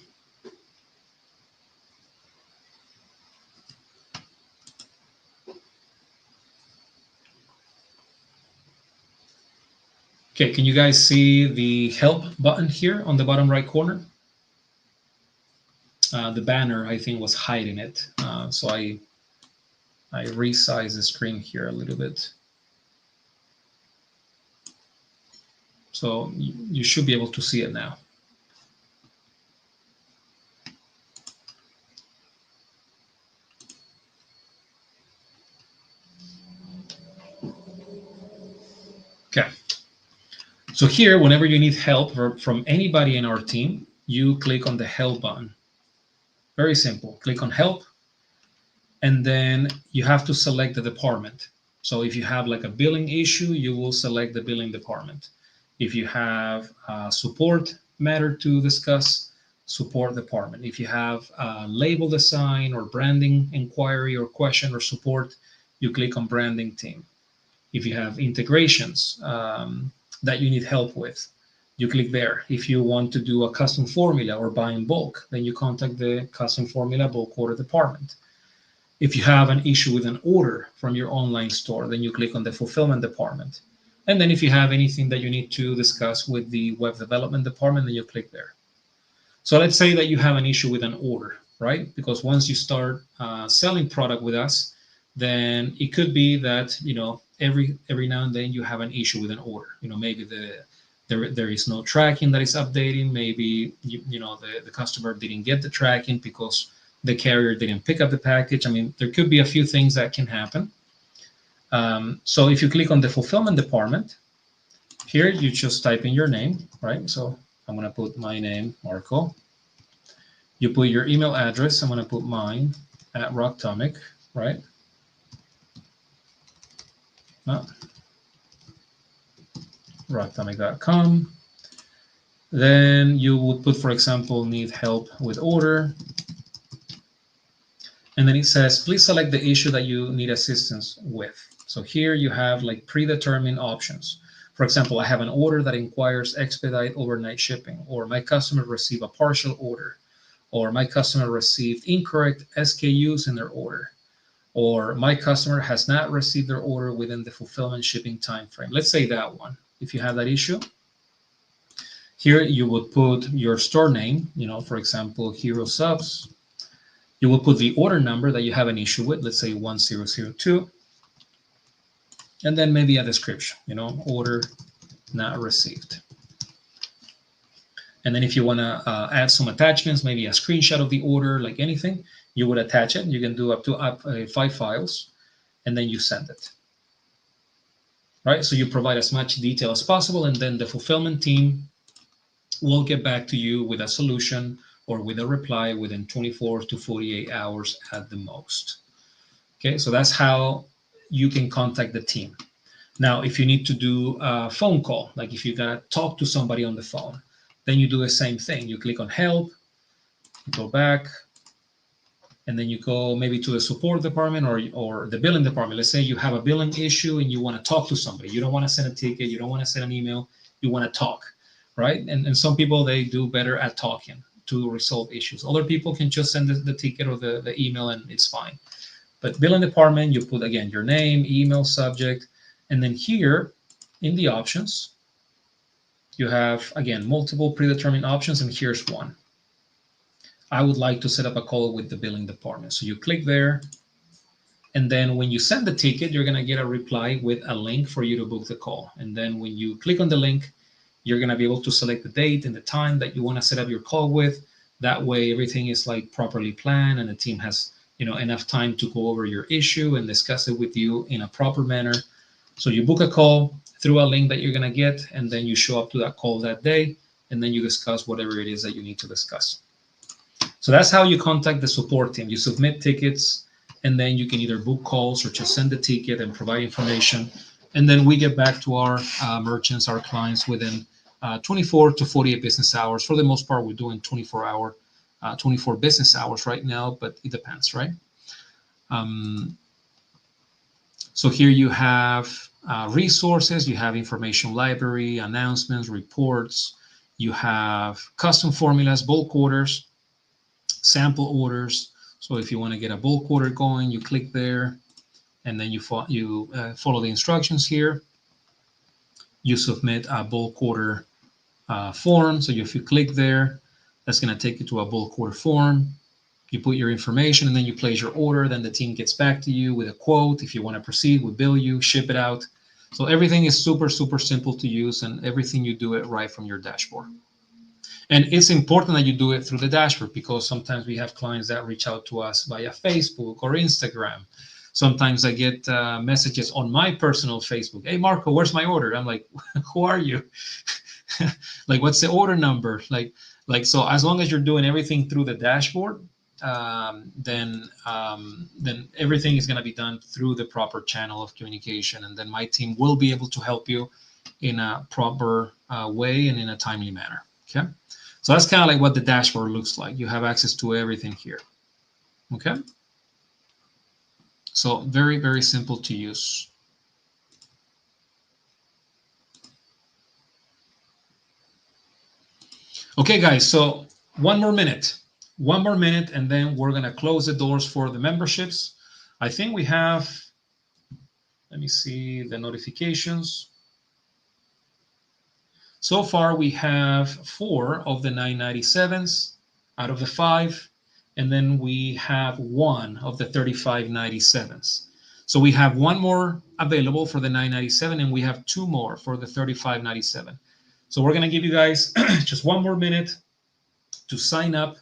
Okay, can you guys see the help button here on the bottom right corner? The banner, I think, was hiding it. So I resized the screen here a little bit. So you should be able to see it now. Okay. So here, whenever you need help from anybody in our team, you click on the help button. Very simple. Click on help, and then you have to select the department. So if you have like a billing issue, you will select the billing department. If you have a support matter to discuss, support department. If you have a label design or branding inquiry or question or support, you click on branding team. If you have integrations that you need help with, you click there. If you want to do a custom formula or buy in bulk, then you contact the custom formula bulk order department. If you have an issue with an order from your online store, then you click on the fulfillment department. And then if you have anything that you need to discuss with the web development department, then you click there. So let's say that you have an issue with an order, right? Because once you start selling product with us, then it could be that every now and then you have an issue with an order. Maybe there is no tracking that is updating. Maybe the customer didn't get the tracking because the carrier didn't pick up the package. I mean, there could be a few things that can happen. So if you click on the fulfillment department, here you just type in your name, right? So I'm going to put my name, Marco. You put your email address. I'm going to put mine at Rocktomic, right? Rocktomic.com. Then you would put, for example, need help with order. And then it says, please select the issue that you need assistance with. So here you have like predetermined options. For example, I have an order that inquires expedite overnight shipping, or my customer received a partial order, or my customer received incorrect SKUs in their order, or my customer has not received their order within the fulfillment shipping time frame. Let's say that one. If you have that issue, here you would put your store name, for example, Hero Subs. You will put the order number that you have an issue with, let's say 1002, and then maybe a description, order not received. And then if you want to add some attachments, maybe a screenshot of the order, like anything, you would attach it. You can do up to 5 files, and then you send it. Right? So you provide as much detail as possible, and then the fulfillment team will get back to you with a solution or with a reply within 24 to 48 hours at the most. Okay, so that's how you can contact the team. Now, if you need to do a phone call, like if you gotta talk to somebody on the phone, then you do the same thing. You click on help, you go back, and then you go maybe to the support department or the billing department. Let's say you have a billing issue and you want to talk to somebody. You don't want to send a ticket. You don't want to send an email. You want to talk, right? And some people, they do better at talking to resolve issues. Other people can just send the ticket or the email and it's fine. But billing department, you put, again, your name, email, subject, and then here in the options, you have, again, multiple predetermined options, and here's one. I would like to set up a call with the billing department. So you click there, and then when you send the ticket, you're going to get a reply with a link for you to book the call. And then when you click on the link, you're going to be able to select the date and the time that you want to set up your call with. That way, everything is like properly planned, and the team has enough time to go over your issue and discuss it with you in a proper manner. So you book a call through a link that you're going to get, and then you show up to that call that day, and then you discuss whatever it is that you need to discuss. So that's how you contact the support team. You submit tickets, and then you can either book calls or just send the ticket and provide information. And then we get back to our merchants, our clients, within 24 to 48 business hours. For the most part, we're doing 24 business hours right now, but it depends, right? So here you have resources, you have information library, announcements, reports, you have custom formulas, bulk orders, sample orders. So if you want to get a bulk order going, you click there, and then you follow the instructions here. You submit a bulk order form. So if you click there, that's going to take you to a bulk order form. You put your information, and then you place your order. Then the team gets back to you with a quote. If you want to proceed, we bill you, ship it out. So everything is super, super simple to use, and everything you do it right from your dashboard. And it's important that you do it through the dashboard, because sometimes we have clients that reach out to us via Facebook or Instagram. Sometimes I get messages on my personal Facebook. Hey, Marco, where's my order? I'm like, who are you? Like, what's the order number? Like, so as long as you're doing everything through the dashboard, then everything is going to be done through the proper channel of communication, and then my team will be able to help you in a proper way and in a timely manner. Okay, so that's kind of like what the dashboard looks like. You have access to everything here. Okay, so very, very simple to use. Okay, guys, so one more minute, and then we're going to close the doors for the memberships. I think we have, let me see the notifications. So far, we have 4 of the 997s out of the 5, and then we have 1 of the 3597s. So we have 1 more available for the 997, and we have 2 more for the 3597. So we're going to give you guys just 1 more minute to sign up.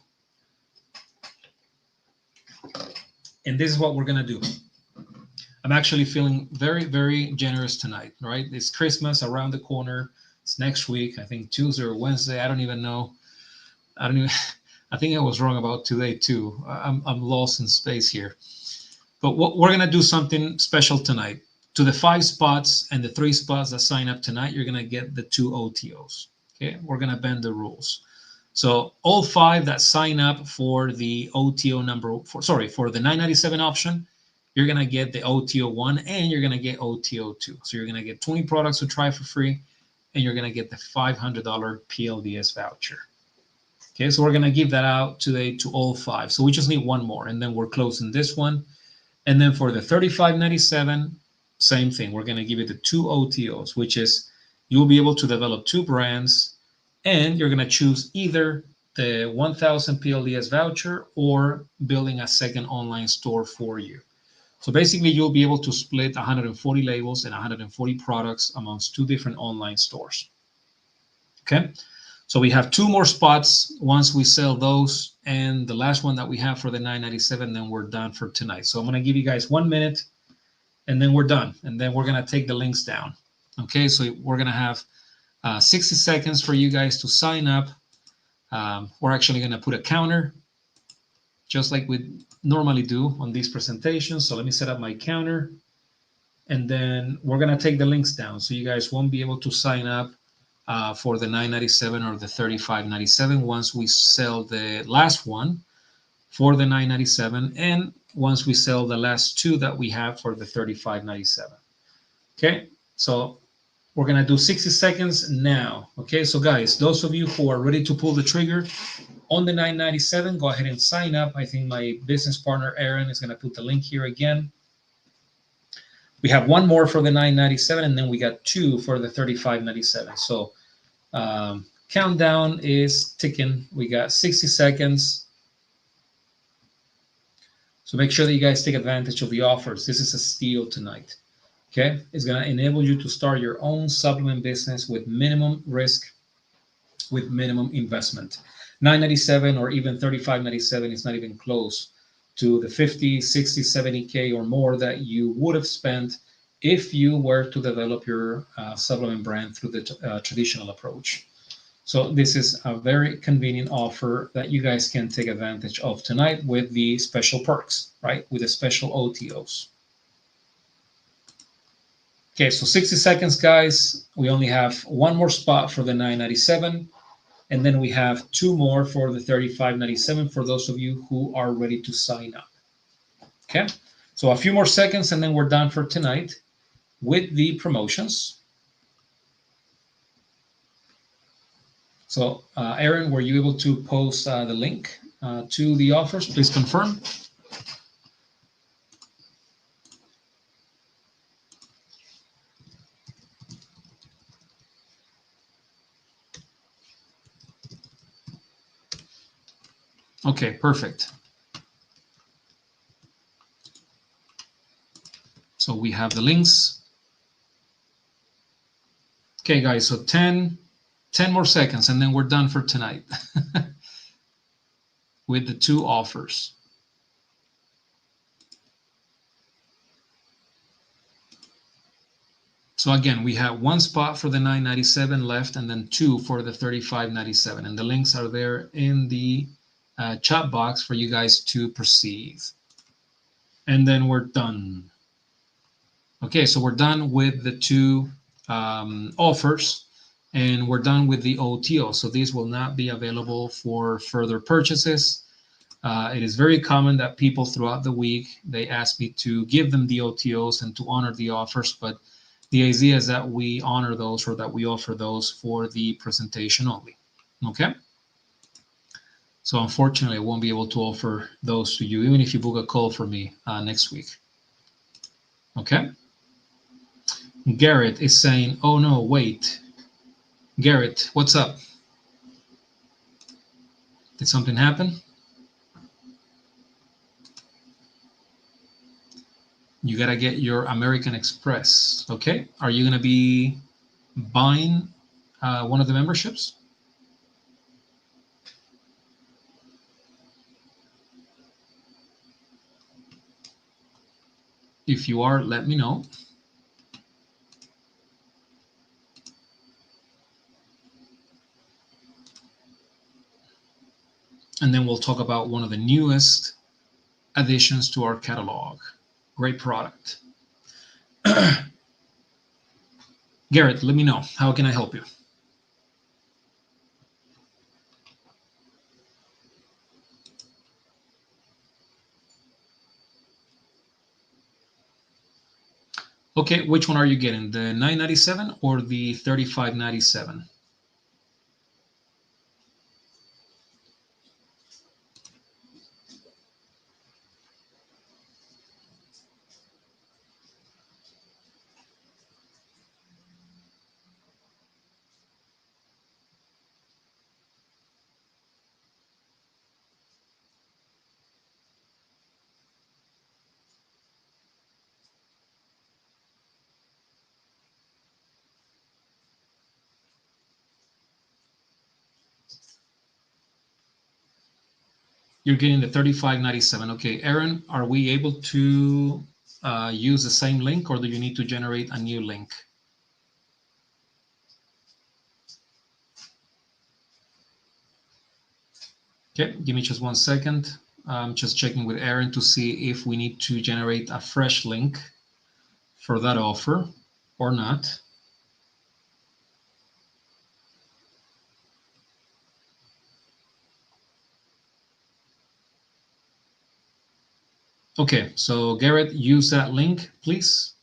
And this is what we're going to do. I'm actually feeling very, very generous tonight, right? It's Christmas around the corner. It's next week, I think Tuesday or Wednesday. I don't even know. I think I was wrong about today too. I'm lost in space here. But we're going to do something special tonight. To the 5 spots and the 3 spots that sign up tonight, you're going to get the 2 OTOs. Okay, we're going to bend the rules. So all 5 that sign up for the OTO for the 997 option, you're going to get the OTO 1 and you're going to get OTO 2. So you're going to get 20 products to try for free, and you're going to get the $500 PLVS voucher. Okay, so we're going to give that out today to all 5. So we just need 1 more, and then we're closing this one. And then for the 3597, same thing. We're going to give you the 2 OTOs, which is you'll be able to develop 2 brands, and you're going to choose either the 1000 PLVS voucher or building a second online store for you. So basically, you'll be able to split 140 labels and 140 products amongst 2 different online stores. Okay, so we have 2 more spots once we sell those, and the last one that we have for the 997, then we're done for tonight. So I'm going to give you guys 1 minute, and then we're done, and then we're going to take the links down. Okay, so we're going to have 60 seconds for you guys to sign up. We're actually going to put a counter, just like we normally do on these presentations. So let me set up my counter, and then we're going to take the links down. So you guys won't be able to sign up for the 997 or the 3597 once we sell the last one for the 997, and once we sell the last 2 that we have for the 3597. Okay, so we're going to do 60 seconds now. Okay, so guys, those of you who are ready to pull the trigger on the 997, go ahead and sign up. I think my business partner, Aaron, is going to put the link here again. We have 1 more for the 997, and then we got 2 for the 3597. So countdown is ticking. We got 60 seconds. So make sure that you guys take advantage of the offers. This is a steal tonight. Okay, it's going to enable you to start your own supplement business with minimum risk, with minimum investment. 997 or even 3597 is not even close to the 50, 60, 70K or more that you would have spent if you were to develop your supplement brand through the traditional approach. So this is a very convenient offer that you guys can take advantage of tonight with the special perks, right? With the special OTOs. Okay, so 60 seconds, guys. We only have 1 more spot for the 997, and then we have 2 more for the 3597 for those of you who are ready to sign up. Okay, so a few more seconds, and then we're done for tonight with the promotions. So, Aaron, were you able to post the link to the offers? Please confirm. Okay, perfect. So we have the links. Okay, guys, so 10 more seconds, and then we're done for tonight with the 2 offers. So again, we have 1 spot for the 997 left, and then 2 for the 3597, and the links are there in the chat box for you guys to proceed. And then we're done. Okay, so we're done with the two offers, and we're done with the OTO. So these will not be available for further purchases. It is very common that people throughout the week, they ask me to give them the OTOs and to honor the offers, but the idea is that we honor those, or that we offer those for the presentation only. Okay? So unfortunately, I won't be able to offer those to you, even if you book a call for me next week. Okay? Garrett is saying, oh no, wait. Garrett, what's up? Did something happen? You gotta get your American Express, okay? Are you gonna be buying one of the memberships? If you are, let me know. And then we'll talk about one of the newest additions to our catalog. Great product. Garrett, let me know. How can I help you? Okay, which one are you getting? The $9.97 or the $35.97? You're getting the $35.97. Okay, Aaron, are we able to use the same link, or do you need to generate a new link? Okay, give me just 1 second. I'm just checking with Aaron to see if we need to generate a fresh link for that offer or not. Okay, so Garrett, use that link, please.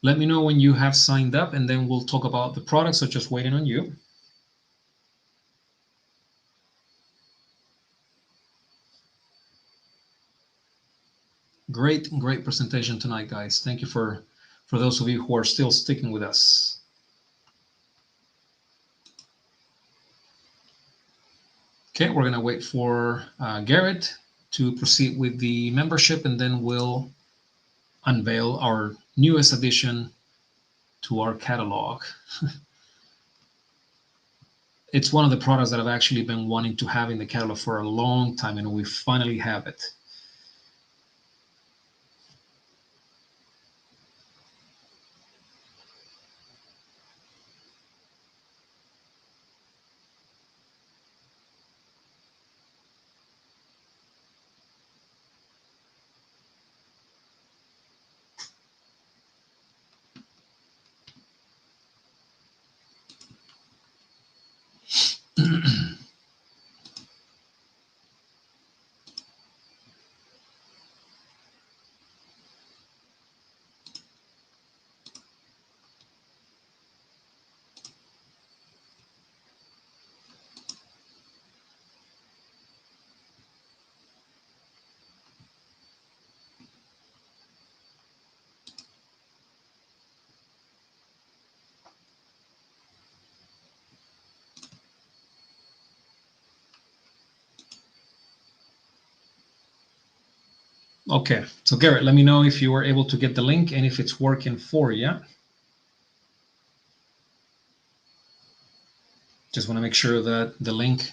Let me know when you have signed up, and then we'll talk about the products. So just waiting on you. Great presentation tonight, guys. Thank you for those of you who are still sticking with us. Okay, we're gonna wait for Garrett to proceed with the membership, and then we'll unveil our newest addition to our catalog. It's one of the products that I've actually been wanting to have in the catalog for a long time, and we finally have it. Okay, so Garrett, let me know if you were able to get the link and if it's working for you. Just want to make sure that the link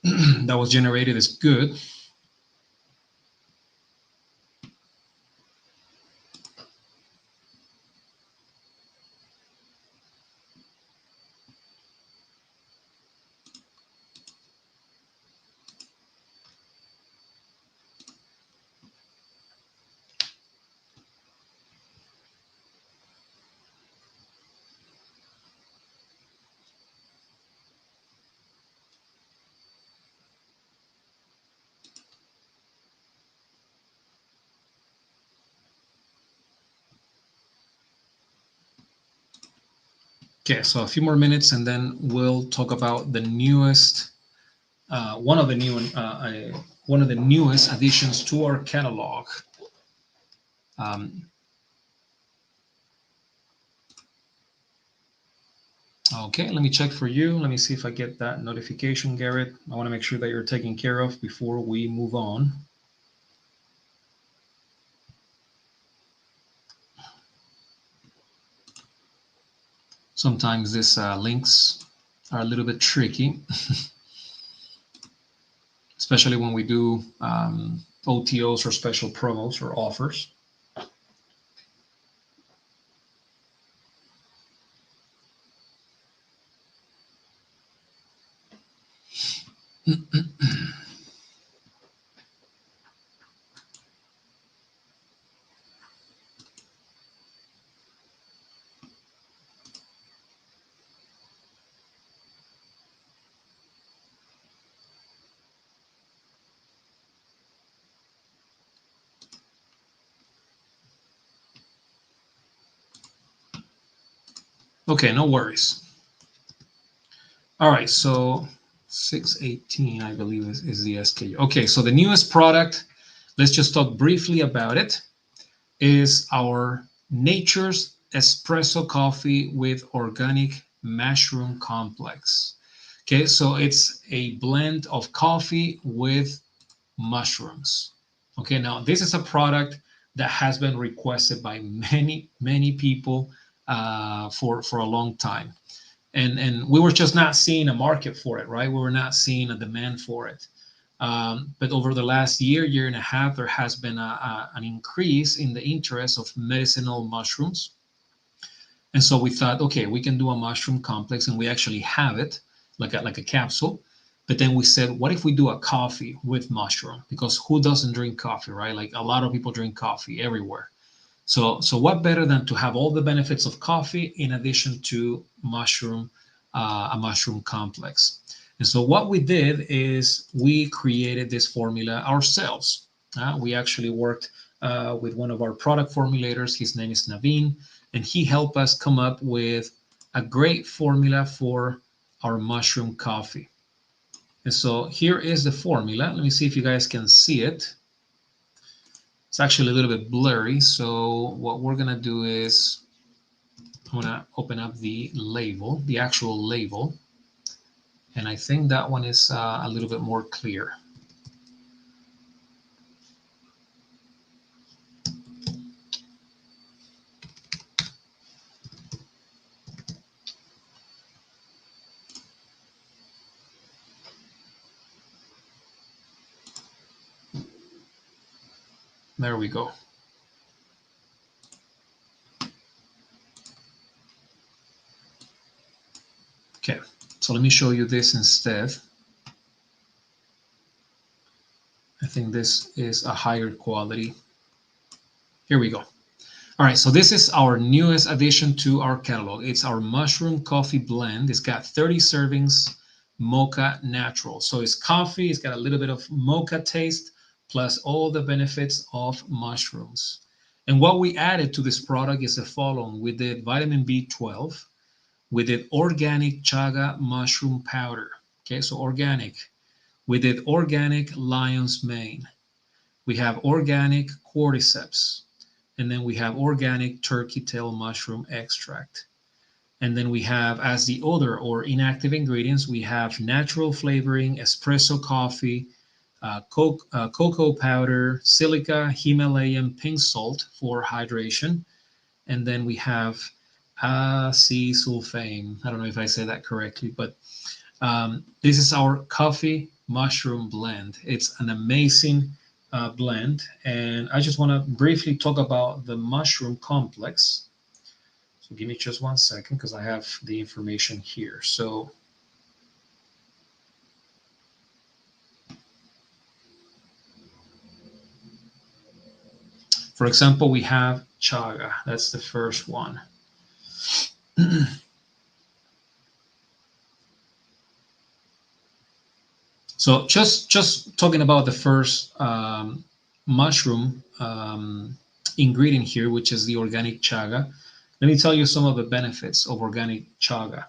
that was generated is good. Okay, so a few more minutes and then we'll talk about the newest, one of the newest additions to our catalog. Um, okay, let me check for you. Let me see if I get that notification, Garrett. I want to make sure that you're taken care of before we move on. Sometimes these links are a little bit tricky, especially when we do OTOs or special promos or offers. Okay, no worries. All right, so 618, I believe, is the SKU. Okay, so the newest product, let's just talk briefly about it, is our Nature's Espresso Coffee with Organic Mushroom Complex. Okay, so it's a blend of coffee with mushrooms. Okay, now this is a product that has been requested by many people for a long time, and we were just not seeing a market for it, right? We were not seeing a demand for it. But over the last year and a half, there has been an increase in the interest of medicinal mushrooms. And so we thought, okay, we can do a mushroom complex, and we actually have it like a capsule. But then we said, what if we do a coffee with mushroom? Because who doesn't drink coffee, right? Like a lot of people drink coffee everywhere. So what better than to have all the benefits of coffee in addition to a mushroom complex? And so what we did is we created this formula ourselves. We actually worked with one of our product formulators. His name is Naveen, and he helped us come up with a great formula for our mushroom coffee. And so here is the formula. Let me see if you guys can see it. It's actually a little bit blurry. So what we're gonna do is I'm gonna open up the label, the actual label. And I think that one is a little bit more clear. There we go. Okay, so let me show you this instead. I think this is a higher quality. Here we go. All right, so this is our newest addition to our catalog. It's our mushroom coffee blend. It's got 30 servings, mocha natural. So it's coffee, it's got a little bit of mocha taste, plus all the benefits of mushrooms. And what we added to this product is the following. We did vitamin B12, we did organic chaga mushroom powder. Okay, so organic. We did organic lion's mane. We have organic cordyceps. And then we have organic turkey tail mushroom extract. And then we have, as the other or inactive ingredients, we have natural flavoring, espresso coffee, cocoa powder, silica, Himalayan pink salt for hydration. And then we have acesulfame. I don't know if I said that correctly, but this is our coffee mushroom blend. It's an amazing blend. And I just want to briefly talk about the mushroom complex. So give me just 1 second because I have the information here. So for example, we have chaga. That's the first one. So just talking about the first mushroom ingredient here, which is the organic chaga. Let me tell you some of the benefits of organic chaga.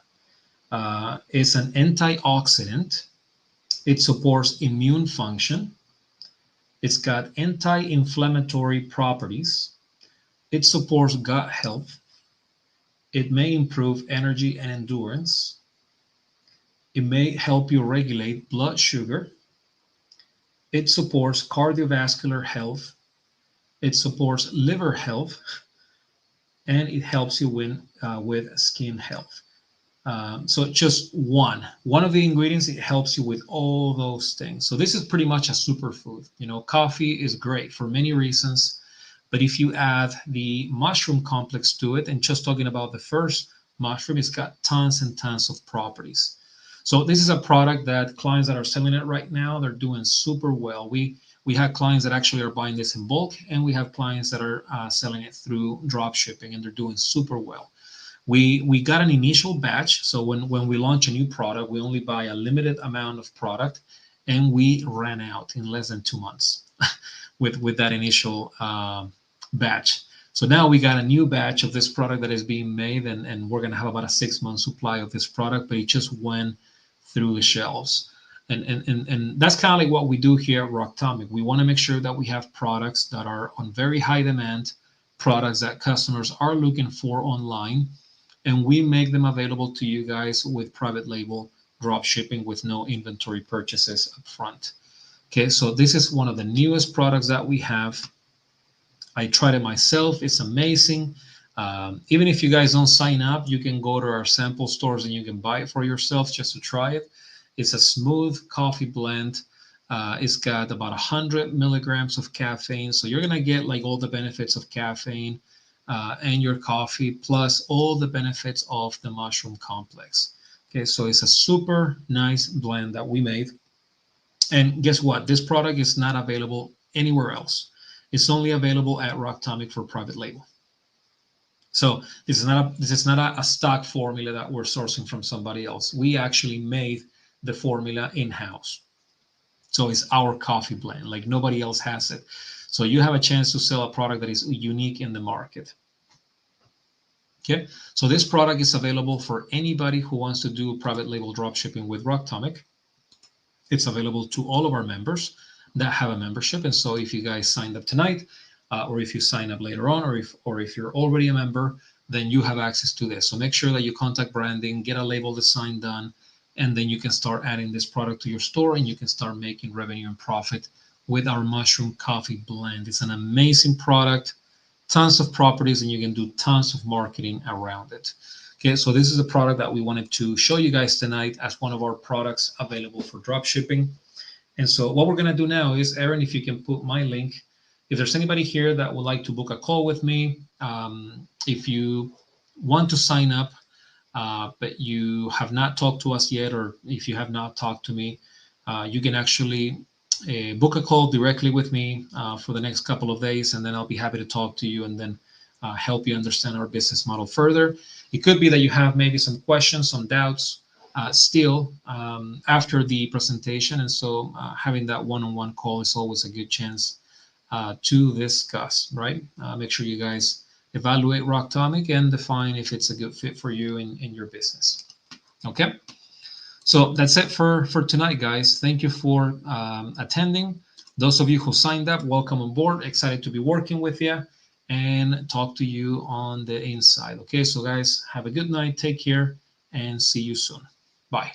It's an antioxidant. It supports immune function. It's got anti-inflammatory properties. It supports gut health. It may improve energy and endurance. It may help you regulate blood sugar. It supports cardiovascular health. It supports liver health, and it helps you with skin health. So just one of the ingredients, it helps you with all those things. So this is pretty much a superfood. You know, coffee is great for many reasons, but if you add the mushroom complex to it, and just talking about the first mushroom, it's got tons and tons of properties. So this is a product that clients that are selling it right now, they're doing super well. We have clients that actually are buying this in bulk, and we have clients that are selling it through drop shipping, and they're doing super well. We got an initial batch, so when we launch a new product, we only buy a limited amount of product, and we ran out in less than 2 months with that initial batch. So now we got a new batch of this product that is being made, and we're gonna have about a 6 month supply of this product, but it just went through the shelves. And that's kind of like what we do here at Rocktomic. We want to make sure that we have products that are on very high demand, products that customers are looking for online, and we make them available to you guys with private label drop shipping with no inventory purchases up front. Okay, so this is one of the newest products that we have. I tried it myself. It's amazing. Even if you guys don't sign up, you can go to our sample stores and you can buy it for yourself just to try it. It's a smooth coffee blend. It's got about 100 milligrams of caffeine. So you're going to get like all the benefits of caffeine and your coffee, plus all the benefits of the mushroom complex. Okay, so it's a super nice blend that we made. And guess what? This product is not available anywhere else. It's only available at Rocktomic for private label. So this is not a stock formula that we're sourcing from somebody else. We actually made the formula in-house. So it's our coffee blend, like nobody else has it. So you have a chance to sell a product that is unique in the market. Okay, so this product is available for anybody who wants to do private label drop shipping with Rocktomic. It's available to all of our members that have a membership. And so if you guys signed up tonight, or if you sign up later on, or if you're already a member, then you have access to this. So make sure that you contact branding, get a label design done, and then you can start adding this product to your store, and you can start making revenue and profit with our mushroom coffee blend. It's an amazing product, tons of properties, and you can do tons of marketing around it. Okay, so this is a product that we wanted to show you guys tonight as one of our products available for drop shipping. And so what we're going to do now is, Aaron, if you can put my link, if there's anybody here that would like to book a call with me, if you want to sign up, but you have not talked to us yet, or if you have not talked to me, you can actually book a call directly with me for the next couple of days, and then I'll be happy to talk to you and then help you understand our business model further. It could be that you have maybe some questions, some doubts still after the presentation, and so having that one-on-one call is always a good chance to discuss, right? Make sure you guys evaluate Rocktomic and define if it's a good fit for you in your business. Okay, so that's it for tonight, guys. Thank you for attending. Those of you who signed up, welcome on board. Excited to be working with you and talk to you on the inside. Okay, so guys, have a good night, take care, and see you soon. Bye.